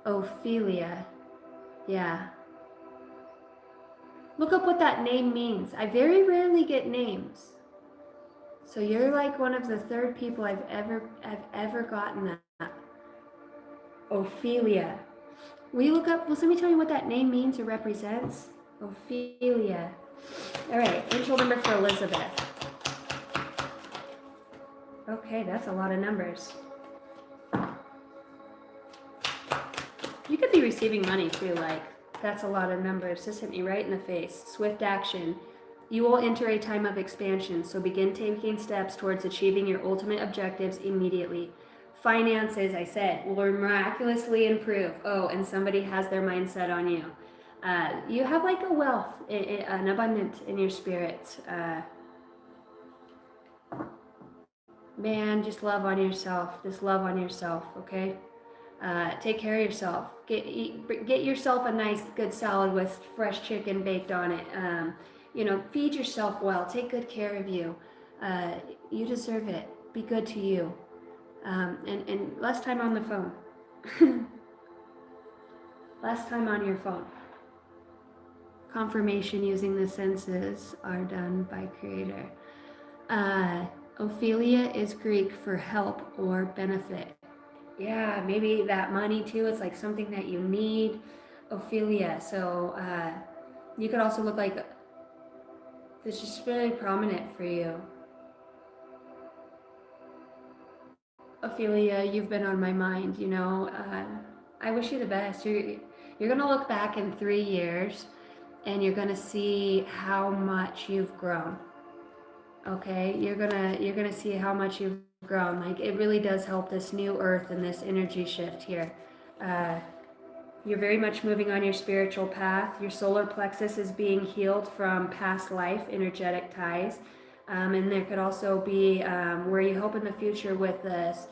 Ophelia. Yeah. Look up what that name means. I very rarely get names. So you're like one of the third people I've ever gotten that. Ophelia. Will you look up, will somebody tell me what that name means or represents? Ophelia. All right, angel number for Elizabeth. Okay, that's a lot of numbers. You could be receiving money too, like, that's a lot of numbers. This hit me right in the face. Swift action. You will enter a time of expansion, so begin taking steps towards achieving your ultimate objectives immediately. Finances, I said, will miraculously improve. Oh, and somebody has their mindset on you. You have like a wealth, an abundance in your spirit. Man, just love on yourself. Just love on yourself, okay? Take care of yourself. Get yourself a nice, good salad with fresh chicken baked on it. Feed yourself well. Take good care of you. You deserve it. Be good to you. And less time on the phone. Less time on your phone. Confirmation using the senses are done by Creator. Ophelia is Greek for help or benefit. Yeah, maybe that money too. It's like something that you need. Ophelia. So you could also look like this is really prominent for you. Ophelia, you've been on my mind. I wish you the best. You're gonna look back in 3 years, and you're gonna see how much you've grown. Okay, you're gonna see how much you've grown. Like, it really does help this new earth and this energy shift here. You're very much moving on your spiritual path. Your solar plexus is being healed from past life energetic ties. And there could also be where you hope in the future with this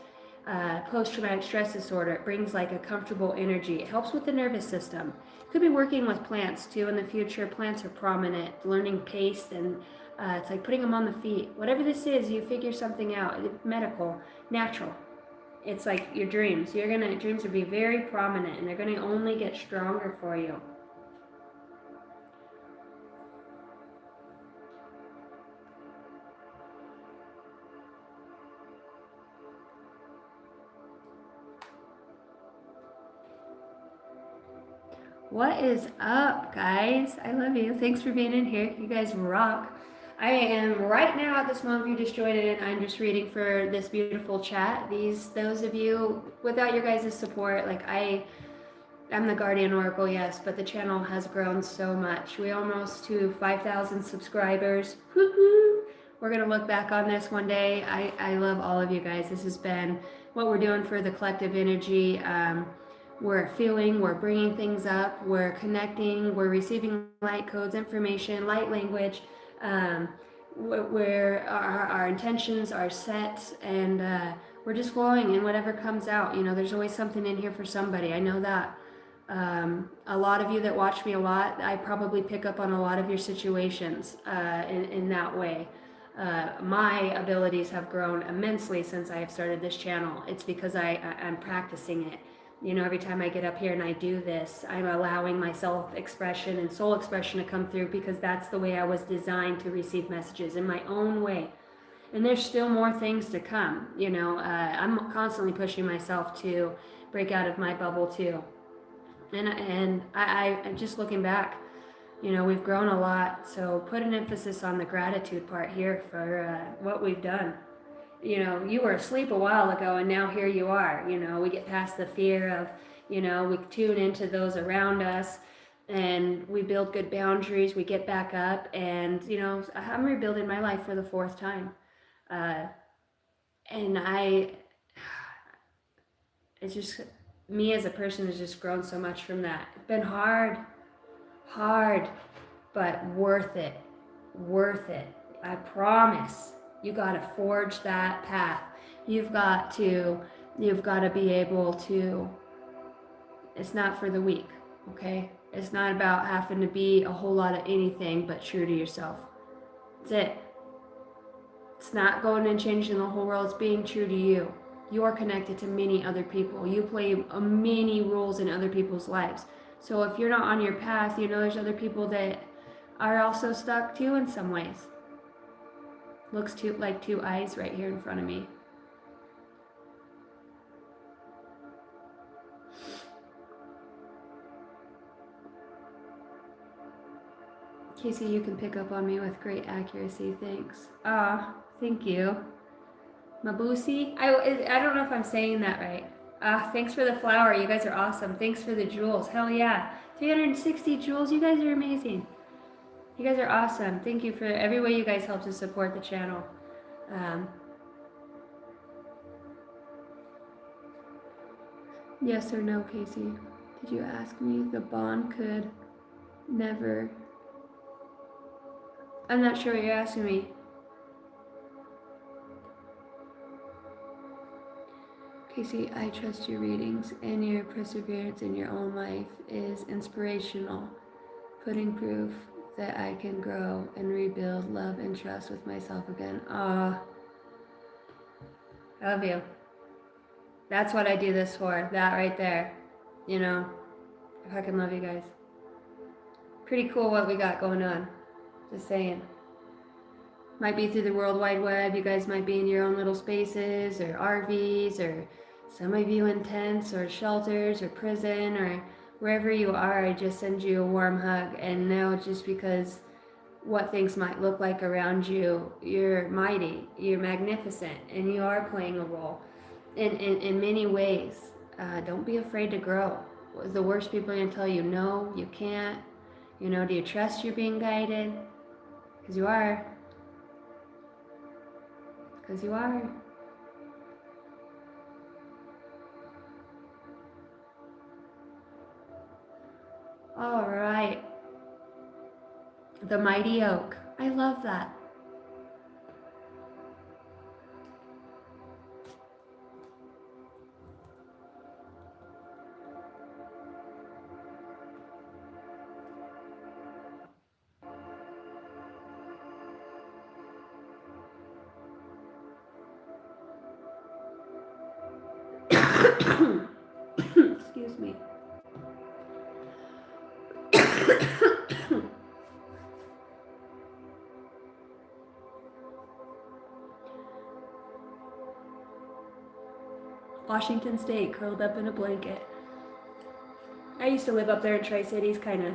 post-traumatic stress disorder. It brings like a comfortable energy. It helps with the nervous system. Could be working with plants too in the future. Plants are prominent. Learning pace, and it's like putting them on the feet. Whatever this is, you figure something out. Medical, natural. It's like your dreams. Dreams will be very prominent, and they're gonna only get stronger for you. What is up, guys? I love you. Thanks for being in here. You guys rock. I am right now at this moment, if you just joined in, I'm just reading for this beautiful chat. Those of you, without your guys' support, like I'm the Guardian Oracle, yes, but the channel has grown so much. We almost to 5,000 subscribers. Woo-hoo! We're going to look back on this one day. I love all of you guys. This has been what we're doing for the collective energy. We're feeling, we're bringing things up, we're connecting, we're receiving light codes, information, light language, where our intentions are set, and we're just flowing, and whatever comes out, there's always something in here for somebody. I know that. A lot of you that watch me a lot, I probably pick up on a lot of your situations in that way. My abilities have grown immensely since I have started this channel. It's because I'm practicing it. Every time I get up here and I do this, I'm allowing my self-expression and soul expression to come through, because that's the way I was designed to receive messages, in my own way. And there's still more things to come. I'm constantly pushing myself to break out of my bubble too. And I'm just looking back, we've grown a lot. So put an emphasis on the gratitude part here for what we've done. You were asleep a while ago, and now here you are. We get past the fear of, we tune into those around us, and we build good boundaries. We get back up, and, I'm rebuilding my life for the 4th time. And it's just, me as a person has just grown so much from that. It's been hard, but worth it. I promise. You got to forge that path. You've got to be able to, it's not for the weak. okay? It's not about having to be a whole lot of anything but true to yourself. That's it. It's not going and changing the whole world. It's being true to you. You are connected to many other people. You play many roles in other people's lives. So if you're not on your path, you know there's other people that are also stuck too in some ways. Looks like two eyes right here in front of me. Casey, you can pick up on me with great accuracy. Thanks. Thank you. Mabusi? I don't know if I'm saying that right. Thanks for the flower. You guys are awesome. Thanks for the jewels. Hell yeah. 360 jewels. You guys are amazing. You guys are awesome. Thank you for every way you guys help to support the channel. Yes or no, Casey? Did you ask me? The bond could never... I'm not sure what you're asking me. Casey, I trust your readings and your perseverance in your own life is inspirational, putting proof that I can grow and rebuild love and trust with myself again. I love you. That's what I do this for, that right there. You know, I fucking love you guys. Pretty cool what we got going on. Just saying. Might be through the World Wide Web. You guys might be in your own little spaces or RVs, or some of you in tents or shelters or prison or wherever you are. I just send you a warm hug. And now just because what things might look like around you, you're mighty, you're magnificent, and you are playing a role in many ways. Don't be afraid to grow. The worst people are going to tell you, no, you can't. You know, do you trust you're being guided? Because you are. Because you are. All right. The mighty oak. I love that. Excuse me. Washington State, curled up in a blanket. I used to live up there in Tri-Cities, kind of.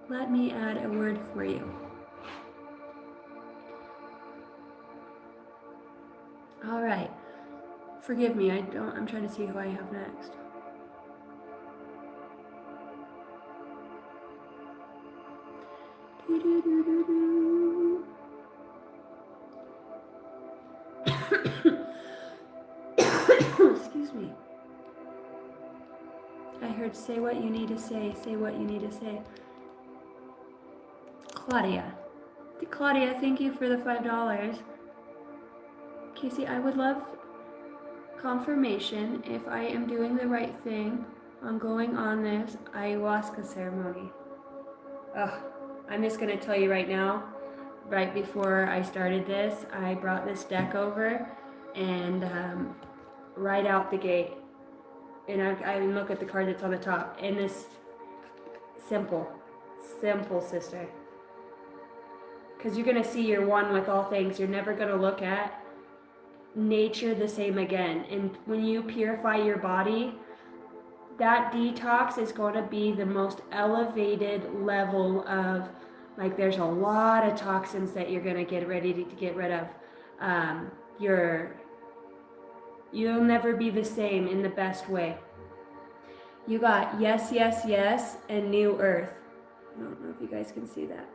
Let me add a word for you. All right. Forgive me, I'm trying to see who I have next. Excuse me. I heard say what you need to say what you need to say. Claudia. Claudia, thank you for the $5. Casey, I would love confirmation if I am doing the right thing on going on this ayahuasca ceremony. I'm just going to tell you right now, right before I started this, I brought this deck over, and right out the gate, and I look at the card that's on the top, and this simple, sister. Because you're going to see you're one with all things. You're never going to look at nature the same again. And when you purify your body, that detox is going to be the most elevated level of, like, there's a lot of toxins that you're going to get ready to get rid of. You'll never be the same in the best way. You got yes, yes, yes, and new earth. I don't know if you guys can see that.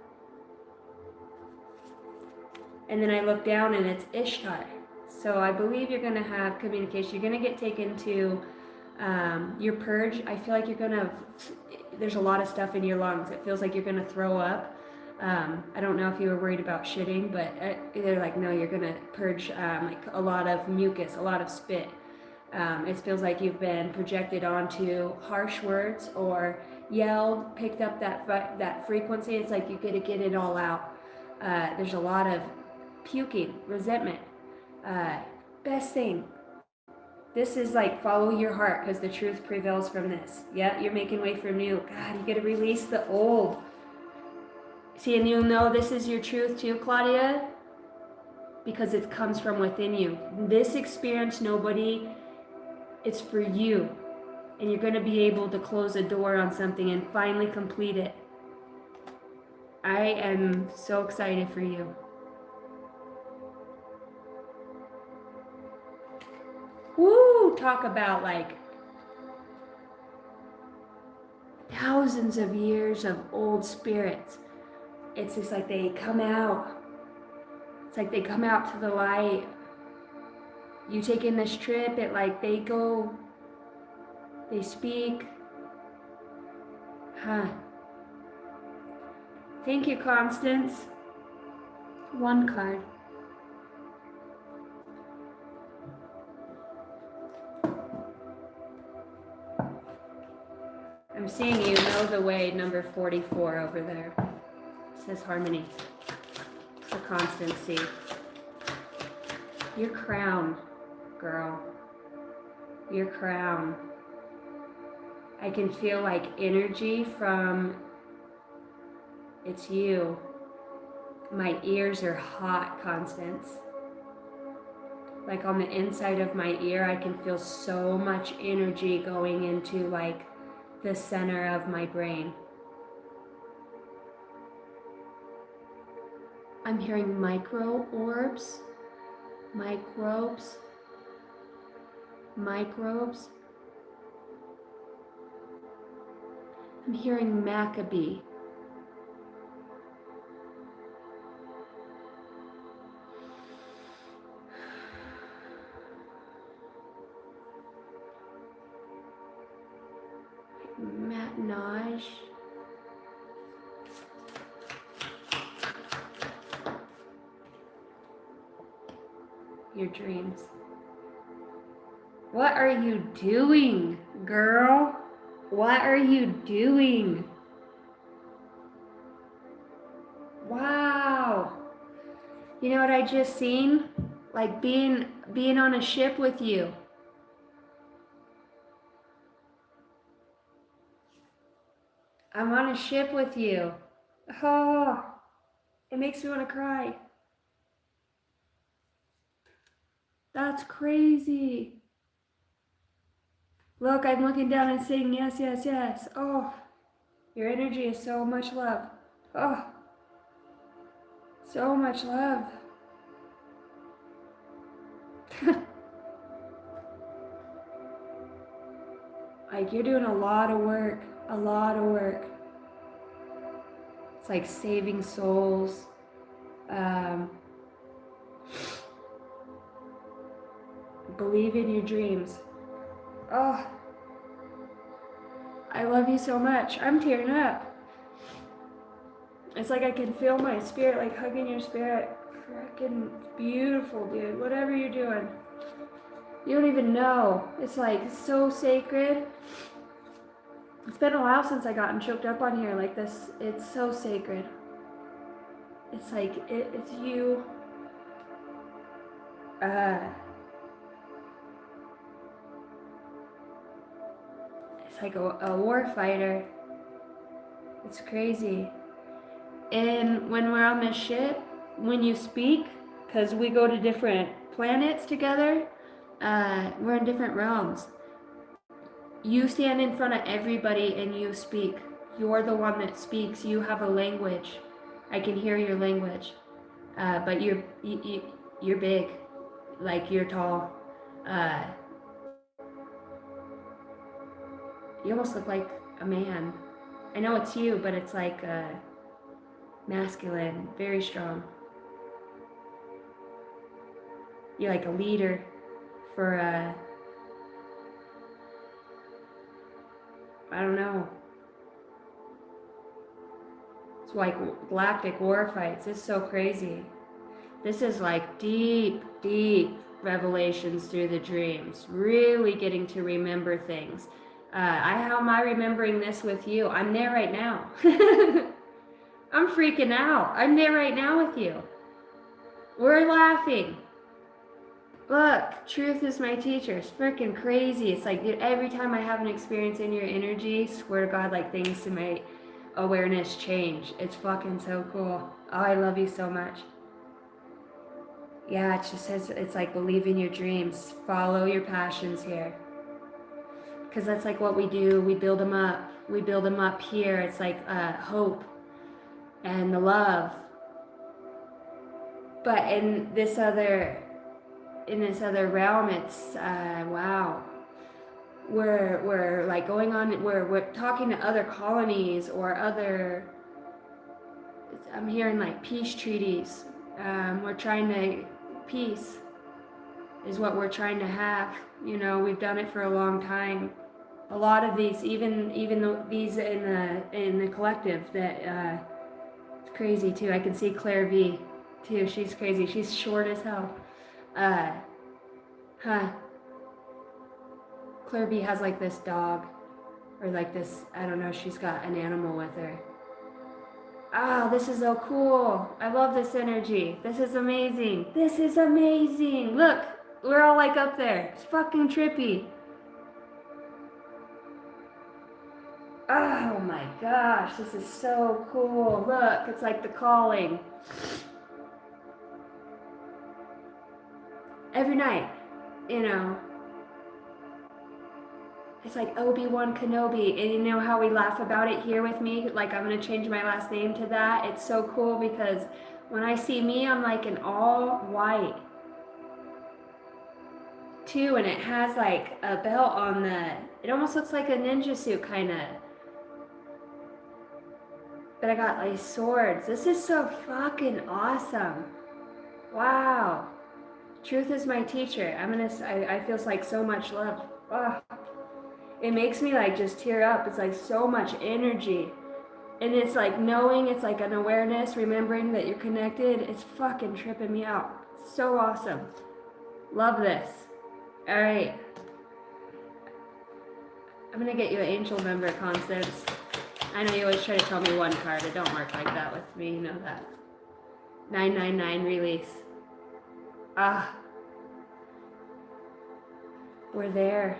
And then I look down and it's Ishtar. So I believe you're going to have communication. You're going to get taken to your purge. I feel like you're going to, there's a lot of stuff in your lungs. It feels like you're going to throw up. I don't know if you were worried about shitting, but they're like, no, you're gonna purge like a lot of mucus, a lot of spit. It feels like you've been projected onto harsh words or yelled, picked up that frequency. It's like you gotta get it all out. There's a lot of puking, resentment. Uh, Best thing, this is like follow your heart because the truth prevails from this. Yeah, you're making way for new. God, you gotta release the old. See, and you'll know this is your truth too, Claudia, because it comes from within you. This experience, nobody, it's for you. And you're going to be able to close a door on something and finally complete it. I am so excited for you. Woo! Talk about like thousands of years of old spirits. It's just like they come out. It's like they come out to the light. You take in this trip, it like they go, they speak. Huh. Thank you, Constance. One card. I'm seeing you know the way, number 44 over there. It says harmony for constancy. Your crown, girl. Your crown. I can feel like energy from, it's you. My ears are hot, Constance. Like on the inside of my ear, I can feel so much energy going into like the center of my brain. I'm hearing micro orbs, microbes. I'm hearing Maccabee. Matinage. Your dreams. What are you doing, girl? What are you doing? Wow. You know what I just seen? Like being on a ship with you. I'm on a ship with you. Oh, it makes me want to cry. That's crazy. Look, I'm looking down and saying yes, yes, yes. Oh, your energy is so much love. Oh, so much love. Like you're doing a lot of work, a lot of work. It's like saving souls. Believe in your dreams. Oh, I love you so much. I'm tearing up. It's like I can feel my spirit, like hugging your spirit. Freaking beautiful, dude. Whatever you're doing. You don't even know. It's like so sacred. It's been a while since I gotten choked up on here like this. It's so sacred. It's like, it's you. It's like a war fighter. It's crazy. And when we're on this ship, when you speak, because we go to different planets together, we're in different realms. You stand in front of everybody and you speak. You're the one that speaks. You have a language. I can hear your language. But you're big. Like you're tall. You almost look like a man. I know it's you, but it's like masculine, very strong. You're like a leader for I don't know. It's like galactic war fights. It's so crazy. This is like deep, deep revelations through the dreams. Really getting to remember things. How am I remembering this with you? I'm there right now. I'm freaking out. I'm there right now with you. We're laughing. Look, truth is my teacher. It's freaking crazy. It's like every time I have an experience in your energy, swear to God, like things to my awareness change. It's fucking so cool. Oh, I love you so much. Yeah, it just says, it's like believe in your dreams. Follow your passions here. Because that's like what we do. We build them up. We build them up here. It's like hope and the love. But in this other realm, it's wow. We're like going on. We're talking to other colonies or other. I'm hearing like peace treaties. We're trying to peace is what we're trying to have. You know, we've done it for a long time. A lot of these, even these in the collective, that it's crazy too. I can see Claire V too. She's crazy. She's short as hell. Claire V has like this dog, or like this, I don't know, she's got an animal with her. Oh, this is so cool. I love this energy. This is amazing. This is amazing. Look, we're all like up there. It's fucking trippy. Oh my gosh, this is so cool. Look, it's like the calling. Every night, you know, it's like Obi-Wan Kenobi, and you know how we laugh about it here with me? Like, I'm going to change my last name to that. It's so cool because when I see me, I'm like in all white too, and it has like a belt on it almost looks like a ninja suit kind of. But I got like swords. This is so fucking awesome. Wow. Truth is my teacher. I feel like so much love. Oh. It makes me like just tear up. It's like so much energy. And it's like knowing, it's like an awareness, remembering that you're connected. It's fucking tripping me out. So awesome. Love this. All right. I'm going to get you an angel number, Constance. I know you always try to tell me one card. It don't work like that with me. You know that. 999 release. Ah. We're there.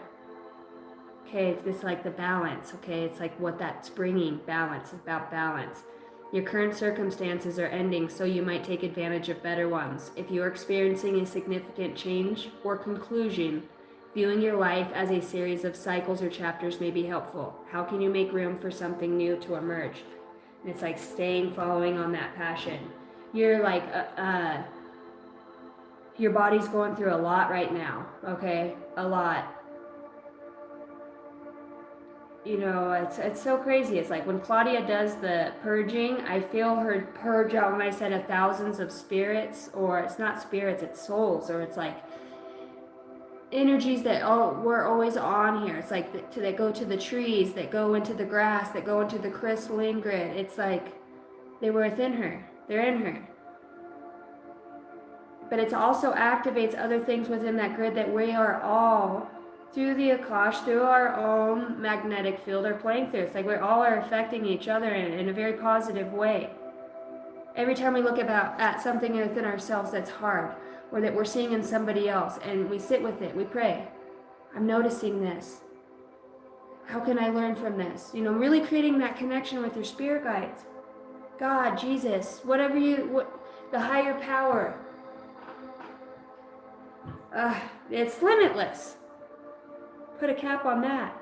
Okay, it's like the balance, okay? It's like what that's bringing, balance, it's about balance. Your current circumstances are ending, so you might take advantage of better ones. If you are experiencing a significant change or conclusion, viewing your life as a series of cycles or chapters may be helpful. How can you make room for something new to emerge? And it's like staying, following on that passion. You're like, your body's going through a lot right now, okay? A lot. You know, it's so crazy. It's like when Claudia does the purging, I feel her purge out when I said of thousands of spirits, or it's not spirits, it's souls, or it's like energies that we're always on here. It's like that go to the trees, that go into the grass, that go into the crystalline grid. It's like they were within her. They're in her. But it also activates other things within that grid that we are all through the Akash, through our own magnetic field, are playing through. It's like we all are affecting each other in a very positive way. Every time we look at something within ourselves that's hard, or that we're seeing in somebody else, and we sit with it, we pray. I'm noticing this. How can I learn from this? You know, really creating that connection with your spirit guides. God, Jesus, whatever the higher power. It's limitless. Put a cap on that.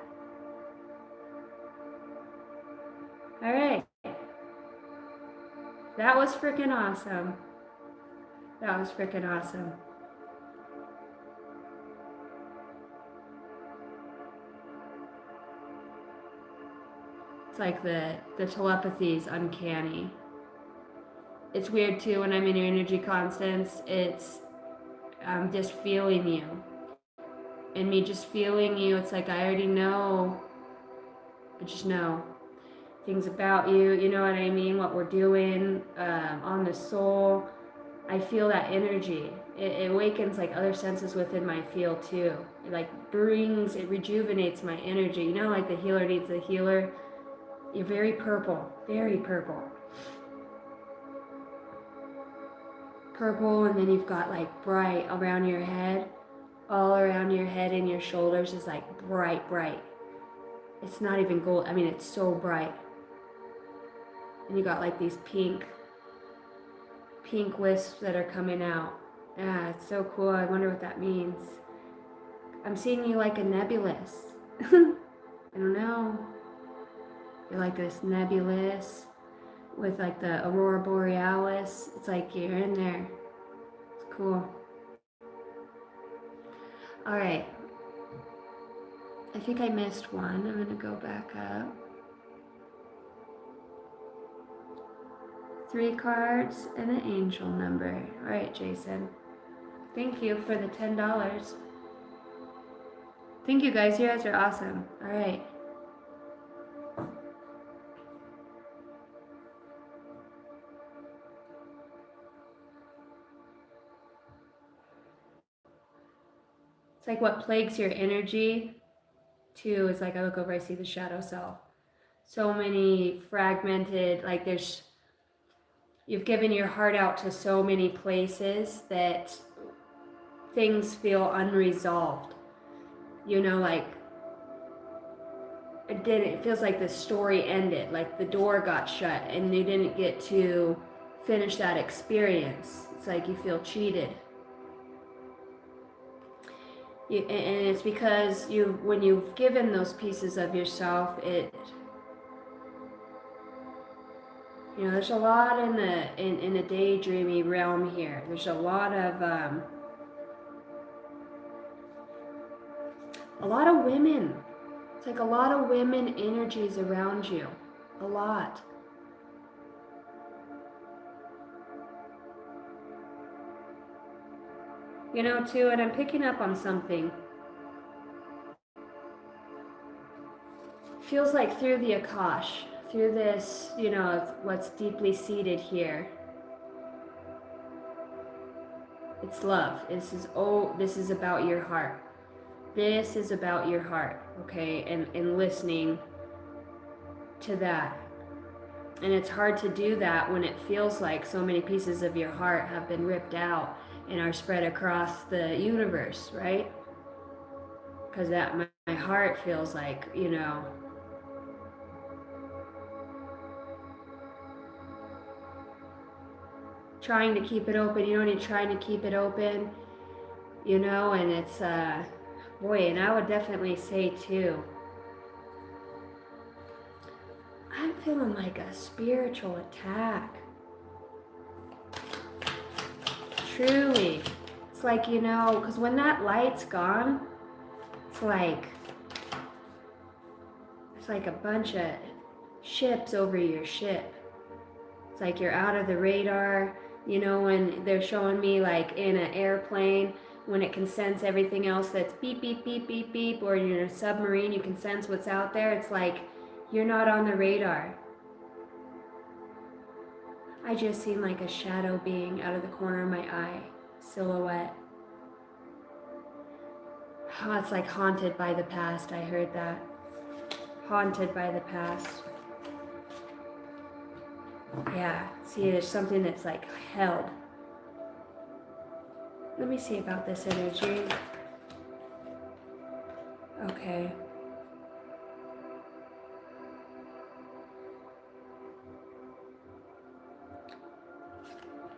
All right. That was freaking awesome. That was freaking awesome. It's like the telepathy is uncanny. It's weird too when I'm in your energy, Constance. I'm just feeling you. And me just feeling you, it's like I already know. I just know. things about you, you know what I mean? What we're doing on the soul. I feel that energy. It awakens like other senses within my field too. It like it rejuvenates my energy. You know, like the healer needs the healer. You're very purple, very purple. Purple, and then you've got like bright around your head. All around your head and your shoulders is like bright, bright. It's not even gold. I mean, it's so bright. And you got like these pink wisps that are coming out. Yeah, it's so cool. I wonder what that means. I'm seeing you like a nebulous. I don't know. You're like this nebulous with like the aurora borealis. It's like you're in there. It's cool. All right. I think I missed one. I'm going to go back up. 3 cards and an angel number. All right, Jason. Thank you for the $10. Thank you, guys. You guys are awesome. All right. It's like what plagues your energy, too, is like I look over, I see the shadow self. So many fragmented, like you've given your heart out to so many places that things feel unresolved. You know, like it feels like the story ended, like the door got shut and you didn't get to finish that experience. It's like you feel cheated. And it's because when you've given those pieces of yourself, there's a lot in the daydreamy realm here. There's a lot of women. It's like a lot of women energies around you. A lot. You know, too, and I'm picking up on something. Feels like through the Akash, through this, what's deeply seated here. It's love. This is about your heart. This is about your heart, okay? And listening to that. And it's hard to do that when it feels like so many pieces of your heart have been ripped out and are spread across the universe, right? Because my heart feels like, trying to keep it open. You know, when you're trying to keep it open, and it's, boy, and I would definitely say too, I'm feeling like a spiritual attack. Truly. It's like, because when that light's gone, it's like a bunch of ships over your ship. It's like you're out of the radar. When they're showing me like in an airplane, when it can sense everything else that's beep, beep, beep, beep, beep, or you're in a submarine, you can sense what's out there. It's like you're not on the radar. I just seen like a shadow being out of the corner of my eye, silhouette. Oh, it's like haunted by the past. I heard that. Haunted by the past. Yeah, see, there's something that's like held. Let me see about this energy. Okay.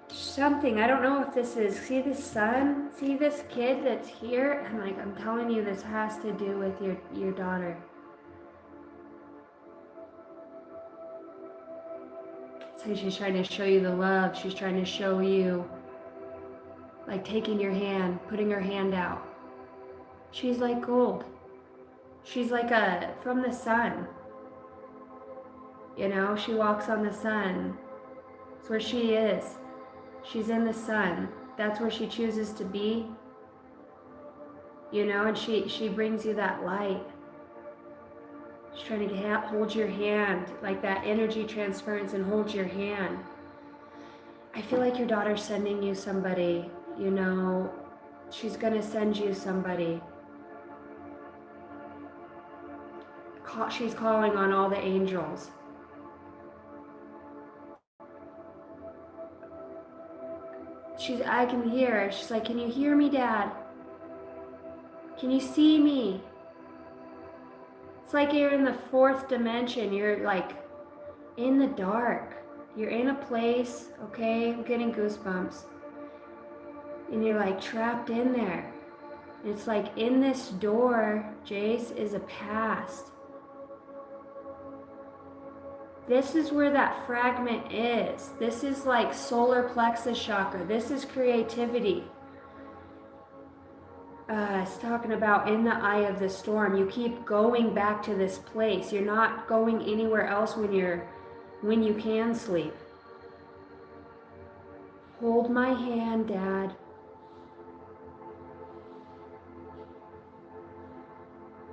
Something, I don't know if this is, see this sun? See this kid that's here? I'm telling you, this has to do with your daughter. So she's trying to show you the love. She's trying to show you, like taking your hand, putting her hand out. She's like gold. She's like from the sun. She walks on the sun. That's where she is. She's in the sun. That's where she chooses to be. And she brings you that light. She's trying to hold your hand, like that energy transference, and hold your hand. I feel like your daughter's sending you somebody, you know, she's going to send you somebody. She's calling on all the angels. I can hear her. She's like, can you hear me, Dad? Can you see me? It's like you're in the fourth dimension. You're like in the dark. You're in a place, okay? I'm getting goosebumps. And you're like trapped in there. It's like in this door, Jace, is a past. This is where that fragment is. This is like solar plexus chakra. This is creativity. It's talking about in the eye of the storm. You keep going back to this place. You're not going anywhere else when you can sleep. Hold my hand, Dad.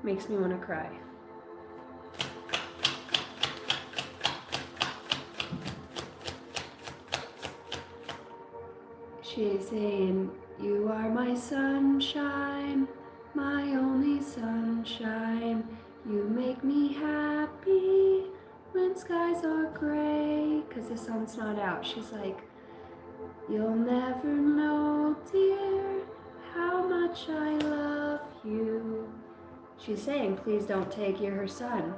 Makes me want to cry. She's saying, you are my sunshine, my only sunshine. You make me happy when skies are gray. Because the sun's not out. She's like, you'll never know, dear, how much I love you. She's saying, please don't take, you're her son.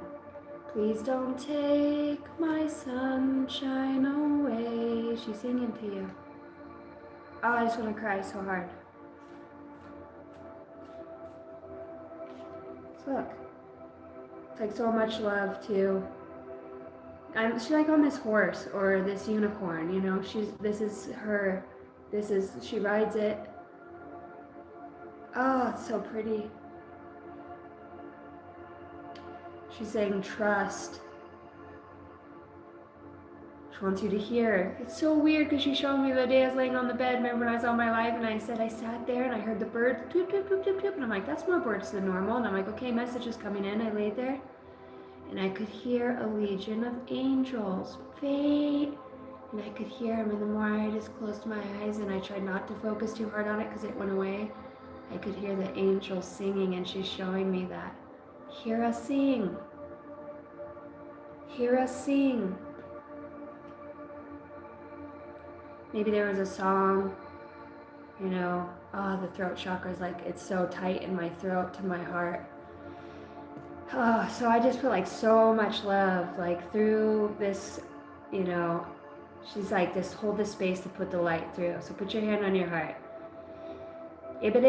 Please don't take my sunshine away. She's singing to you. Oh, I just want to cry so hard. So look. It's like so much love too. She's like on this horse or this unicorn, you know. She rides it. Oh, it's so pretty. She's saying trust. She wants you to hear. It's so weird because she showed me the day I was laying on the bed. Remember when I was on my live and I said I sat there and I heard the birds toop, toop, toop, toop, toop. And I'm like, that's more birds than normal. And I'm like, okay, message is coming in. I laid there and I could hear a legion of angels. Fate. And I could hear them. And the more I just closed my eyes and I tried not to focus too hard on it because it went away, I could hear the angels singing, and she's showing me that. Hear us sing. Hear us sing. Maybe there was a song, you know, the throat chakra is like, it's so tight in my throat to my heart. Oh, so I just put like so much love, like through this, you know, she's like, this, hold this space to put the light through. So put your hand on your heart. To get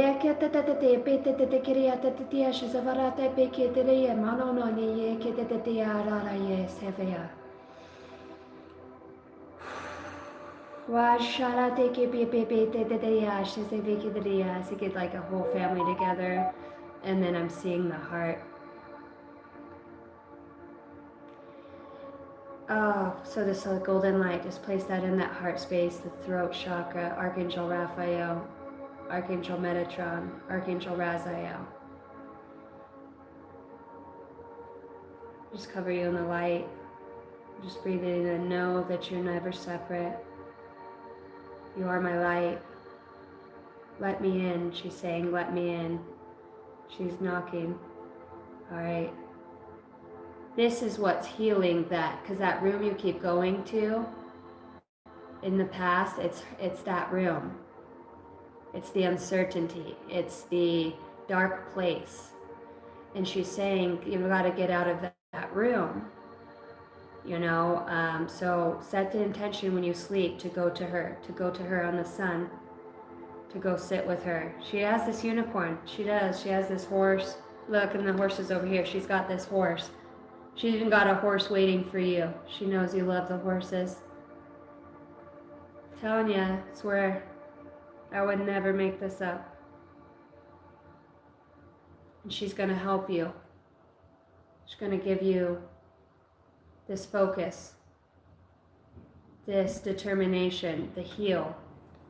like a whole family together, and then I'm seeing the heart. Oh, so this golden light, just place that in that heart space, the throat chakra, Archangel Raphael, Archangel Metatron, Archangel Raziel. Just cover you in the light. Just breathe in and know that you're never separate. You are my light. Let me in, she's saying, let me in. She's knocking. All right. This is what's healing that, because that room you keep going to in the past, it's that room. It's the uncertainty. It's the dark place. And she's saying, you've got to get out of that room. You know, so set the intention when you sleep to go to her on the sun, to go sit with her. She has this unicorn. She does. She has this horse. Look, and the horse is over here. She's got this horse. She's even got a horse waiting for you. She knows you love the horses. I'm telling you, I swear, I would never make this up. And she's going to help you. She's going to give you this focus, this determination to heal,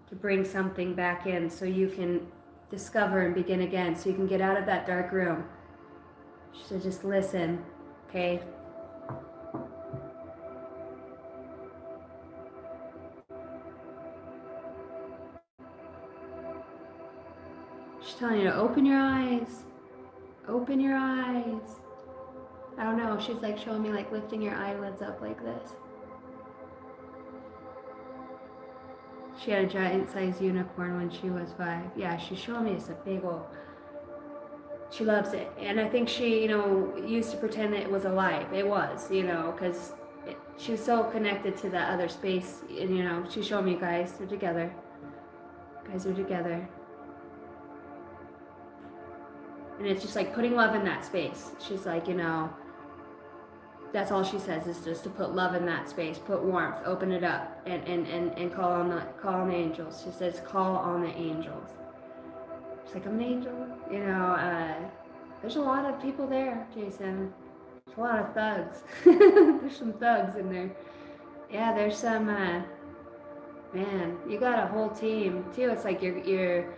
to bring something back in so you can discover and begin again, so you can get out of that dark room. So just listen. okay? She's telling you to open your eyes. Open your eyes. I don't know. She's like showing me like lifting your eyelids up like this. She had a giant sized unicorn when she was 5. Yeah, she's showing me it's a big old. She loves it. And I think she, used to pretend that it was alive. It was, because she was so connected to that other space. And, she's showing me, guys, they're together. Guys are together. And it's just like putting love in that space. She's like, that's all she says is just to put love in that space, put warmth, open it up, and call on the angels. She says, call on the angels. She's like, I'm an angel. There's a lot of people there, Jason. There's a lot of thugs. There's some thugs in there. Yeah, there's some, man, you got a whole team, too. It's like you're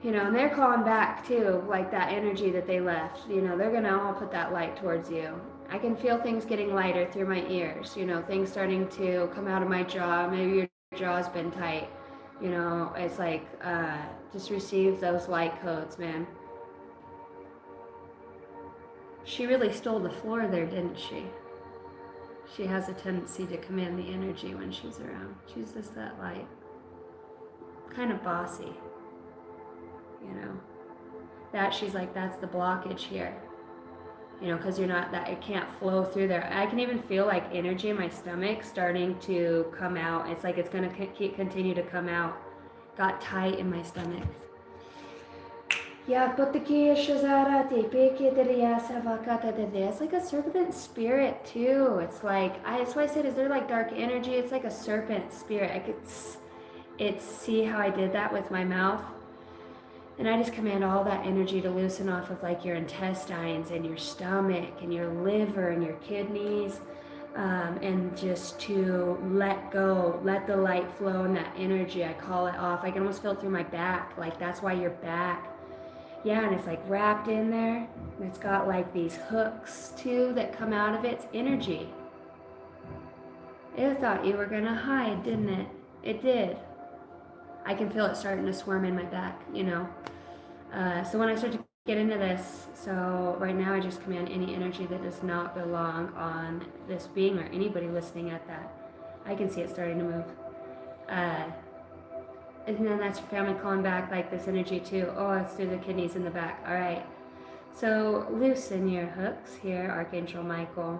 and they're calling back, too, like that energy that they left. They're going to all put that light towards you. I can feel things getting lighter through my ears, things starting to come out of my jaw. Maybe your jaw's been tight. It's like, just receive those light codes, man. She really stole the floor there, didn't she? She has a tendency to command the energy when she's around. She's just that light. Kind of bossy. That she's like, that's the blockage here. Because you're not, that it can't flow through there. I can even feel like energy in my stomach starting to come out. It's like it's going to continue to come out. Got tight in my stomach. It's like a serpent spirit too. It's like, that's why I said, is there like dark energy? It's like a serpent spirit. I could see how I did that with my mouth. And I just command all that energy to loosen off of like your intestines and your stomach and your liver and your kidneys. And just to let go, let the light flow in that energy. I call it off. I can almost feel it through my back. Like that's why your back. Yeah, and it's like wrapped in there. It's got like these hooks too that come out of it. It's energy. It thought you were gonna hide, didn't it? It did. I can feel it starting to swarm in my back, So when I start to get into this, so right now I just command any energy that does not belong on this being or anybody listening at that. I can see it starting to move. And then that's your family calling back like this energy too. Oh, it's through the kidneys in the back. All right. So loosen your hooks here, Archangel Michael.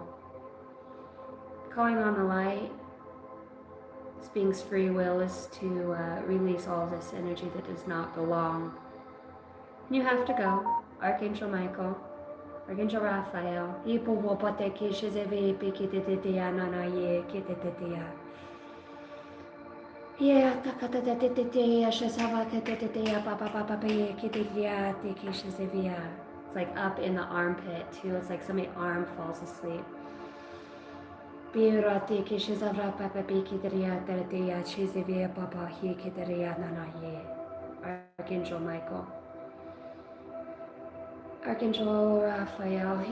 Calling on the light. This being's free will is to release all this energy that does not belong. You have to go, Archangel Michael, Archangel Raphael. It's like up in the armpit too. It's like somebody's arm falls asleep. Archangel Michael. Archangel Raphael, I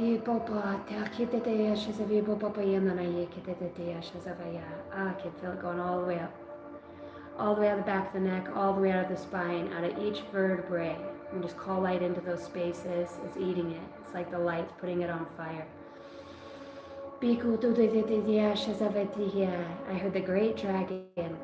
can feel it going all the way up. All the way out of the back of the neck, all the way out of the spine, out of each vertebrae. And just call light into those spaces. It's eating it. It's like the light's putting it on fire. I heard the great dragon.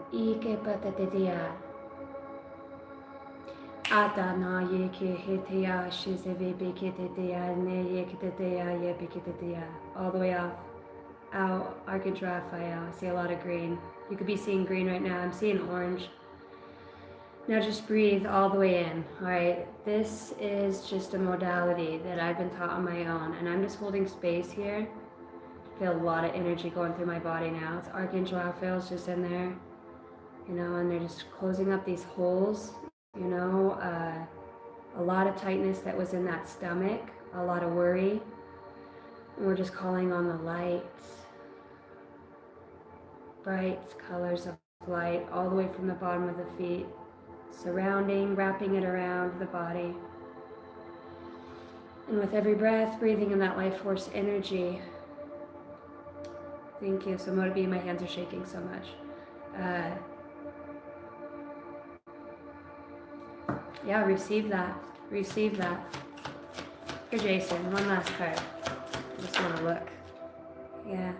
All the way off. Out, Archangel Raphael. I see a lot of green. You could be seeing green right now. I'm seeing orange. Now just breathe all the way in. All right. This is just a modality that I've been taught on my own, and I'm just holding space here. I feel a lot of energy going through my body now. It's Archangel Raphael's just in there, and they're just closing up these holes. A lot of tightness that was in that stomach, a lot of worry. And we're just calling on the light. Bright colors of light all the way from the bottom of the feet, surrounding, wrapping it around the body. And with every breath, breathing in that life force energy. Thank you. So Motibi, my hands are shaking so much. Yeah, receive that. Receive that. For Jason, one last card. I just want to look. Yeah.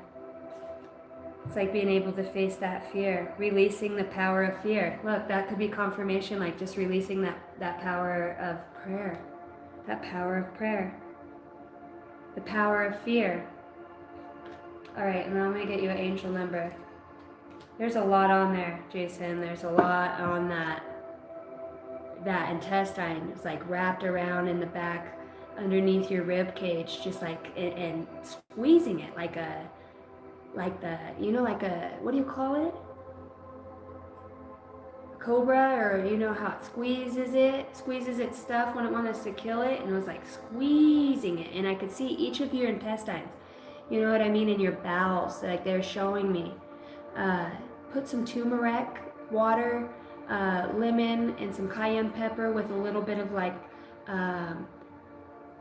It's like being able to face that fear, releasing the power of fear. Look, that could be confirmation, like just releasing that power of prayer. That power of prayer. The power of fear. All right, and now I'm going to get you an angel number. There's a lot on there, Jason. There's a lot on that intestine. It's like wrapped around in the back underneath your rib cage, just like, and squeezing it like a, what do you call it? Cobra, or you know how it squeezes its stuff when it wants to kill it, and it was like squeezing it, and I could see each of your intestines, you know what I mean, in your bowels, like they're showing me. Put some turmeric water, lemon, and some cayenne pepper with a little bit of like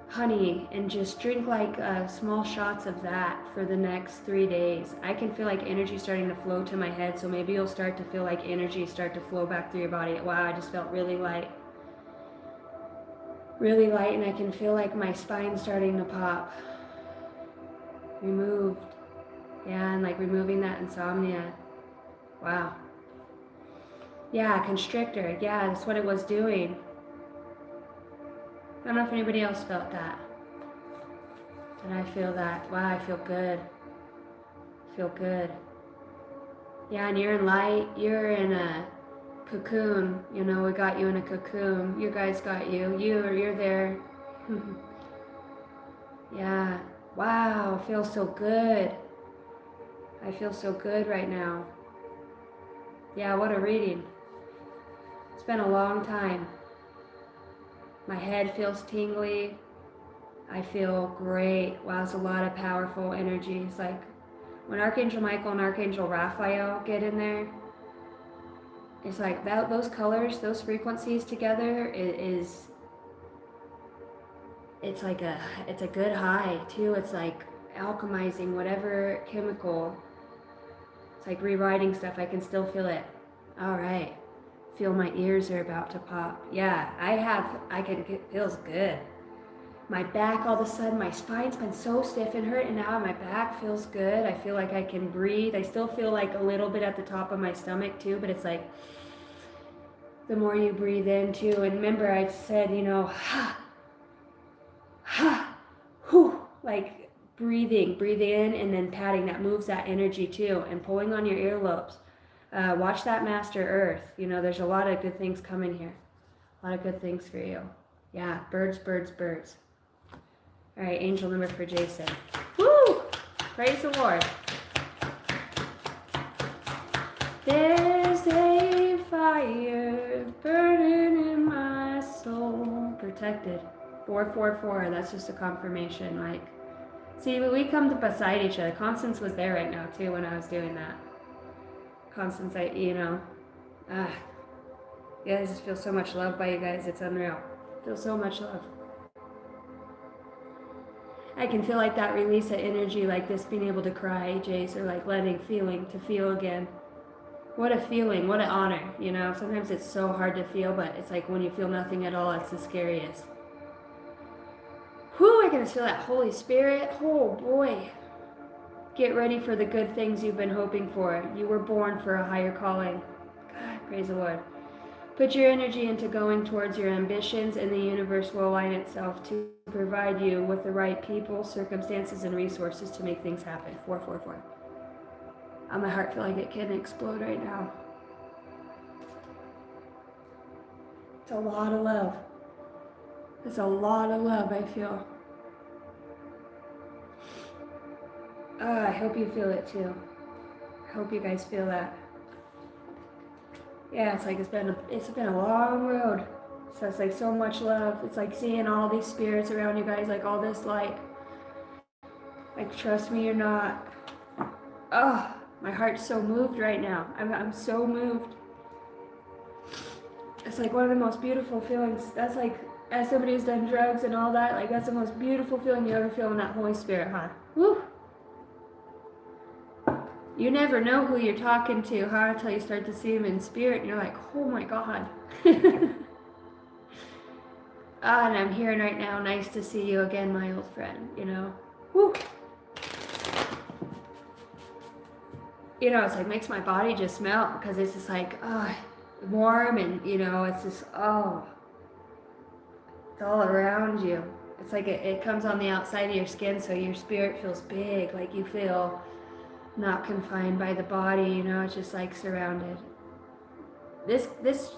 honey, and just drink like small shots of that for the next 3 days. I can feel like energy starting to flow to my head, so maybe you'll start to feel like energy start to flow back through your body. Wow, I just felt really light, and I can feel like my spine starting to pop. Removed. Yeah, and like removing that insomnia. Wow. Yeah, constrictor. Yeah, that's what it was doing. I don't know if anybody else felt that. And I feel that. Wow, I feel good. Feel good. Yeah, and you're in light. You're in a cocoon. You know, we got you in a cocoon. You guys got you. You're there. Yeah. Wow, feels so good. I feel so good right now. Yeah, what a reading. It's been a long time. My head feels tingly. I feel great. Wow, there's a lot of powerful energy. It's like when Archangel Michael and Archangel Raphael get in there, it's like that, those colors, those frequencies together is it's a good high too. It's like alchemizing whatever chemical. It's like rewriting stuff. I can still feel it. All right. Feel my ears are about to pop. Yeah, it feels good. My back, all of a sudden, my spine's been so stiff and hurt, and now my back feels good. I feel like I can breathe. I still feel like a little bit at the top of my stomach too, but it's like the more you breathe in too. And remember, I said, you know, ha, ha, whew, like breathe in and then patting. That moves that energy too, and pulling on your earlobes. Watch that Master Earth. You know, there's a lot of good things coming here. A lot of good things for you. Yeah, birds, birds, birds. All right, angel number for Jason. Woo! Praise the Lord. There's a fire burning in my soul. Protected. 444. That's just a confirmation. Like, see, we come beside each other. Constance was there right now too when I was doing that. Constance, yeah, I just feel so much love by you guys. It's unreal. I feel so much love. I can feel like that release of energy, like this being able to cry, Jace, or like feeling to feel again. What a feeling, what an honor, you know. Sometimes it's so hard to feel, but it's like when you feel nothing at all, it's the scariest. Whew, I can feel that Holy Spirit. Oh boy. Get ready for the good things you've been hoping for. You were born for a higher calling. God, praise the Lord. Put your energy into going towards your ambitions, and the universe will align itself to provide you with the right people, circumstances, and resources to make things happen. 444. My heart feels like it can explode right now. It's a lot of love. It's a lot of love I feel. I hope you feel it too. I hope you guys feel that. Yeah, it's like it's been a long road. So it's like so much love. It's like seeing all these spirits around you guys, like all this light. Like, trust me, you're not. Oh, my heart's so moved right now. I'm so moved. It's like one of the most beautiful feelings. That's like as somebody who's done drugs and all that, like that's the most beautiful feeling you ever feel in that Holy Spirit, huh? Woo! You never know who you're talking to, huh? Until you start to see them in spirit and you're like, oh my God. And I'm hearing right now, nice to see you again, my old friend, you know? Woo! You know, it's like makes my body just melt because it's just like, oh, warm and, you know, it's just, oh, it's all around you. It's like it comes on the outside of your skin, so your spirit feels big, like you feel not confined by the body, you know, it's just like surrounded. This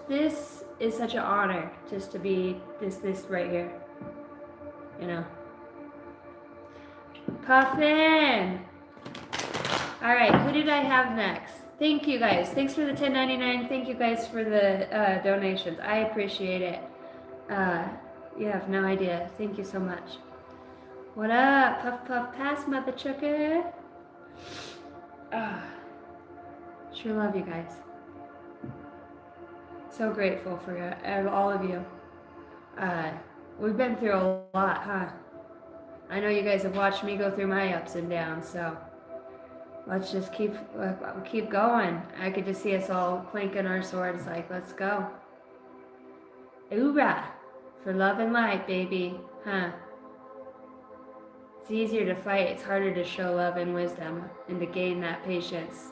is such an honor just to be this right here, you know. Puffin! All right, who did I have next? Thank you guys. Thanks for the $10.99. Thank you guys for the donations. I appreciate it. You have no idea. Thank you so much. What up? Puff puff pass, mother chucker. Sure love you guys. So grateful for all of you. We've been through a lot, huh? I know you guys have watched me go through my ups and downs, so let's just keep going. I could just see us all clinking our swords like, let's go. Hoorah! For love and light, baby, huh? It's easier to fight, it's harder to show love and wisdom and to gain that patience.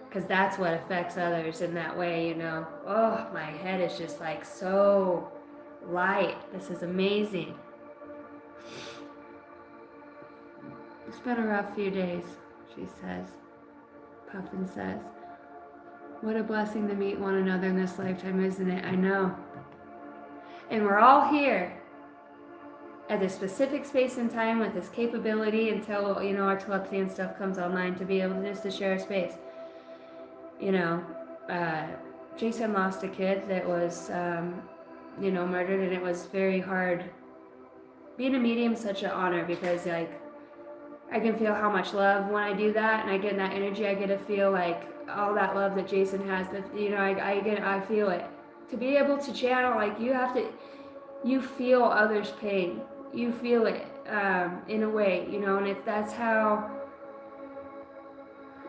Because that's what affects others in that way, you know. Oh, my head is just like so light. This is amazing. It's been a rough few days, she says. Puffin says. What a blessing to meet one another in this lifetime, isn't it? I know. And we're all here at a specific space and time with this capability until, you know, our telepathy and stuff comes online to be able to just to share a space. You know, Jason lost a kid that was, you know, murdered, and it was very hard. Being a medium is such an honor because, like, I can feel how much love when I do that, and I get in that energy. I get to feel like all that love that Jason has. That, you know, I feel it. To be able to channel, like, you feel others' pain. You feel it in a way, you know, and if that's how.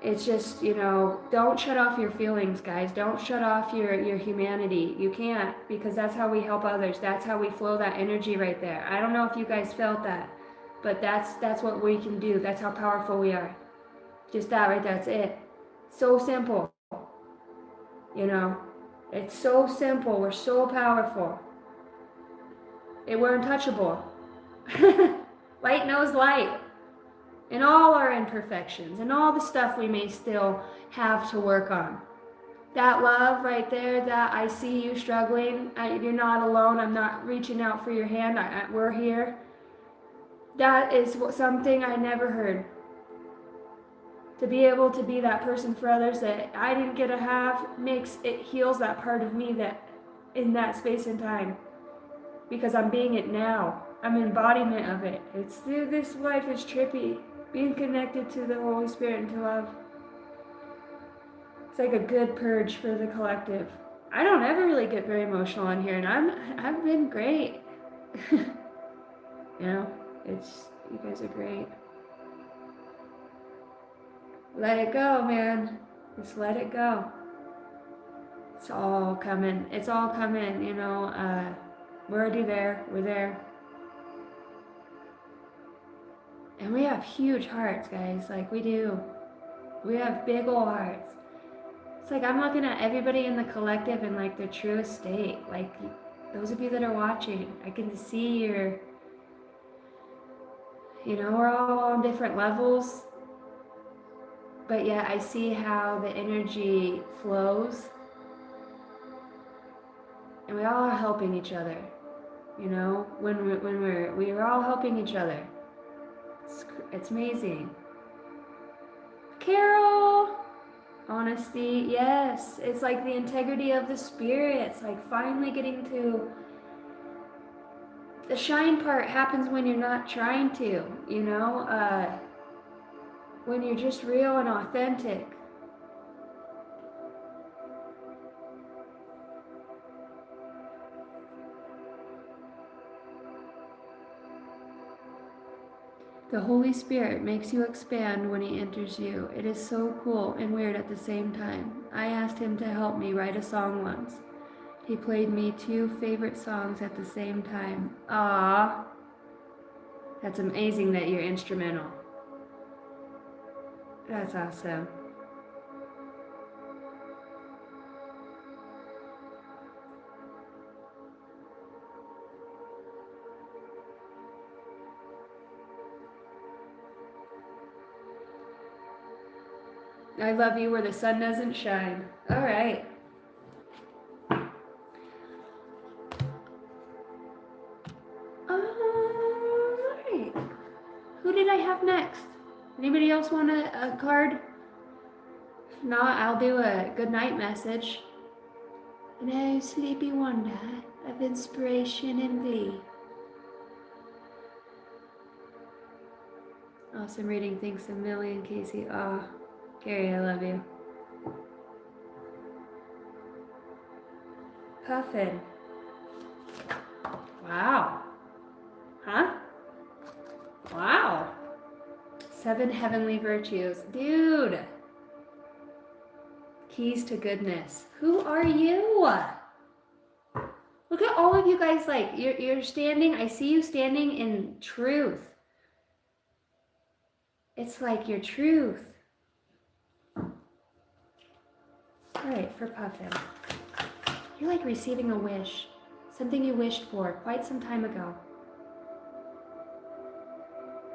It's just, you know, don't shut off your feelings, guys. Don't shut off your humanity. You can't, because that's how we help others. That's how we flow that energy right there. I don't know if you guys felt that, but that's what we can do. That's how powerful we are. Just that right there, that's it. So simple. You know, it's so simple. We're so powerful. We're untouchable. Light knows light. And all our imperfections and all the stuff we may still have to work on. That love right there, that I see you struggling, you're not alone, I'm not reaching out for your hand, we're here. That is something I never heard. To be able to be that person for others that I didn't get to have, heals that part of me that in that space and time. Because I'm being it now. I'm embodiment of it. This life is trippy. Being connected to the Holy Spirit and to love. It's like a good purge for the collective. I don't ever really get very emotional in here, and I've been great. You know, you guys are great. Let it go, man. Just let it go. It's all coming. It's all coming, you know. We're already there. We're there. And we have huge hearts, guys. Like, we do. We have big ol' hearts. It's like I'm looking at everybody in the collective in, like, their truest state. Like, those of you that are watching, I can see your, you know, we're all on different levels. But yet I see how the energy flows. And we all are helping each other. You know, when we're all helping each other. It's amazing. Carol! Honesty, yes. It's like the integrity of the spirit. It's like finally getting to... The shine part happens when you're not trying to, you know? When you're just real and authentic. The Holy Spirit makes you expand when He enters you. It is so cool and weird at the same time. I asked Him to help me write a song once. He played me 2 favorite songs at the same time. Ah, that's amazing that you're instrumental. That's awesome. I love you where the sun doesn't shine. All right. All right. Who did I have next? Anybody else want a card? If not, I'll do a good night message. And oh, sleepy wonder of inspiration and glee. Awesome reading. Thanks a million, Casey. Oh, Gary, I love you. Puffin. Wow. Huh? Wow. 7 heavenly virtues. Dude. Keys to goodness. Who are you? Look at all of you guys, like, you're standing, I see you standing in truth. It's like your truth. All right, for Puffin. You're like receiving a wish. Something you wished for quite some time ago.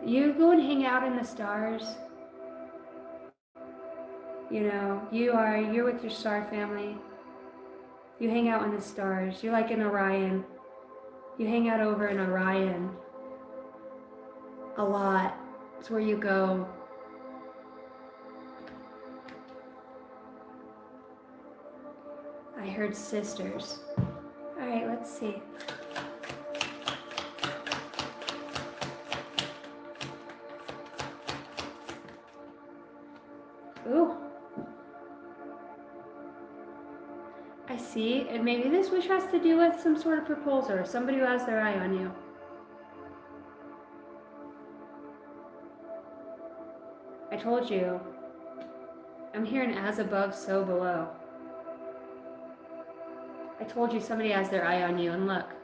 You go and hang out in the stars. You know, you're with your star family. You hang out in the stars. You're like in Orion. You hang out over in Orion a lot. It's where you go. I heard sisters. All right, let's see. Ooh. I see, and maybe this wish has to do with some sort of proposal or somebody who has their eye on you. I told you, I'm hearing as above, so below. I told you somebody has their eye on you, and look.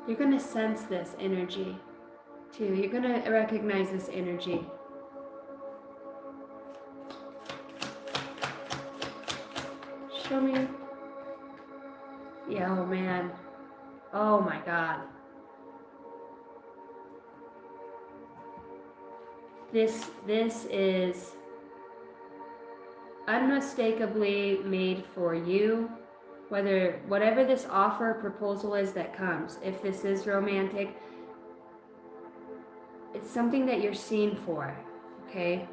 You're going to sense this energy, too. You're going to recognize this energy. Show me. Yeah, oh man. Oh my God. This is unmistakably made for you. Whatever this offer proposal is that comes, if this is romantic, it's something that you're seen for, okay?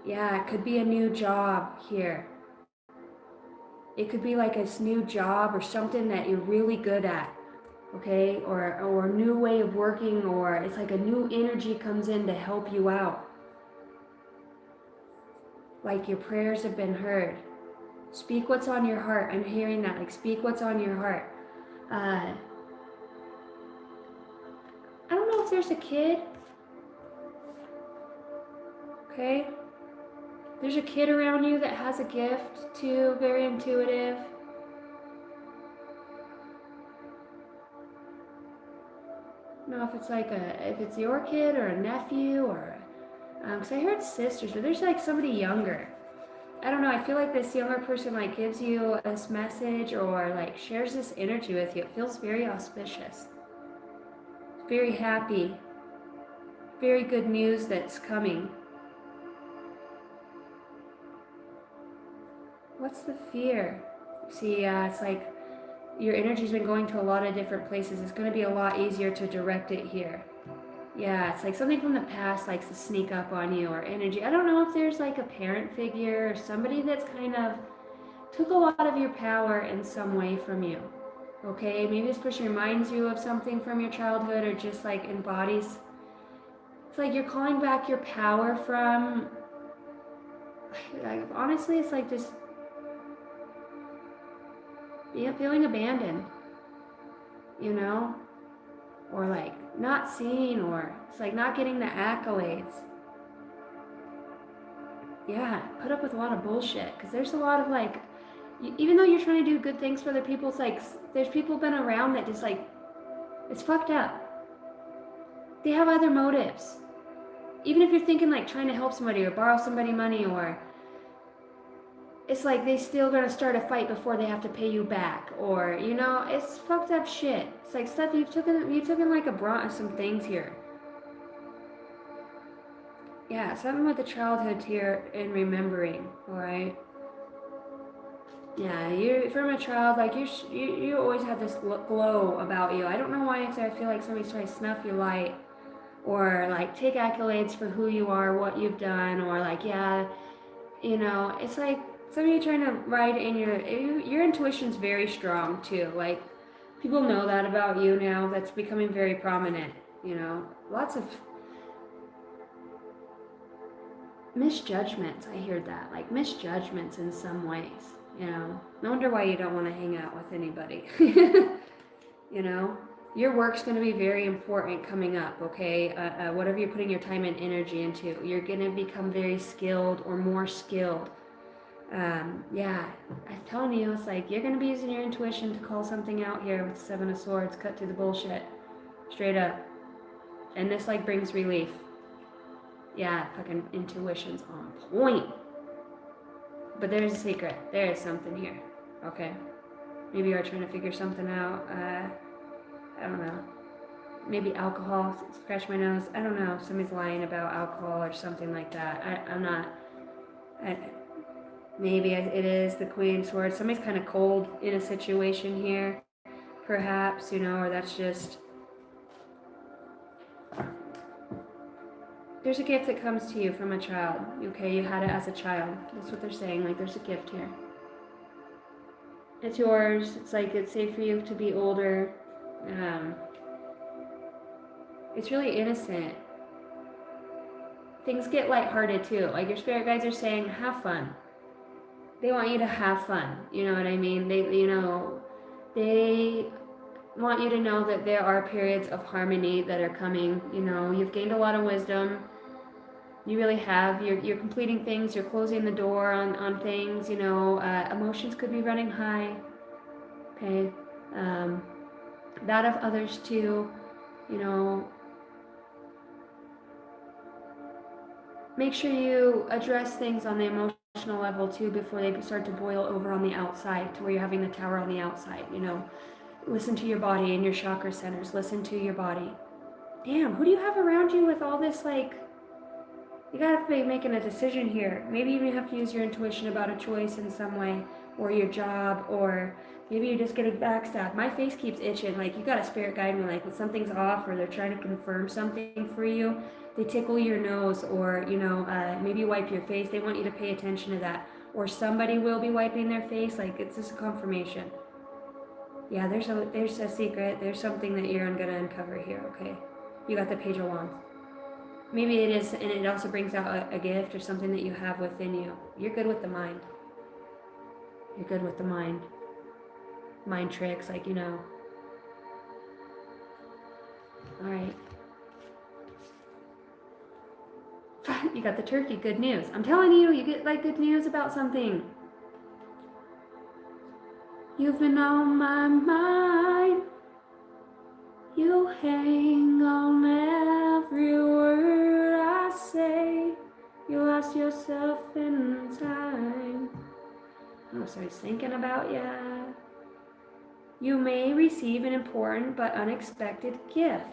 Yeah, it could be a new job here. It could be like a new job or something that you're really good at, okay? Or a new way of working, or it's like a new energy comes in to help you out. Like your prayers have been heard. Speak what's on your heart. I'm hearing that. Like, speak what's on your heart. I don't know if there's a kid. Okay? There's a kid around you that has a gift too, very intuitive. I don't know if it's like if it's your kid or a nephew or, because I heard sisters, but there's like somebody younger. I don't know, I feel like this younger person like gives you this message or like shares this energy with you. It feels very auspicious. Very happy. Very good news that's coming. What's the fear? See, it's like your energy's been going to a lot of different places. It's going to be a lot easier to direct it here. Yeah, it's like something from the past likes to sneak up on you, or energy. I don't know if there's like a parent figure or somebody that's kind of took a lot of your power in some way from you. Okay, maybe this person reminds you of something from your childhood or just like embodies. It's like you're calling back your power from, like, honestly, it's like just feeling abandoned, you know, or like not seen, or it's like not getting the accolades. Yeah, put up with a lot of bullshit, because there's a lot of like, even though you're trying to do good things for other people, it's like there's people been around that just like, it's fucked up. They have other motives. Even if you're thinking like trying to help somebody or borrow somebody money, or it's like they still gonna start a fight before they have to pay you back, or you know, it's fucked up shit. It's like stuff you took in like a brunt of some things here. Yeah, something with the childhood here and remembering, all right? Yeah, you from a child, like you always have this glow about you. I don't know why. I feel like somebody's trying to snuff your light, or like take accolades for who you are, what you've done, or like yeah, you know, it's like somebody trying to ride in your intuition's very strong too. Like people know that about you now. That's becoming very prominent. You know, lots of misjudgments. I hear that, like misjudgments in some ways. You know, no wonder why you don't want to hang out with anybody. You know, your work's going to be very important coming up, okay? Whatever you're putting your time and energy into, you're going to become very skilled or more skilled. Yeah, I'm telling you, it's like you're going to be using your intuition to call something out here with the Seven of Swords, cut through the bullshit. Straight up. And this like brings relief. Yeah, fucking intuition's on point. But there's a secret. There is something here. Okay? Maybe you are trying to figure something out. I don't know. Maybe alcohol. Scratch my nose. I don't know. Somebody's lying about alcohol or something like that. I'm not. Maybe it is the Queen of Swords. Somebody's kind of cold in a situation here. Perhaps, you know, or that's just. There's a gift that comes to you from a child. Okay, you had it as a child. That's what they're saying. Like, there's a gift here. It's yours. It's like it's safe for you to be older. It's really innocent. Things get lighthearted too. Like your spirit guides are saying, have fun. They want you to have fun. You know what I mean? They want you to know that there are periods of harmony that are coming. You know, you've gained a lot of wisdom. You really have. You're completing things. You're closing the door on things. You know, emotions could be running high. Okay, that of others too. You know, make sure you address things on the emotional level too before they start to boil over on the outside, to where you're having the tower on the outside. You know, listen to your body and your chakra centers. Listen to your body. Damn, who do you have around you with all this like? You gotta be making a decision here. Maybe you have to use your intuition about a choice in some way, or your job, or maybe you're just getting backstabbed. My face keeps itching. Like you got a spirit guide me, like when something's off, or they're trying to confirm something for you. They tickle your nose, or you know, maybe wipe your face. They want you to pay attention to that, or somebody will be wiping their face. Like it's just a confirmation. Yeah, there's a secret. There's something that you're gonna uncover here. Okay, you got the Page of Wands. Maybe it is, and it also brings out a gift or something that you have within you. You're good with the mind. You're good with the mind. Mind tricks, like, you know. All right. You got the turkey, good news. I'm telling you, you get like good news about something. You've been on my mind. You hang on every word I say. You lost yourself in time. Oh, so he's thinking about ya. You may receive an important but unexpected gift.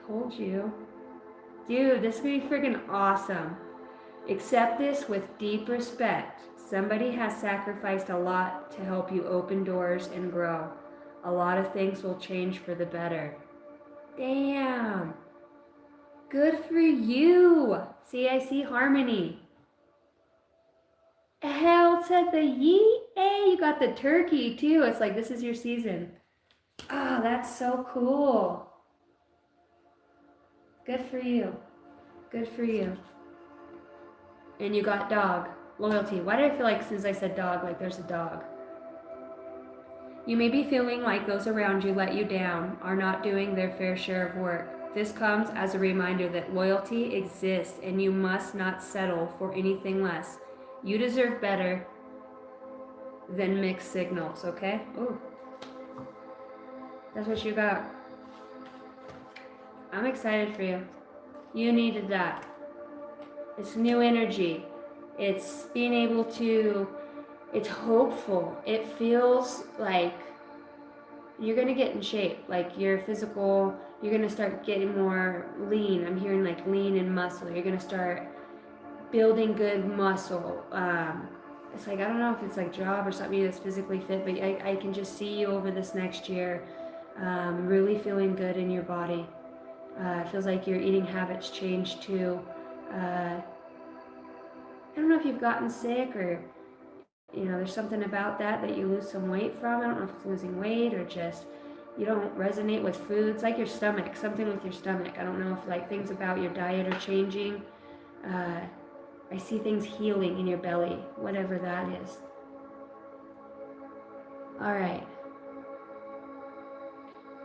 Told you. Dude, this is gonna be freaking awesome. Accept this with deep respect. Somebody has sacrificed a lot to help you open doors and grow. A lot of things will change for the better. Damn. Good for you. See, I see harmony. Hell to the yeet. Hey, you got the turkey too. It's like this is your season. Ah, oh, that's so cool. Good for you. Good for you. And you got dog. Loyalty. Why did I feel like since I said dog, like there's a dog? You may be feeling like those around you let you down, are not doing their fair share of work. This comes as a reminder that loyalty exists and you must not settle for anything less. You deserve better than mixed signals, okay? Ooh. That's what you got. I'm excited for you. You needed that. It's new energy. It's being able to, it's hopeful. It feels like you're going to get in shape. Like your physical, you're going to start getting more lean. I'm hearing like lean and muscle. You're going to start building good muscle. It's like, I don't know if it's like job or something that's physically fit, but I can just see you over this next year really feeling good in your body. It feels like your eating habits change too. I don't know if you've gotten sick or, you know, there's something about that you lose some weight from. I don't know if it's losing weight or just you don't resonate with foods, like your stomach, something with your stomach. I don't know if like things about your diet are changing. I see things healing in your belly, whatever that is. All right.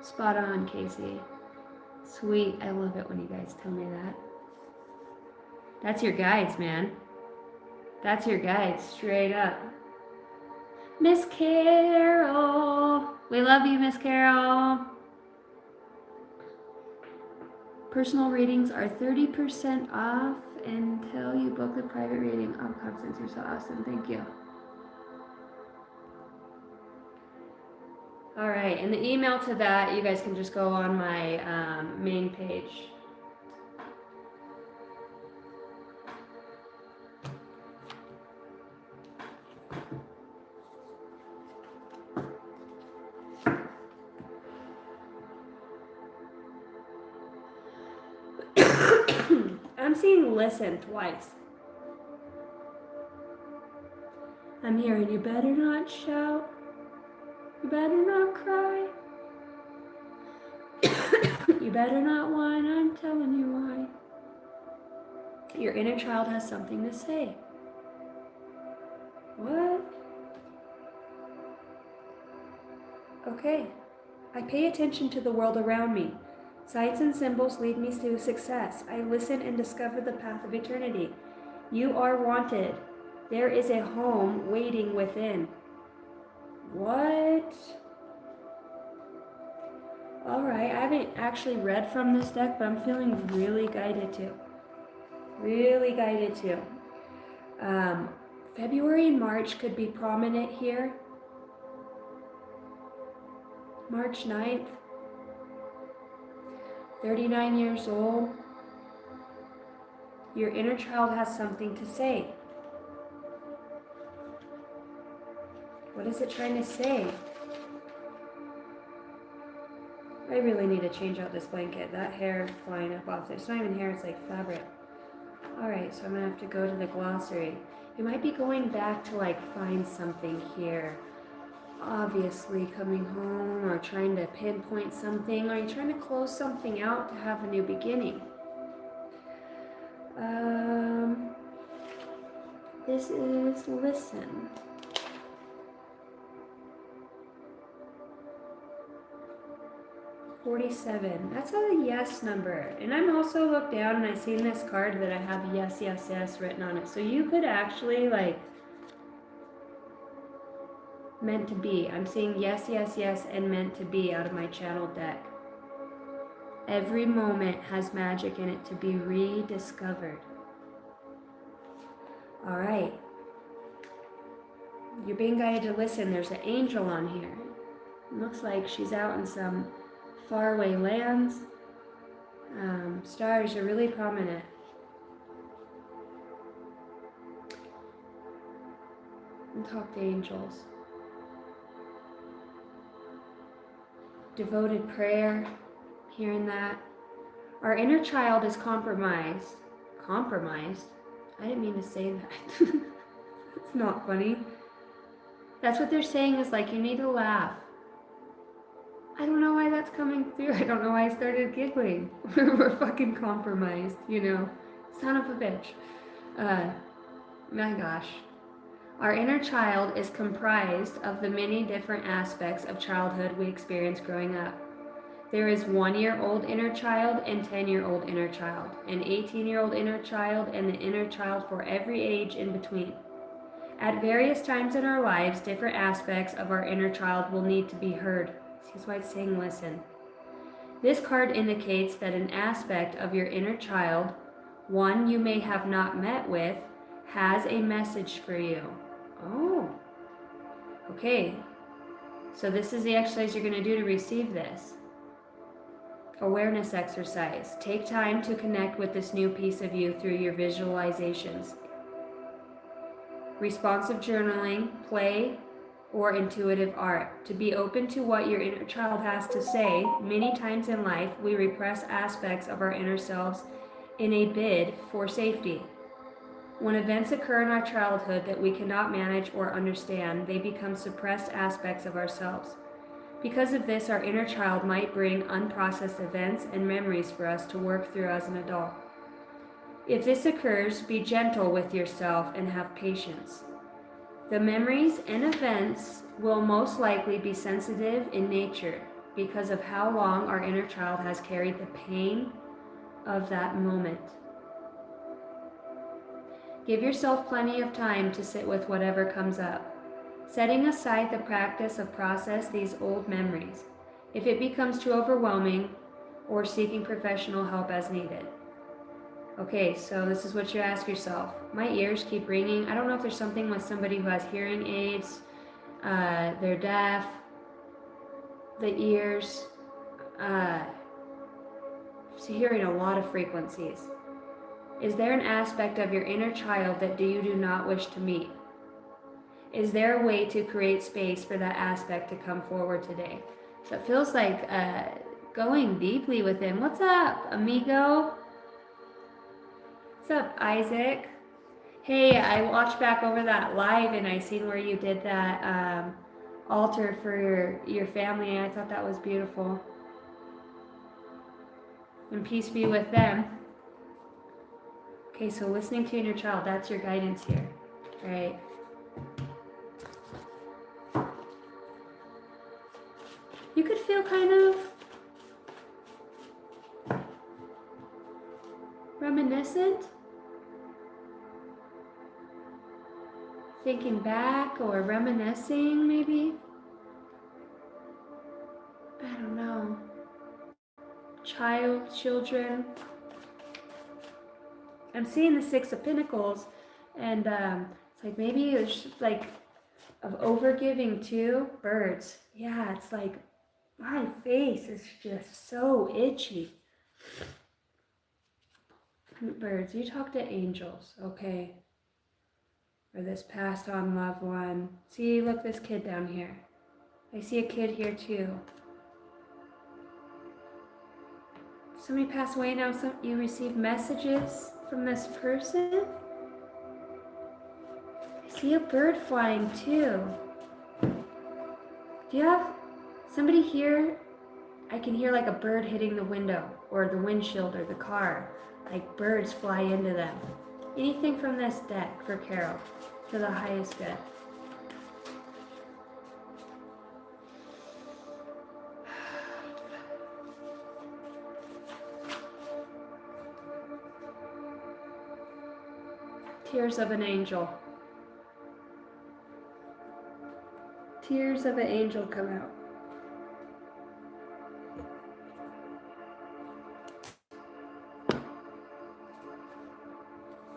Spot on, Casey. Sweet. I love it when you guys tell me that. That's your guides, man. That's your guides, straight up. Miss Carol. We love you, Miss Carol. Personal readings are 30% off until you book the private reading. Oh, Constance, you're so awesome. Thank you. All right, and the email to that, you guys can just go on my main page. I'm seeing listen twice. I'm hearing you better not shout. You better not cry. You better not whine. I'm telling you why. Your inner child has something to say. What? Okay. I pay attention to the world around me. Signs and symbols lead me to success. I listen and discover the path of eternity. You are wanted. There is a home waiting within. What? Alright, I haven't actually read from this deck, but I'm feeling really guided to. Really guided to. February and March could be prominent here. March 9th. 39 years old. Your inner child has something to say. What is it trying to say? I really need to change out this blanket. That hair flying up off there. It's not even hair, it's like fabric. Alright, so I'm going to have to go to the glossary. You might be going back to like find something here. Obviously coming home or trying to pinpoint something. Or you're trying to close something out to have a new beginning. This is listen. $47. That's a yes number. And I'm also looked down and I seen this card that I have yes, yes, yes written on it. So you could actually like meant to be. I'm seeing yes, yes, yes, and meant to be out of my channel deck. Every moment has magic in it to be rediscovered. All right. You're being guided to listen. There's an angel on here. It looks like she's out in some faraway lands. Stars are really prominent. And talk to angels. Devoted prayer, hearing that. Our inner child is compromised. Compromised? I didn't mean to say that. It's not funny. That's what they're saying is like, you need to laugh. I don't know why that's coming through. I don't know why I started giggling. We're fucking compromised, you know. Son of a bitch. My gosh. Our inner child is comprised of the many different aspects of childhood we experience growing up. There is 1-year-old inner child and 10-year-old inner child, an 18-year-old inner child, and an inner child for every age in between. At various times in our lives, different aspects of our inner child will need to be heard. That's why it's saying listen. This card indicates that an aspect of your inner child, one you may have not met with, has a message for you. Oh, okay. So this is the exercise you're going to do to receive this. Awareness exercise. Take time to connect with this new piece of you through your visualizations. Responsive journaling, play, or intuitive art. To be open to what your inner child has to say. Many times in life, we repress aspects of our inner selves in a bid for safety. When events occur in our childhood that we cannot manage or understand, they become suppressed aspects of ourselves. Because of this, our inner child might bring unprocessed events and memories for us to work through as an adult. If this occurs, be gentle with yourself and have patience. The memories and events will most likely be sensitive in nature because of how long our inner child has carried the pain of that moment. Give yourself plenty of time to sit with whatever comes up, setting aside the practice of process these old memories if it becomes too overwhelming, or seeking professional help as needed. Okay, so this is what you ask yourself. My ears keep ringing. I don't know if there's something with somebody who has hearing aids, they're deaf, the ears, hearing a lot of frequencies. Is there an aspect of your inner child that you do not wish to meet? Is there a way to create space for that aspect to come forward today? So it feels like going deeply within. What's up, amigo? What's up, Isaac? Hey, I watched back over that live and I seen where you did that altar for your family, and I thought that was beautiful. And peace be with them. Okay, so listening to your inner child, that's your guidance here, right? You could feel kind of reminiscent, thinking back or reminiscing maybe. I don't know. Children. I'm seeing the Six of Pentacles, and it's like maybe it's like of overgiving too. Birds. Yeah, it's like my face is just so itchy. Birds, you talk to angels, okay? Or this passed on loved one. See, look, this kid down here. I see a kid here too. Somebody passed away now, you receive messages from this person. I see a bird flying too. Do you have somebody here? I can hear like a bird hitting the window or the windshield or the car. Like birds fly into them. Anything from this deck for Carol to the highest good. Tears of an angel. Tears of an angel come out.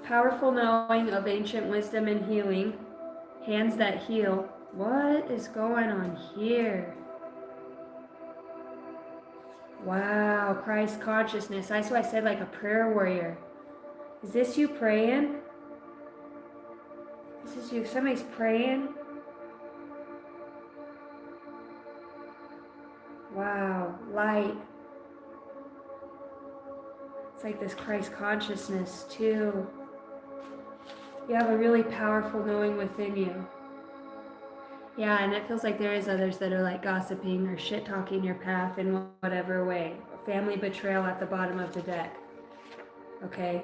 Powerful knowing of ancient wisdom and healing. Hands that heal. What is going on here? Wow, Christ consciousness. That's why I said like a prayer warrior. Is this you praying? This is you. Somebody's praying. Wow, light. It's like this Christ consciousness too. You have a really powerful knowing within you. Yeah, and it feels like there is others that are like gossiping or shit-talking your path in whatever way. Family betrayal at the bottom of the deck. Okay?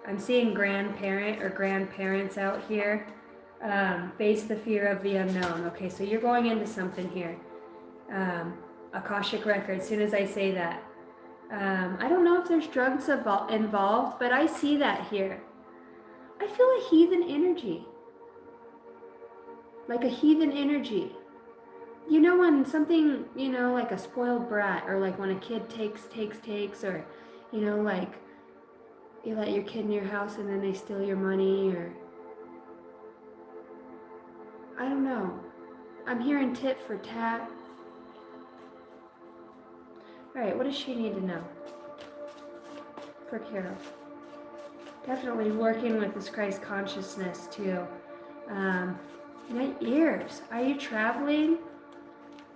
I'm seeing grandparent or grandparents out here. Face the fear of the unknown. Okay, so you're going into something here. Akashic record, as soon as I say that. I don't know if there's drugs involved, but I see that here. I feel a heathen energy. Like a heathen energy. You know when something, like a spoiled brat, or like when a kid takes, or, like you let your kid in your house and then they steal your money, or I don't know. I'm hearing tit for tat. All right, what does she need to know? For Carol. Definitely working with this Christ consciousness too. My ears. Are you traveling?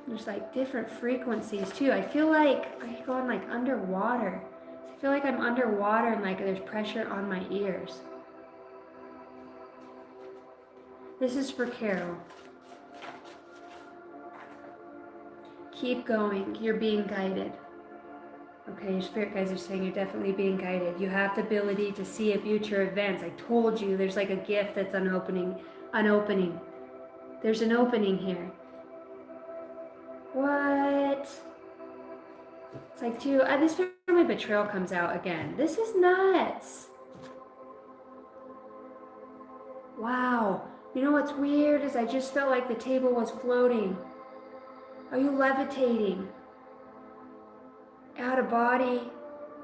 There's like different frequencies too. I feel like I'm going like underwater. I feel like I'm underwater and like there's pressure on my ears. This is for Carol. Keep going. You're being guided. Okay, your spirit guides are saying you're definitely being guided. You have the ability to see a future events. I told you there's like a gift that's an opening. There's an opening here. What? It's like this family betrayal comes out again. This is nuts. Wow. You know what's weird is I just felt like the table was floating. Are you levitating? Out of body?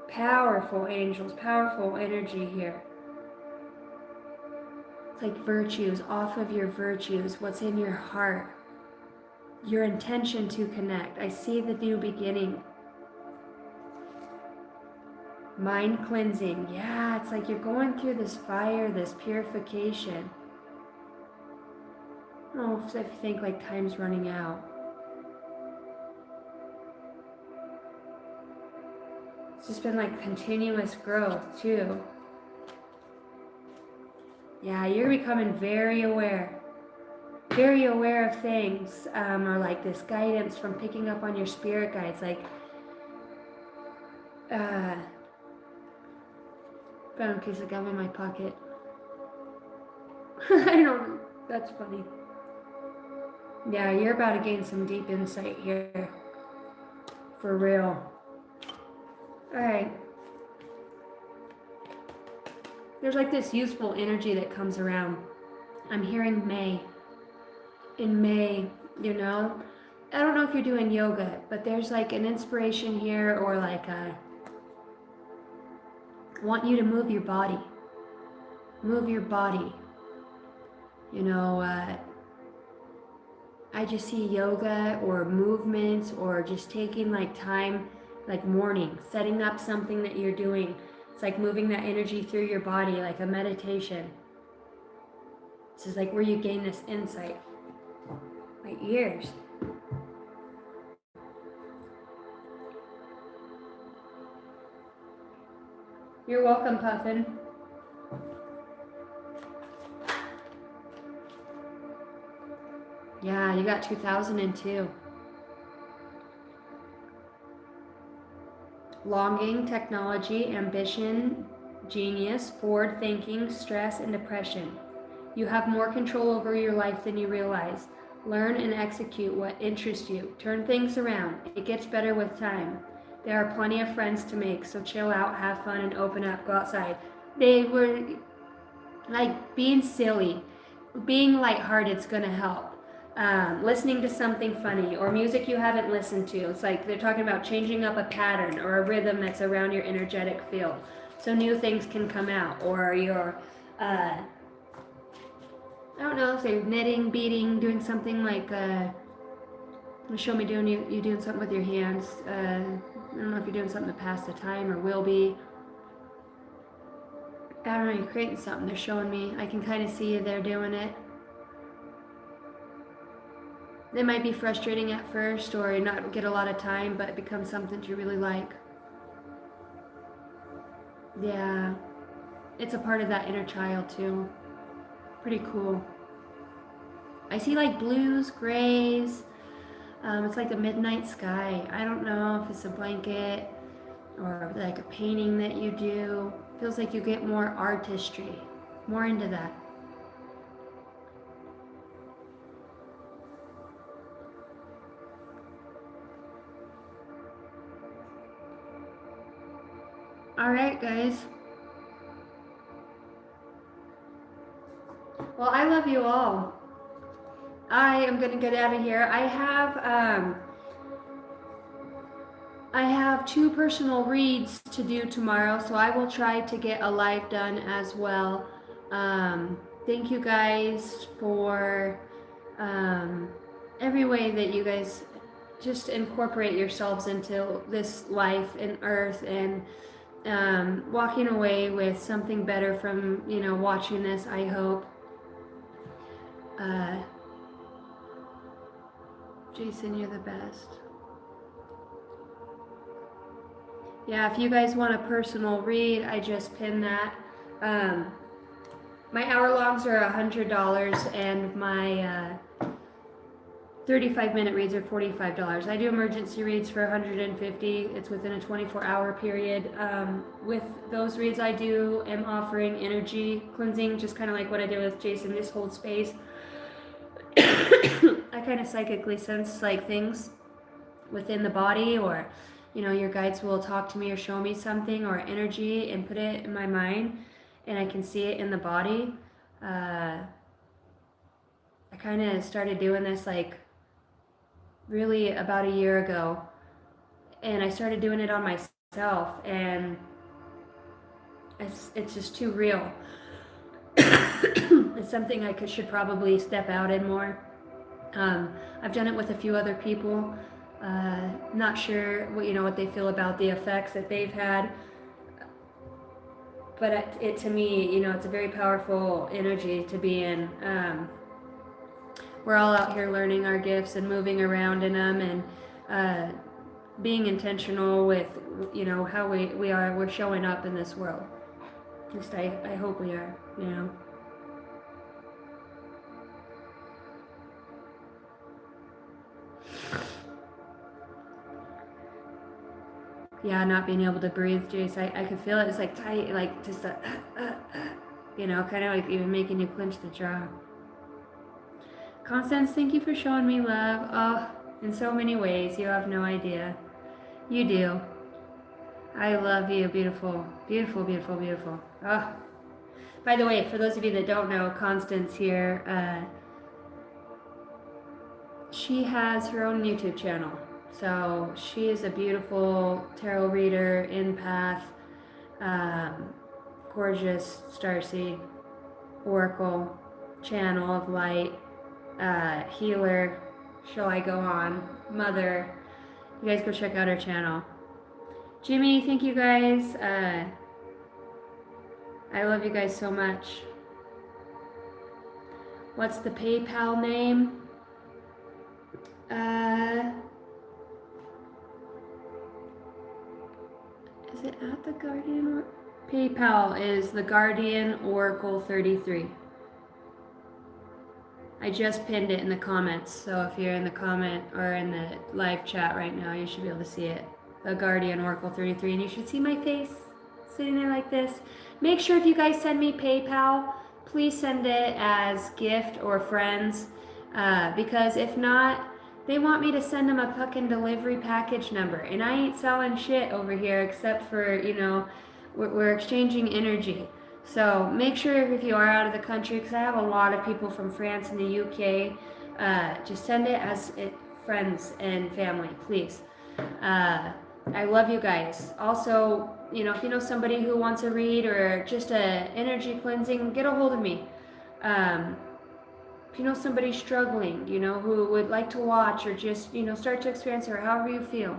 Powerful angels, powerful energy here. It's like virtues, off of your virtues, what's in your heart. Your intention to connect. I see the new beginning. Mind cleansing. Yeah, it's like you're going through this fire, this purification. I don't know if you think like time's running out. It's just been like continuous growth too. Yeah, you're becoming very aware of things, or like this guidance from picking up on your spirit guides, like found a piece of gum in my pocket. I don't know, that's funny. Yeah, you're about to gain some deep insight here, for real. All right, there's like this useful energy that comes around. I'm hearing May. In May, I don't know if you're doing yoga, but there's like an inspiration here, or like want you to move your body. I just see yoga or movements, or just taking like time, like morning, setting up something that you're doing. It's like moving that energy through your body, like a meditation. This is like where you gain this insight. My ears. You're welcome, Puffin. Yeah, you got 2002. Longing, technology, ambition, genius, forward thinking, stress, and depression. You have more control over your life than you realize. Learn and execute what interests you. Turn things around. It gets better with time. There are plenty of friends to make, so chill out, have fun, and open up. Go outside. They were like being silly, being lighthearted is going to help. Listening to something funny or music you haven't listened to. It's like they're talking about changing up a pattern or a rhythm that's around your energetic field. So new things can come out, or your, I don't know if they're knitting, beading, doing something like, show me you doing something with your hands. I don't know if you're doing something to pass the time or will be. I don't know, you're creating something. They're showing me. I can kind of see you there doing it. It might be frustrating at first, or not get a lot of time, but it becomes something you really like. Yeah, it's a part of that inner child too. Pretty cool. I see like blues, grays. It's like the midnight sky. I don't know if it's a blanket or like a painting that you do. Feels like you get more artistry, more into that. All right, guys. Well, I love you all. I am gonna get out of here. I have 2 personal reads to do tomorrow, so I will try to get a live done as well. Thank you guys for every way that you guys just incorporate yourselves into this life and earth, and walking away with something better from, you know, watching this, I hope. Jason, you're the best. Yeah, if you guys want a personal read, I just pinned that. My hour-longs are $100, and my 35-minute reads are $45. I do emergency reads for $150. It's within a 24-hour period. With those reads I do, am offering energy cleansing, just kind of like what I did with Jason, just hold space. I kind of psychically sense like things within the body, or you know, your guides will talk to me or show me something or energy and put it in my mind, and I can see it in the body. I kind of started doing this like really about a year ago, and I started doing it on myself, and it's just too real. It's something I should probably step out in more. I've done it with a few other people. Not sure what they feel about the effects that they've had, but it to me, it's a very powerful energy to be in. We're all out here learning our gifts and moving around in them, and being intentional with how we're showing up in this world. At least I hope we are. Yeah, not being able to breathe, Jace. I could feel it. It's like tight, like just a, kind of like even making you clench the jaw. Constance, thank you for showing me love. Oh, in so many ways. You have no idea. You do. I love you. Beautiful. Beautiful, beautiful, beautiful. Oh. By the way, for those of you that don't know, Constance here, she has her own YouTube channel. So she is a beautiful tarot reader, empath, gorgeous starseed, oracle, channel of light, healer, shall I go on, mother. You guys go check out her channel. Jimmy, thank you guys. I love you guys so much. What's the PayPal name? Is it at the Guardian? PayPal is the Guardian Oracle 33. I just pinned it in the comments, so if you're in the comment or in the live chat right now, you should be able to see it. The Guardian Oracle 33, and you should see my face sitting there like this. Make sure if you guys send me PayPal, please send it as gift or friends, because if not, they want me to send them a fucking delivery package number, and I ain't selling shit over here except for, we're exchanging energy. So make sure if you are out of the country, because I have a lot of people from France and the UK, just send it as friends and family, please. I love you guys. Also, if you know somebody who wants a read or just a energy cleansing, get a hold of me. If you know somebody struggling, who would like to watch or just, start to experience or however you feel,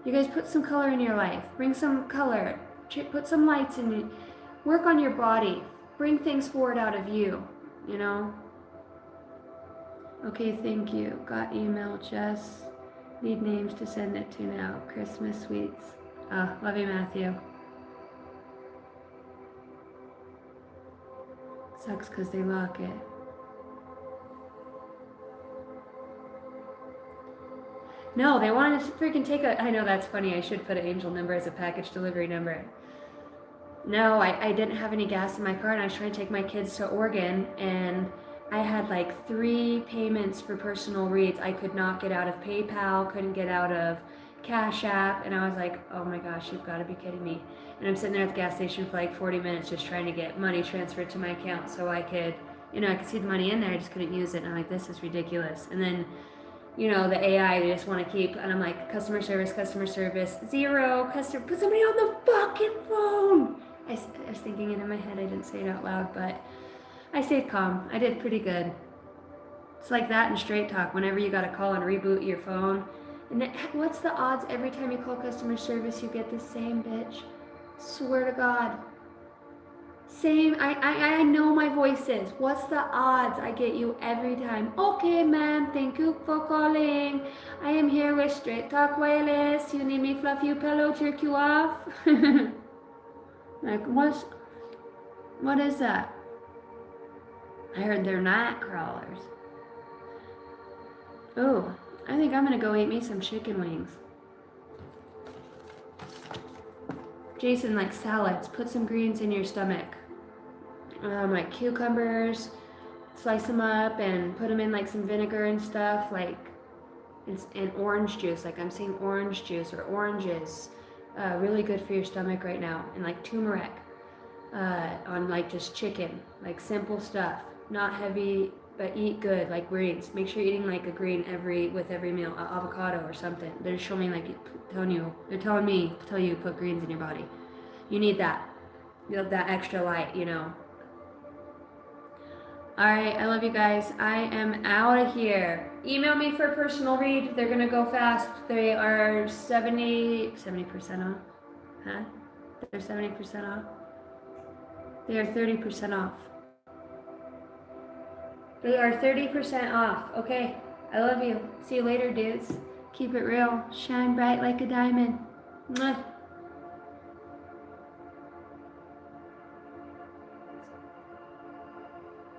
you guys put some color in your life. Bring some color. Put some lights in you. Work on your body. Bring things forward out of you, Okay, thank you. Got email, Jess. Need names to send it to now. Christmas sweets. Oh, love you, Matthew. Sucks because they lock it. No, they wanted to freaking take I know that's funny. I should put an angel number as a package delivery number. No, I didn't have any gas in my car, and I was trying to take my kids to Oregon, and I had like 3 payments for personal reads. I could not get out of PayPal, couldn't get out of Cash App, and I was like, oh my gosh, you've got to be kidding me. And I'm sitting there at the gas station for like 40 minutes just trying to get money transferred to my account so I could, I could see the money in there, I just couldn't use it, and I'm like, this is ridiculous. And then, the AI, they just want to keep, and I'm like, customer service, 0, customer, put somebody on the fucking phone. I was thinking it in my head, I didn't say it out loud, but I stayed calm. I did pretty good. It's like that in straight talk, whenever you gotta call and reboot your phone. And then, what's the odds every time you call customer service you get the same bitch? Swear to God. Same, I know my voices. What's the odds I get you every time? Okay, ma'am, thank you for calling. I am here with Straight Talk Wireless. You need me fluff you pillow, jerk you off? Like, what is that? I heard they're night crawlers. Oh, I think I'm gonna go eat me some chicken wings. Jason likes salads. Put some greens in your stomach. Like cucumbers, slice them up and put them in like some vinegar and stuff, like and orange juice. Like I'm seeing orange juice or oranges. Really good for your stomach right now. And like turmeric on like just chicken, like simple stuff, not heavy, but eat good, like greens. Make sure you're eating like a green with every meal, avocado or something. They're showing like they're telling me to tell you to put greens in your body. You need that, that extra light, All right, I love you guys. I am out of here. Email me for a personal read. They're gonna go fast. They are 70% off. Huh? They're 70% off. They are 30% off. They are 30% off. Okay, I love you. See you later, dudes. Keep it real. Shine bright like a diamond. Mwah.